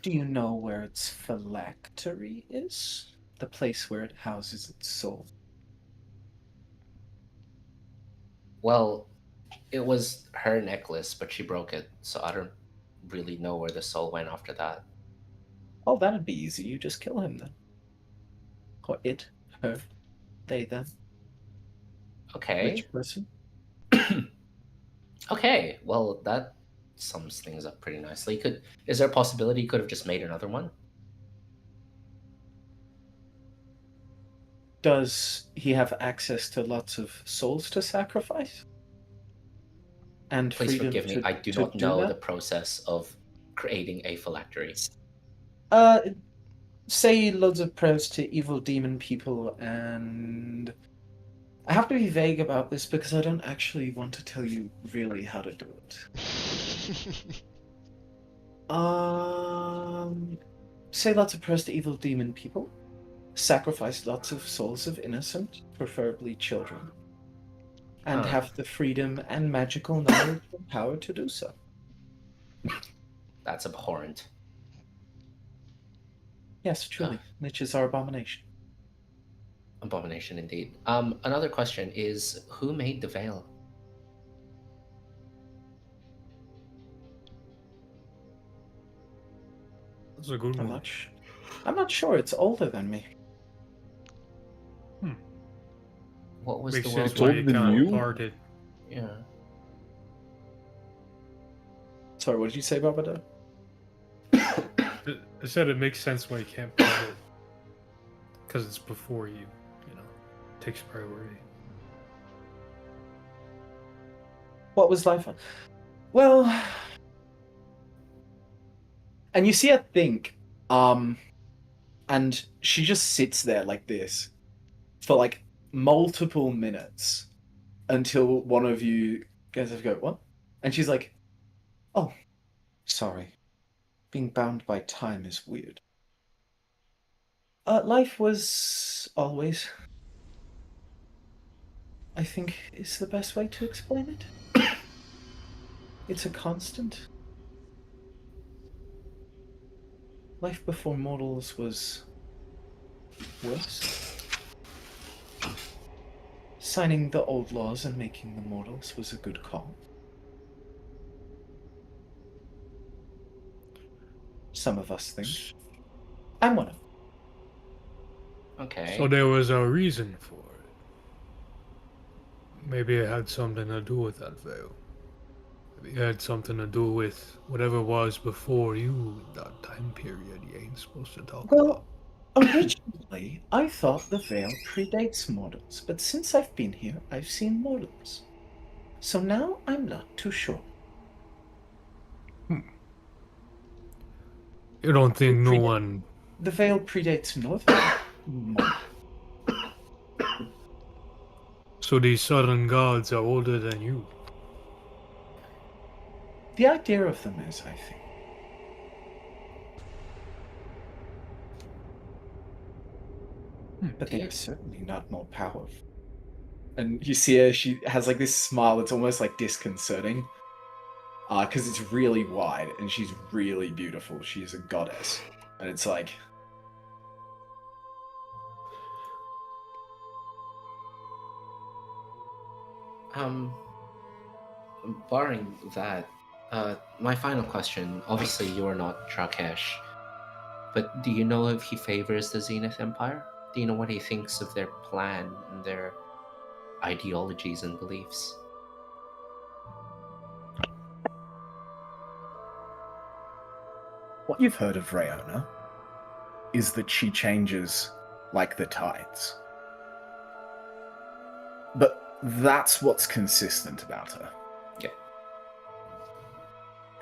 Do you know where its phylactery is? The place where it houses its soul. Well, it was her necklace, but she broke it, so I don't really know where the soul went after that. Oh, that'd be easy. You just kill him then. Or it, her, they, them. Okay. Which person? Okay. Well, that sums things up pretty nicely. Is there a possibility you could have just made another one? Does he have access to lots of souls to sacrifice? And Please freedom forgive me. to, I do to not know that? the process of creating a phylactery. Say loads of prayers to evil demon people, and I have to be vague about this because I don't actually want to tell you really how to do it. Say lots of prayers to evil demon people. Sacrifice lots of souls of innocent, preferably children, and have the freedom and magical knowledge and power to do so. That's abhorrent. Yes, truly. Liches are abomination. Abomination indeed. Another question is, who made the veil? That's a good one. I'm not sure. It's older than me. What was Makes the sense world why older it than kind you? of parted. Yeah. Sorry, what did you say, Babada? I said it makes sense why you can't part it. Because it's before you, takes priority. What was life? Well, and you see her think, and she just sits there like this for like multiple minutes until one of you guys have to go, what? And she's like, oh, sorry. Being bound by time is weird. Life was always, I think, is the best way to explain it. It's a constant. Life before mortals was worse. Signing the old laws and making the mortals was a good call. Some of us think. I'm one of them. Okay. So there was a reason for it. Maybe it had something to do with that veil. Maybe it had something to do with whatever was before you, that time period you ain't supposed to talk about. Originally, I thought the veil predates mortals, but since I've been here, I've seen mortals. So now I'm not too sure. You don't think no one The veil predates Northern. So these southern gods are older than you. The idea of them is, I think. But they are certainly not more powerful. And you see her, she has like this smile that's almost like disconcerting. Because it's really wide and she's really beautiful. She's a goddess. And it's like... Barring that, my final question, obviously you are not Trakesh, but do you know if he favors the Zenith Empire? Do you know what he thinks of their plan and their ideologies and beliefs? What you've heard of Rayona is that she changes like the tides. But that's what's consistent about her. Yeah.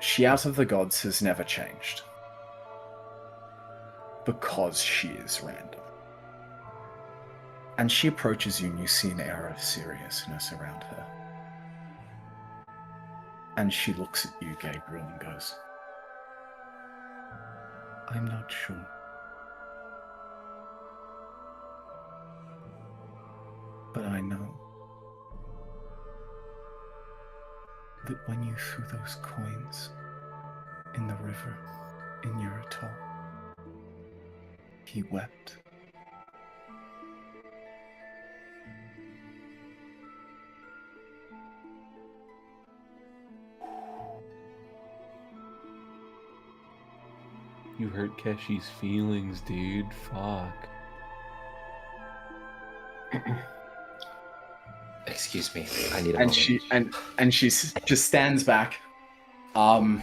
She out of the gods has never changed. Because she is random. And she approaches you and you see an air of seriousness around her. And she looks at you, Gabriel, and goes, I'm not sure. But I know that when you threw those coins in the river in your atoll, he wept. You hurt Keshi's feelings, dude. Fuck. Excuse me, I need a And moment. she just stands back. And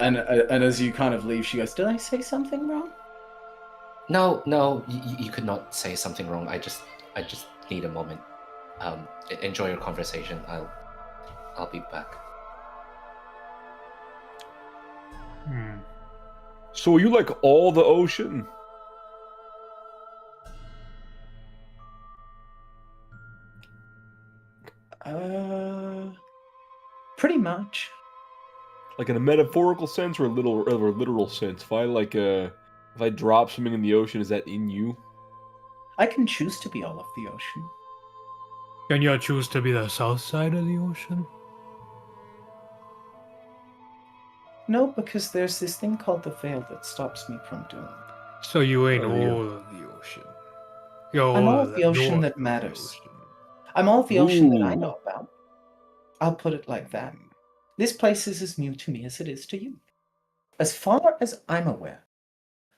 as you kind of leave, she goes, did I say something wrong? No, you could not say something wrong. I just need a moment. Enjoy your conversation. I'll be back. So are you like all the ocean? Pretty much. Like in a metaphorical sense or a literal sense? If I drop something in the ocean, is that in you? I can choose to be all of the ocean. Can you choose to be the south side of the ocean? No, because there's this thing called the veil that stops me from doing it. So you ain't Oh, yeah. all of the ocean. You're I'm all of of the ocean north that of the matters. ocean. I'm all of the ocean that I Ooh. know about. I'll put it like that. This place is as new to me as it is to you. As far as I'm aware,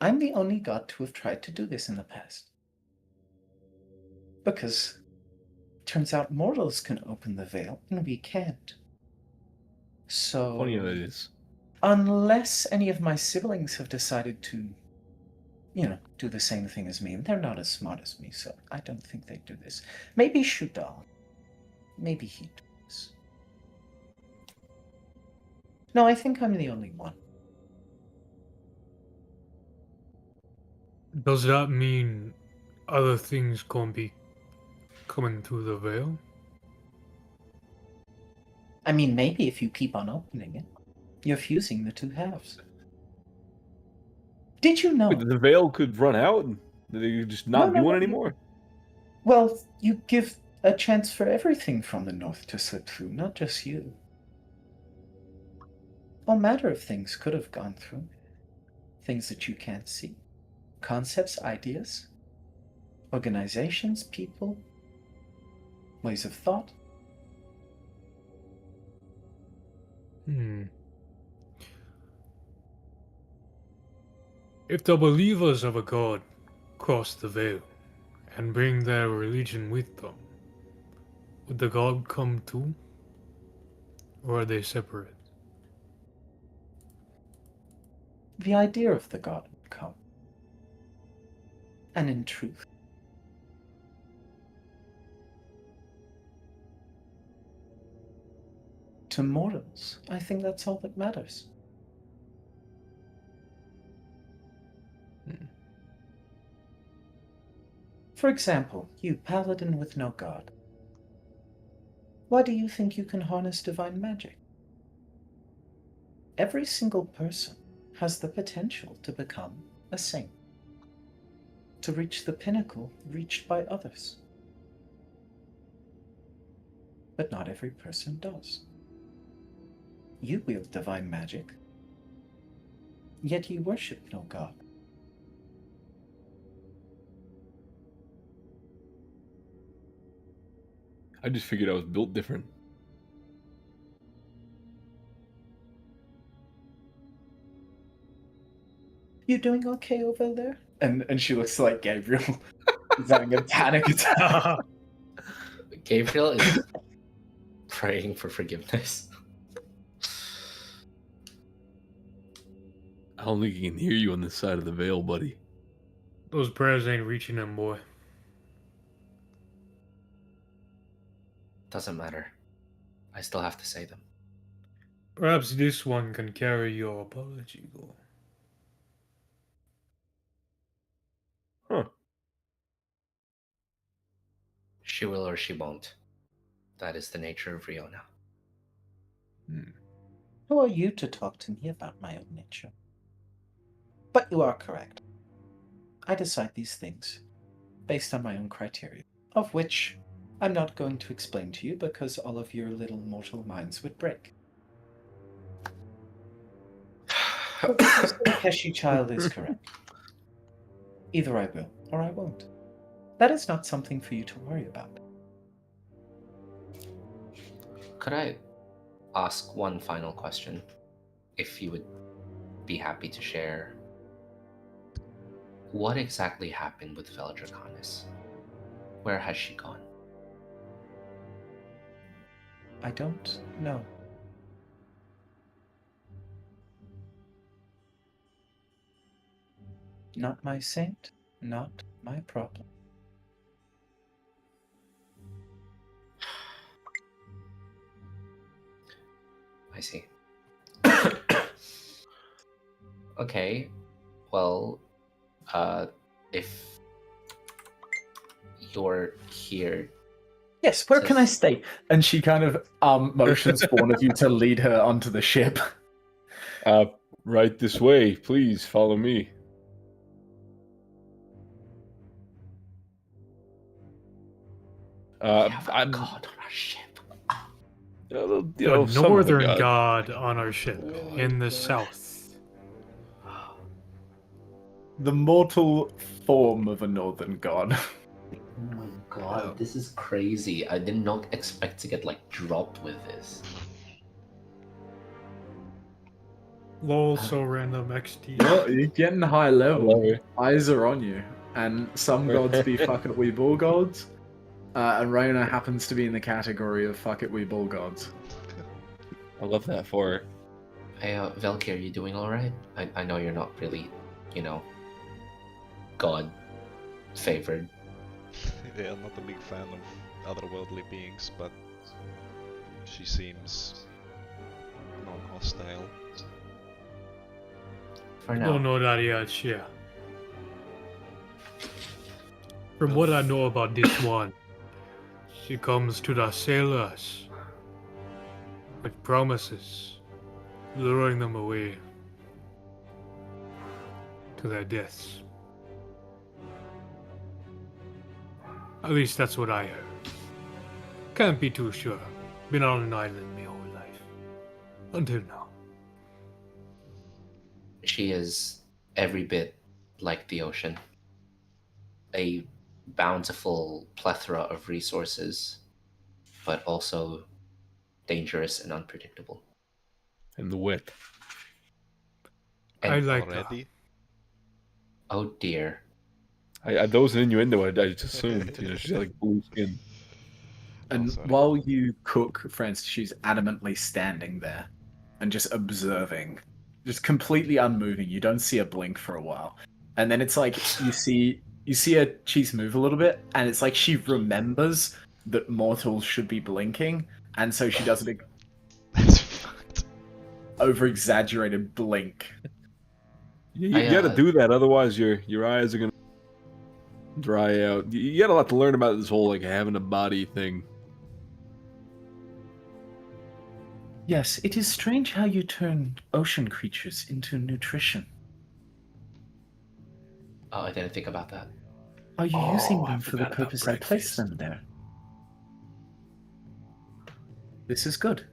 I'm the only god to have tried to do this in the past. Because it turns out mortals can open the veil and we can't. So, Funny how that is. unless any of my siblings have decided to, do the same thing as me, and they're not as smart as me, so I don't think they'd do this. Maybe Shudal. Maybe he'd do this. No, I think I'm the only one. Does that mean other things gonna be coming through the veil? I mean, maybe if you keep on opening it, you're fusing the two halves. Did you know? Wait, the veil could run out and they could just not be one anymore? Well, you give a chance for everything from the north to slip through, not just you. All manner of things could have gone through. Things that you can't see. Concepts, ideas, organizations, people, ways of thought. If the believers of a god cross the veil and bring their religion with them, would the god come too? Or are they separate? The idea of the god would come. And in truth, to mortals, I think that's all that matters. For example, you, paladin with no god. Why do you think you can harness divine magic? Every single person has the potential to become a saint, to reach the pinnacle reached by others. But not every person does. You wield divine magic, yet you worship no god. I just figured I was built different. You doing okay over there? And she looks like Gabriel. He's having a panic attack. Gabriel is praying for forgiveness. I don't think he can hear you on this side of the veil, buddy. Those prayers ain't reaching him, boy. Doesn't matter. I still have to say them. Perhaps this one can carry your apology, though. Huh. She will or she won't. That is the nature of Riona. Who are you to talk to me about my own nature? But you are correct. I decide these things based on my own criteria, of which I'm not going to explain to you because all of your little mortal minds would break. But Heshi child is correct. Either I will or I won't. That is not something for you to worry about. Could I ask one final question? If you would be happy to share. What exactly happened with Veldraconis? Where has she gone? I don't know. Not my saint, not my problem. I see. Okay, well, if you're here... Yes, where can I stay? And she kind of motions for one of you to lead her onto the ship. Right this way, please follow me. We have a god on our ship. The northern god on our ship in the south. The mortal form of a northern god. Oh my god, this is crazy. I did not expect to get, like, dropped with this. Lol, so random XD. Well, you're getting high level. Hello. Eyes are on you. And some gods be fuck it, we bull gods. And Raina happens to be in the category of fuck it, we bull gods. I love that for her. Hey, Velki, are you doing alright? I know you're not really, god favored. Yeah, I'm not a big fan of otherworldly beings, but she seems non-hostile. For I now. don't know that yet, yeah. From what I know about this one, she comes to the sailors with promises, luring them away to their deaths. At least that's what I heard. Can't be too sure. Been on an island my whole life. Until now. She is every bit like the ocean. A bountiful plethora of resources, but also dangerous and unpredictable. And the wit. I And like Already? oh dear. That was an innuendo. I just assumed. She's like blue skin. And sorry. while you cook, Francis, she's adamantly standing there and just observing, just completely unmoving. You don't see her blink for a while, and then it's like you see her cheeks move a little bit, and it's like she remembers that mortals should be blinking, and so she does a big That's fucked. over-exaggerated blink. You gotta do that, otherwise your eyes are gonna. dry out. You got a lot to learn about this whole, like, having a body thing. Yes, it is strange how you turn ocean creatures into nutrition. Oh, I didn't think about that. Are you using them I for the forgot about purpose I placed breakfast. them there? This is good.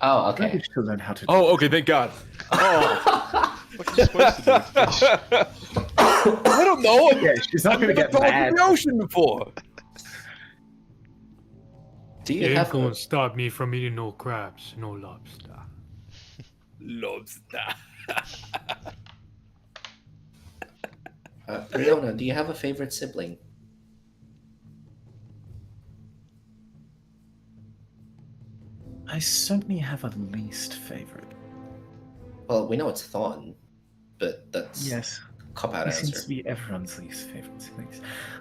Oh, I okay. wish to learn how to do Oh, this. okay, thank God. Oh. What are you supposed to do with fish? I don't know. Yeah, she's not going to I've get never gone mad. to the ocean before. Do You you ain't have gonna a, stop me from eating no crabs, no lobster. Lobster. Riona, do you have a favorite sibling? I certainly have a least favorite. Well, we know it's Thawne, but that's Yes, cop-out he seems answer. to be everyone's least favorite.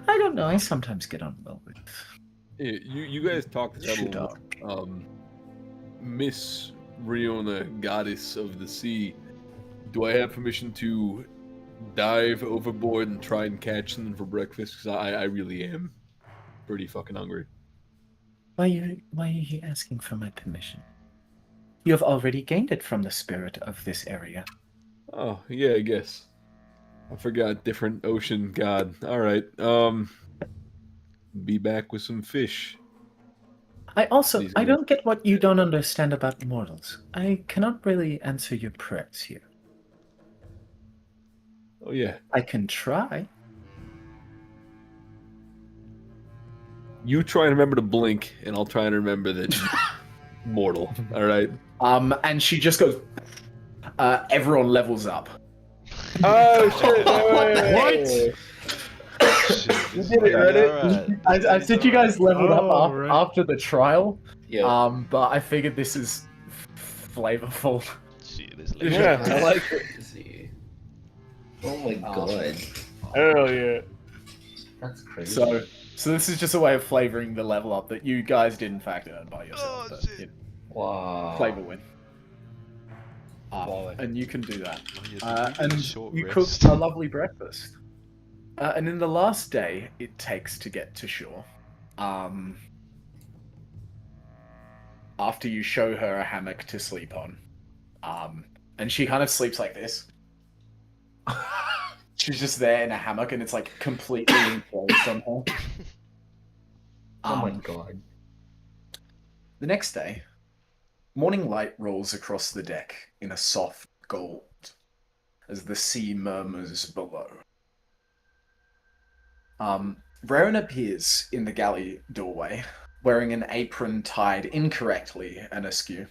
I don't know. I sometimes get on well with. Yeah, you guys talked this out a Shoot little. Miss Riona, goddess of the sea, do I have permission to dive overboard and try and catch something for breakfast? Because I really am pretty fucking hungry. Why are you asking for my permission? You have already gained it from the spirit of this area. Oh, yeah, I guess. I forgot, different ocean god. Alright, be back with some fish. I Please do. don't get what you don't understand about mortals. I cannot really answer your prayers here. Oh, yeah. I can try. You try and remember to blink, and I'll try and remember that you're mortal, alright? And she just goes, everyone levels up. Oh, shit! What? Shit, You this did it, is Reddit. alright. I said you guys leveled up Oh, right. after the trial, Yeah. but I figured this is flavorful. Shit, this Yeah, I like it. Crazy. Oh my god. Hell yeah. That's crazy. So this is just a way of flavoring the level up that you guys didn't factor in by yourself. Oh, but shit. you know, Wow. flavor win. Volley. And you can do that. Oh, yeah, did we get a And short you rest? cooked a lovely breakfast. And in the last day it takes to get to shore, after you show her a hammock to sleep on, and she kind of sleeps like this. She's just there in a hammock, and it's like completely enclosed on her. Oh my god. The next day, morning light rolls across the deck in a soft gold as the sea murmurs below. Rowan appears in the galley doorway, wearing an apron tied incorrectly and askew.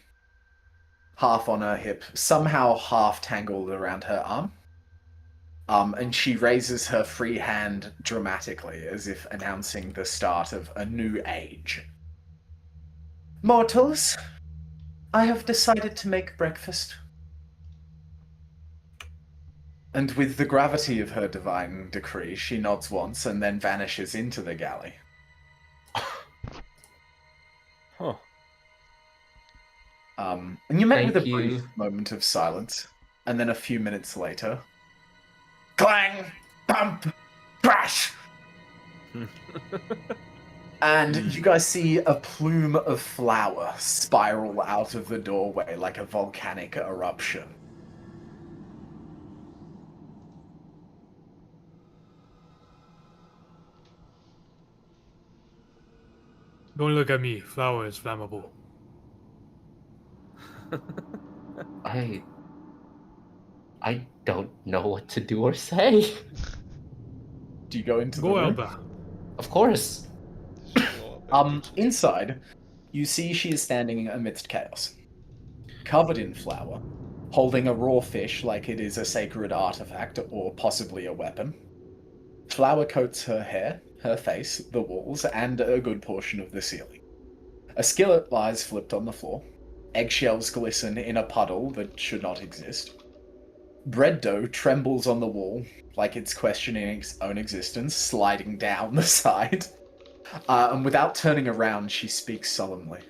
Half on her hip, somehow half tangled around her arm. And she raises her free hand dramatically, as if announcing the start of a new age. Mortals, I have decided to make breakfast. And with the gravity of her divine decree, she nods once and then vanishes into the galley. Huh. And you met Thank with a you. brief moment of silence, and then a few minutes later, clang, bump, crash! And you guys see a plume of flour spiral out of the doorway like a volcanic eruption. Don't look at me. Flour is flammable. I don't know what to do or say. Do you go into the Go, room? Elba. Of course. Inside, you see she is standing amidst chaos. Covered in flour, holding a raw fish like it is a sacred artifact or possibly a weapon. Flour coats her hair, her face, the walls, and a good portion of the ceiling. A skillet lies flipped on the floor. Eggshells glisten in a puddle that should not exist. Bread dough trembles on the wall, like it's questioning its own existence, sliding down the side. And without turning around, she speaks solemnly.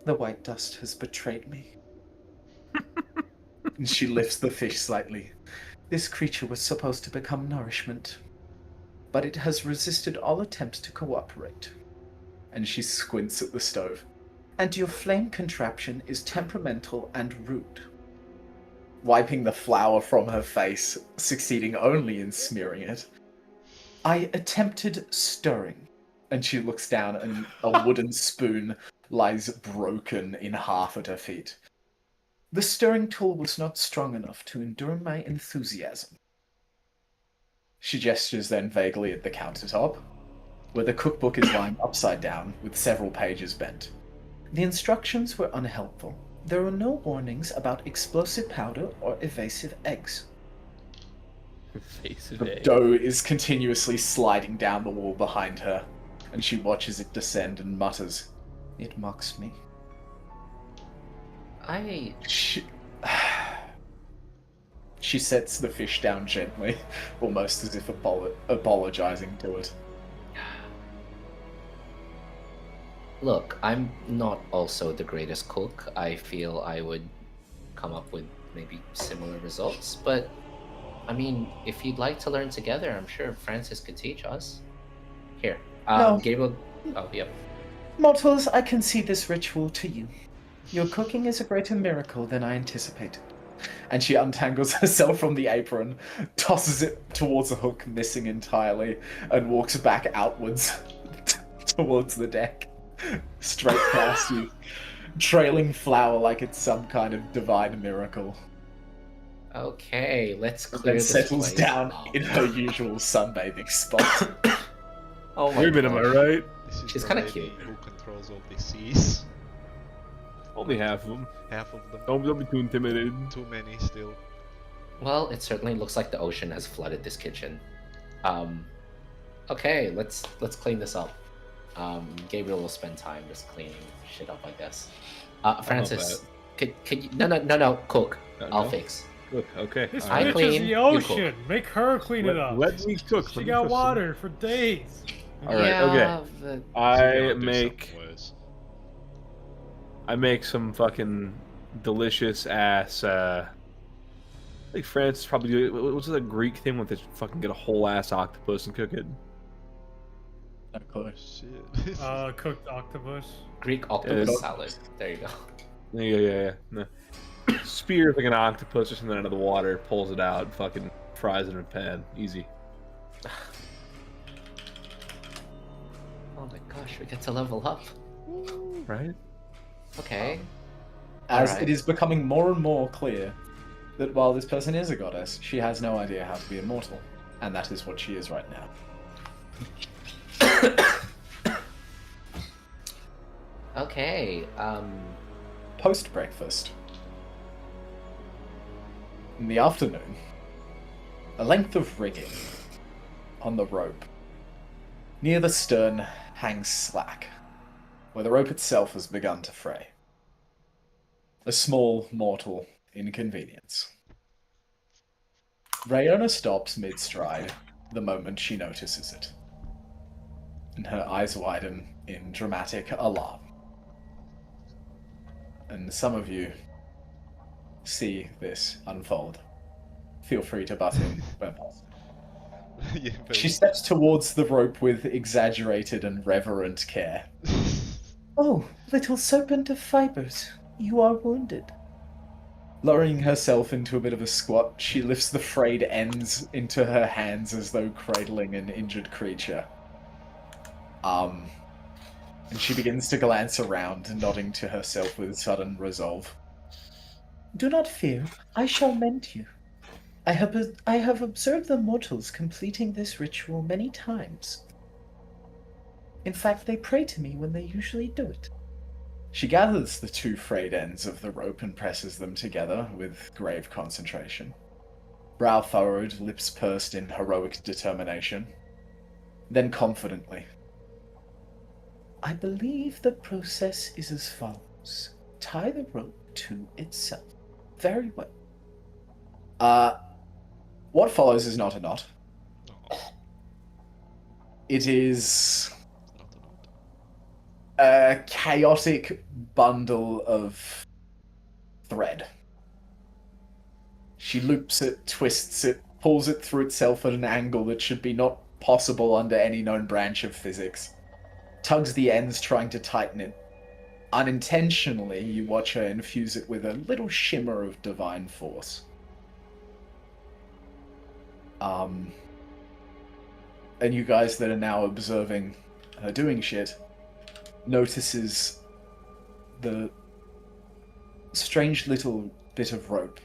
The white dust has betrayed me. And she lifts the fish slightly. This creature was supposed to become nourishment. but it has resisted all attempts to cooperate. And she squints at the stove. And your flame contraption is temperamental and rude. Wiping the flour from her face, succeeding only in smearing it. I attempted stirring. And she looks down and a wooden spoon lies broken in half at her feet. The stirring tool was not strong enough to endure my enthusiasm. She gestures then vaguely at the countertop, where the cookbook is lying upside down with several pages bent. The instructions were unhelpful. There were no warnings about explosive powder or evasive eggs. The dough is continuously sliding down the wall behind her, and she watches it descend and mutters, "It mocks me." She sets the fish down gently, almost as if apologizing to it. Look, I'm not also the greatest cook. I feel I would come up with maybe similar results, but I mean, if you'd like to learn together, I'm sure Francis could teach us. Here, No. Gabriel. Oh, yep. Mortals, I concede this ritual to you. Your cooking is a greater miracle than I anticipated. And she untangles herself from the apron, tosses it towards the hook, missing entirely, and walks back outwards towards the deck, straight past you, trailing flour like it's some kind of divine miracle. Okay, let's And clear then this settles place down up. in her usual sunbathing spot. Oh my Wait a minute, am I gosh. right? This is She's the kinda lady cute. who controls all the seas. Only half of them. Half of them. Don't be too intimidated. Too many still. Well, it certainly looks like the ocean has flooded this kitchen. Okay, let's clean this up. Gabriel will spend time just cleaning shit up, I guess. Francis, could you... No, cook. I'll No? fix. Look, okay. This I bitch clean, is the you ocean. Make her clean it up. Let me cook. She let me got cook. water for days. All right, yeah, okay. but- I Do make something worse. some fucking delicious ass. I think France probably do. What's the Greek thing with this? Fucking get a whole ass octopus and cook it. No clue. Shit. Cooked octopus. Greek octopus Yeah. salad. There you go. Yeah. No. Spears like an octopus or something out of the water, pulls it out, fucking fries it in a pan. Easy. Oh my gosh, we get to level up. Right? Okay. As Alright. it is becoming more and more clear that while this person is a goddess, she has no idea how to be immortal. And that is what she is right now. Okay. Post-breakfast. In the afternoon, a length of rigging on the rope near the stern hangs slack, where the rope itself has begun to fray. A small mortal inconvenience. Rayona stops mid-stride the moment she notices it, and her eyes widen in dramatic alarm. And some of you see this unfold. Feel free to butt in when possible. Yeah, She steps towards the rope with exaggerated and reverent care. Oh, little serpent of fibers, you are wounded. Lowering herself into a bit of a squat, she lifts the frayed ends into her hands as though cradling an injured creature. And she begins to glance around, nodding to herself with sudden resolve. Do not fear, I shall mend you. I have observed the mortals completing this ritual many times. In fact, they pray to me when they usually do it. She gathers the two frayed ends of the rope and presses them together with grave concentration. Brow furrowed, lips pursed in heroic determination. Then confidently. I believe the process is as follows. Tie the rope to itself. Very well. What follows is not a knot. Oh, It is not a knot. a chaotic bundle of thread. She loops it, twists it, pulls it through itself at an angle that should be not possible under any known branch of physics. Tugs the ends, trying to tighten it. Unintentionally, you watch her infuse it with a little shimmer of divine force. And you guys that are now observing her doing shit notices the strange little bit of rope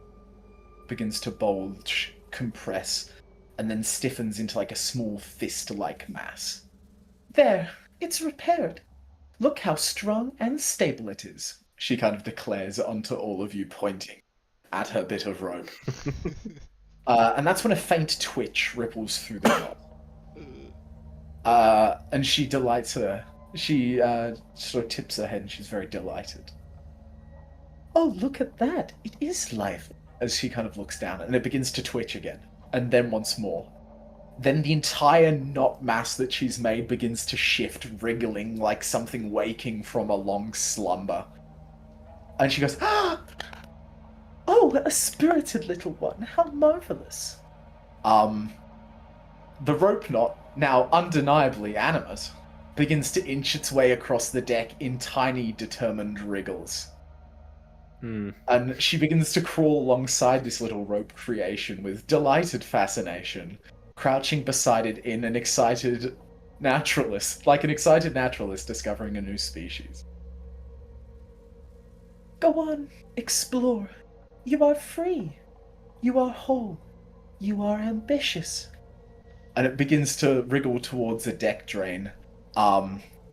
begins to bulge, compress, and then stiffens into like a small fist-like mass. There, it's repaired. Look how strong and stable it is, she kind of declares onto all of you, pointing at her bit of rope. And that's when a faint twitch ripples through the knot. And she delights her. She sort of tips her head and she's very delighted. Oh, look at that. It is life. As she kind of looks down and it begins to twitch again. And then once more. Then the entire knot mass that she's made begins to shift, wriggling like something waking from a long slumber. And she goes, ah! Oh, a spirited little one. How marvelous. The rope knot, now undeniably animate, begins to inch its way across the deck in tiny, determined wriggles. And she begins to crawl alongside this little rope creation with delighted fascination, crouching beside it in an excited naturalist, like an excited naturalist discovering a new species. Go on, explore. You are free. You are whole. You are ambitious. And it begins to wriggle towards a deck drain.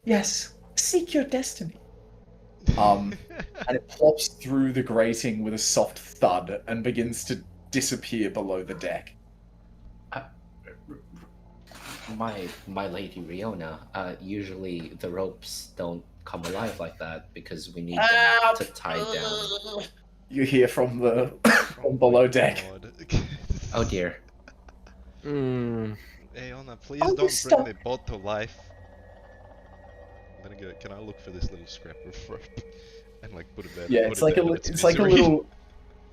Yes, seek your destiny. And it plops through the grating with a soft thud and begins to disappear below the deck. My lady Riona, usually the ropes don't come alive like that because we need them to tie down. You hear from the from below deck. Oh dear. Hey, Anna, please don't bring the boat to life. Can I look for this little scrap of rope and like put it there? Yeah, it's like a little.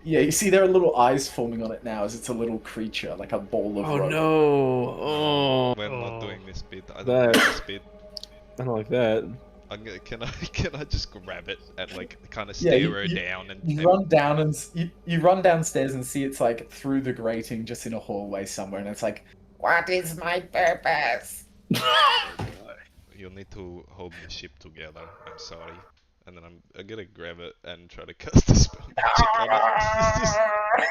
Yeah, you see there are little eyes forming on it now as it's a little creature, like a ball of rope. Oh no! Oh. We're not doing this bit. I don't like this bit. I don't like that. Can I just grab it and like kind of stare her down and you run down and you run downstairs and see it's like through the grating just in a hallway somewhere and it's like, what is my purpose? You'll need to hold the ship together. I'm sorry. And then I'm gonna grab it and try to cast a spell magic on it.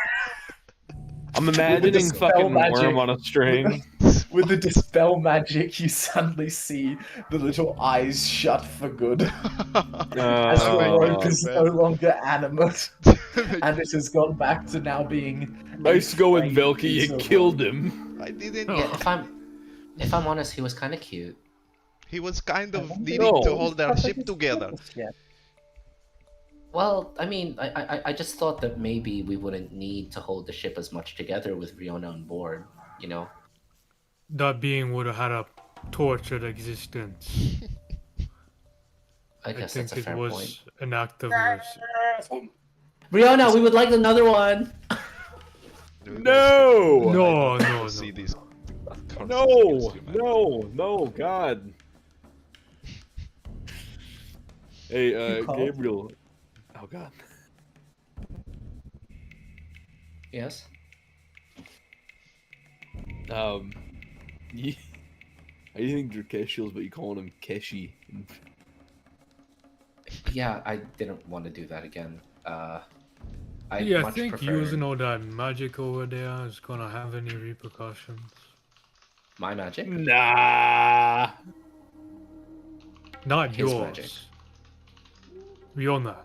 I'm imagining fucking worm on a string. With the dispel magic, you suddenly see the little eyes shut for good. As the rope is no longer animate, and it has gone back to now being. Nice going, Velky. You killed him. I didn't. Yeah, if I'm honest, he was kind of cute. He was kind of needing to hold our ship together. Well, I mean, I just thought that maybe we wouldn't need to hold the ship as much together with Riona on board, you know? That being would have had a tortured existence. I guess think that's a fair it was point. an act of mercy. Riona, we would like another one! No! No. See these. No, God. Hey, Gabriel. Oh, God. Yes? I think they're Keshiels, but you calling him Keshi. Yeah, I didn't want to do that again. I think prefer... using all that magic over there is gonna have any repercussions. My magic? Nah. Not His yours. magic. Riona.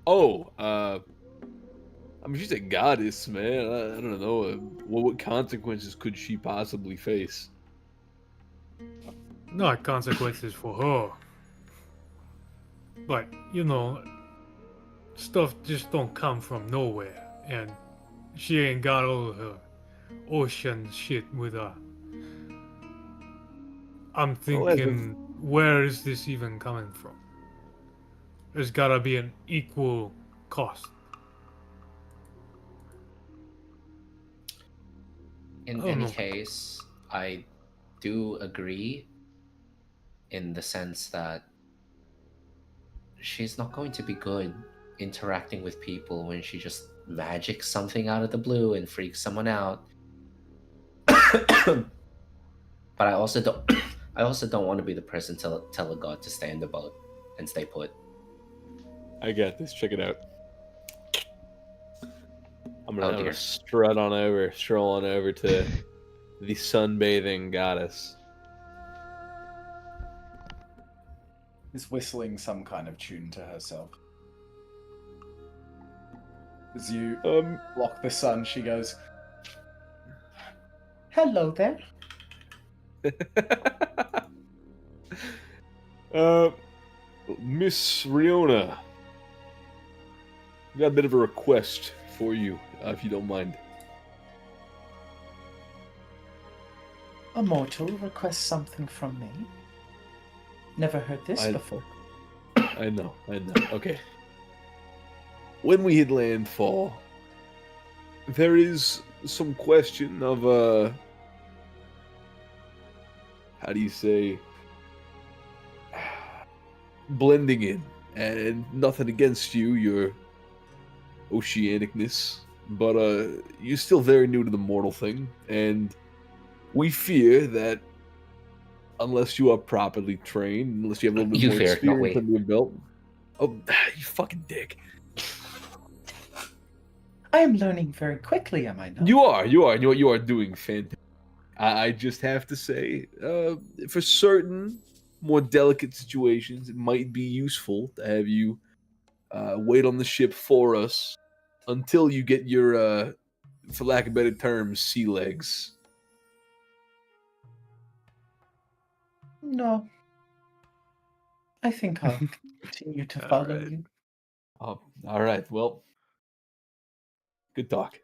Oh, I mean, she's a goddess, man. I don't know. What consequences could she possibly face? Not consequences for her. But, you know, stuff just don't come from nowhere. And she ain't got all of her ocean shit with her. I'm thinking, where is this even coming from? There's gotta be an equal cost. In any case, I do agree in the sense that she's not going to be good interacting with people when she just magics something out of the blue and freaks someone out. But I also don't I also don't want to be the person to tell a god to stay in the boat and stay put. I got this. Check it out. I'm Oh, gonna dear. stroll on over to the sunbathing goddess. Is whistling some kind of tune to herself. As you block the sun, she goes, Hello there. Miss Riona, I got a bit of a request for you, if you don't mind. A mortal requests something from me. Never heard this before. I know. Okay. When we hit landfall, there is some question of, how do you say, blending in. And nothing against you, your oceanicness, but you're still very new to the mortal thing, and we fear that unless you are properly trained, unless you have a little bit You more fear, not experience we. under your belt. Oh, you fucking dick. I am learning very quickly, am I not? You are doing fantastic. I just have to say, for certain more delicate situations, it might be useful to have you wait on the ship for us until you get your, for lack of better terms, sea legs. No. I think I'll continue to follow Alright. you. Oh, all right. Well, good talk.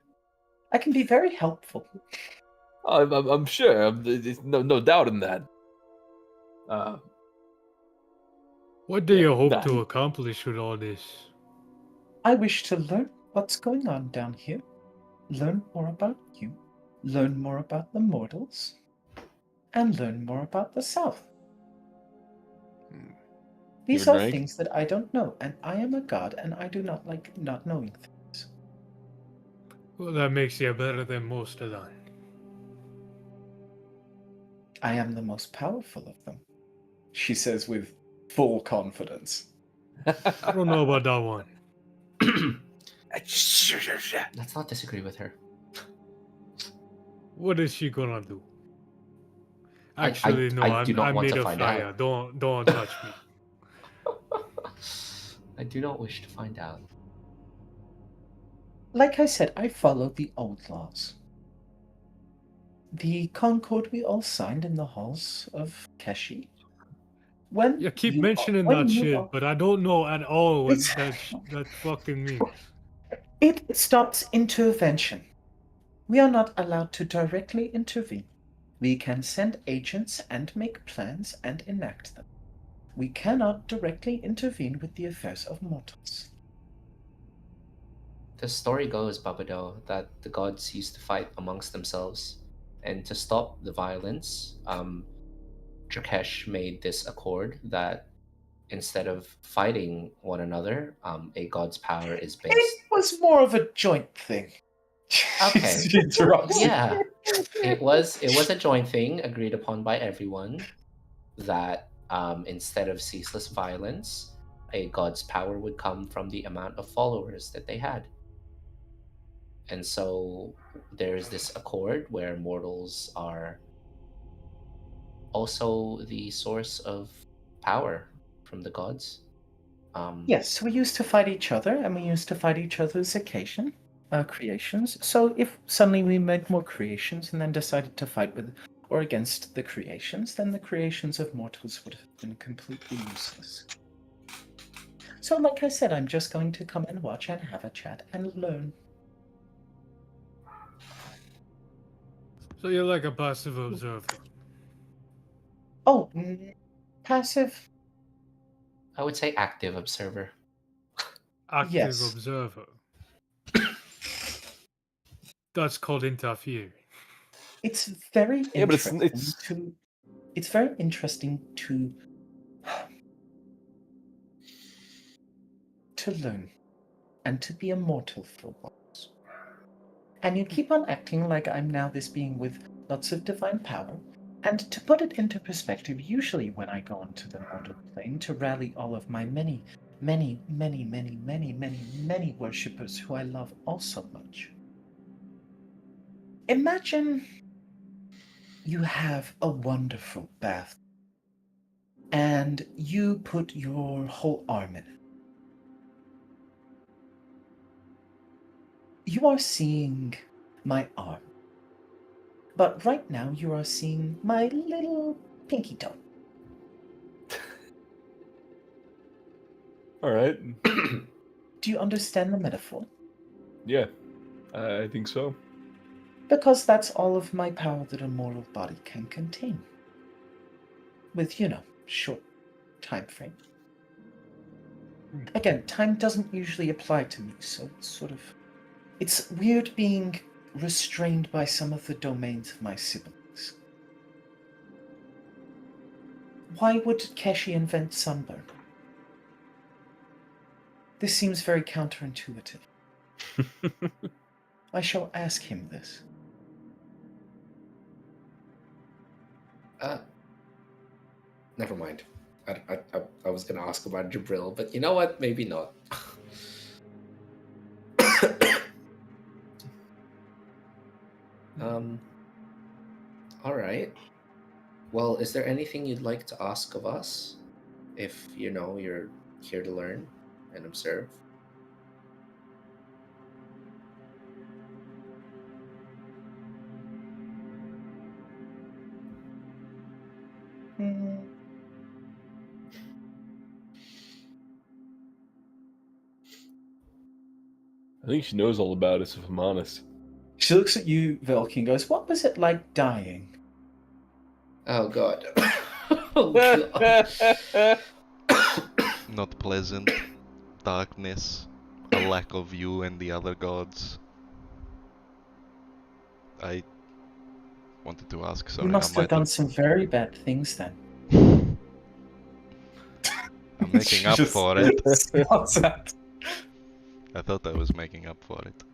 I can be very helpful. I'm sure. There's no doubt in that. What do you hope Nah. to accomplish with all this? I wish to learn what's going on down here, learn more about you, learn more about the mortals, and learn more about the South. These Your are rank? things that I don't know, and I am a god, and I do not like not knowing things. Well, that makes you better than most of them. I am the most powerful of them. she says with full confidence. I don't know about that one. Let's not disagree with her. What is she gonna do? I Actually, no. do not I'm want made to of find fire. out. Don't touch me. I do not wish to find out. Like I said, I follow the old laws. The concord we all signed in the halls of Keshi. When You keep you mentioning when that you shit, are- but I don't know at all what It's- that fucking means. It stops intervention. We are not allowed to directly intervene. We can send agents and make plans and enact them. We cannot directly intervene with the affairs of mortals. The story goes, Babado, that the gods used to fight amongst themselves, and to stop the violence, Drakesh made this accord that instead of fighting one another, a god's power is based. It was more of a joint thing. Okay. She interrupts. Yeah, it was a joint thing agreed upon by everyone that instead of ceaseless violence, a god's power would come from the amount of followers that they had. And so there's this accord where mortals are also the source of power from the gods. Yes, we used to fight each other, and we used to fight each other's creations. So if suddenly we made more creations and then decided to fight with or against the creations, then the creations of mortals would have been completely useless. So like I said, I'm just going to come and watch and have a chat and learn. So you're like a passive observer. Oh, passive? I would say active observer. Active Yes. observer. That's called interfering. It's very Yeah, but interesting it's very interesting to learn and to be immortal for once. And you keep on acting like I'm now this being with lots of divine power. And to put it into perspective, usually when I go onto the mortal plane to rally all of my many worshippers who I love all so much. Imagine you have a wonderful bath and you put your whole arm in it. You are seeing my arm. But right now you are seeing my little pinky toe. All right. Do you understand the metaphor? Yeah, I think so. Because that's all of my power that a mortal body can contain. With, short time frame. Again, time doesn't usually apply to me, so it's weird being restrained by some of the domains of my siblings. Why would Keshi invent sunburn? This seems very counterintuitive. I shall ask him this. Never mind. I was gonna ask about Jabril, but you know what? Maybe not. All right. Well, is there anything you'd like to ask of us? If you're here to learn and observe. I think she knows all about us, if I'm honest. She looks at you, Velky, and goes, "What was it like dying?" Oh god. Oh god. Not pleasant. Darkness. A lack of you and the other gods. I wanted to ask, sorry, You must have done some very bad things then. I'm making up for it. What's that? I thought I was making up for it.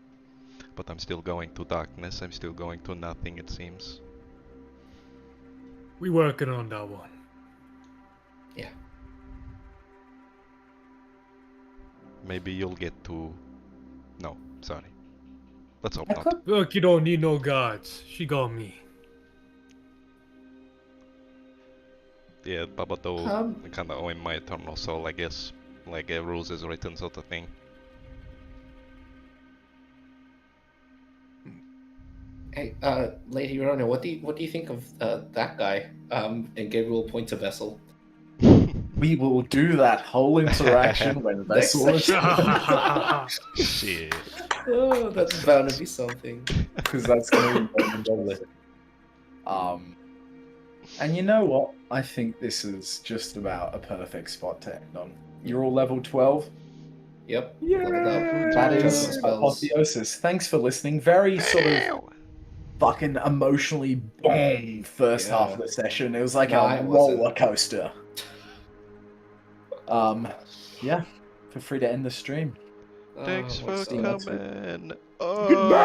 But I'm still going to darkness, I'm still going to nothing, it seems. We working on that one. Yeah. Maybe you'll get to... No, sorry. Let's hope I not. could Look, you don't need no gods. She got me. Yeah, but though kinda own my eternal soul, I guess. Like rules is written sort of thing. Hey, Lady Rona, what do you think of that guy? And Gabriel points a vessel. We will do that whole interaction when Vessel is Shit. Oh, that's bound to be something. because that's going to be lovely. And you know what? I think this is just about a perfect spot to end on. You're all level 12. Yep. Yeah, leveled up. that is Just some spells. Apotheosis. Thanks for listening. Very sort of fucking emotionally boom first half of the session. It was like No, a it wasn't. roller coaster. Yeah, feel free to end the stream. Thanks for what's up? coming. Goodbye.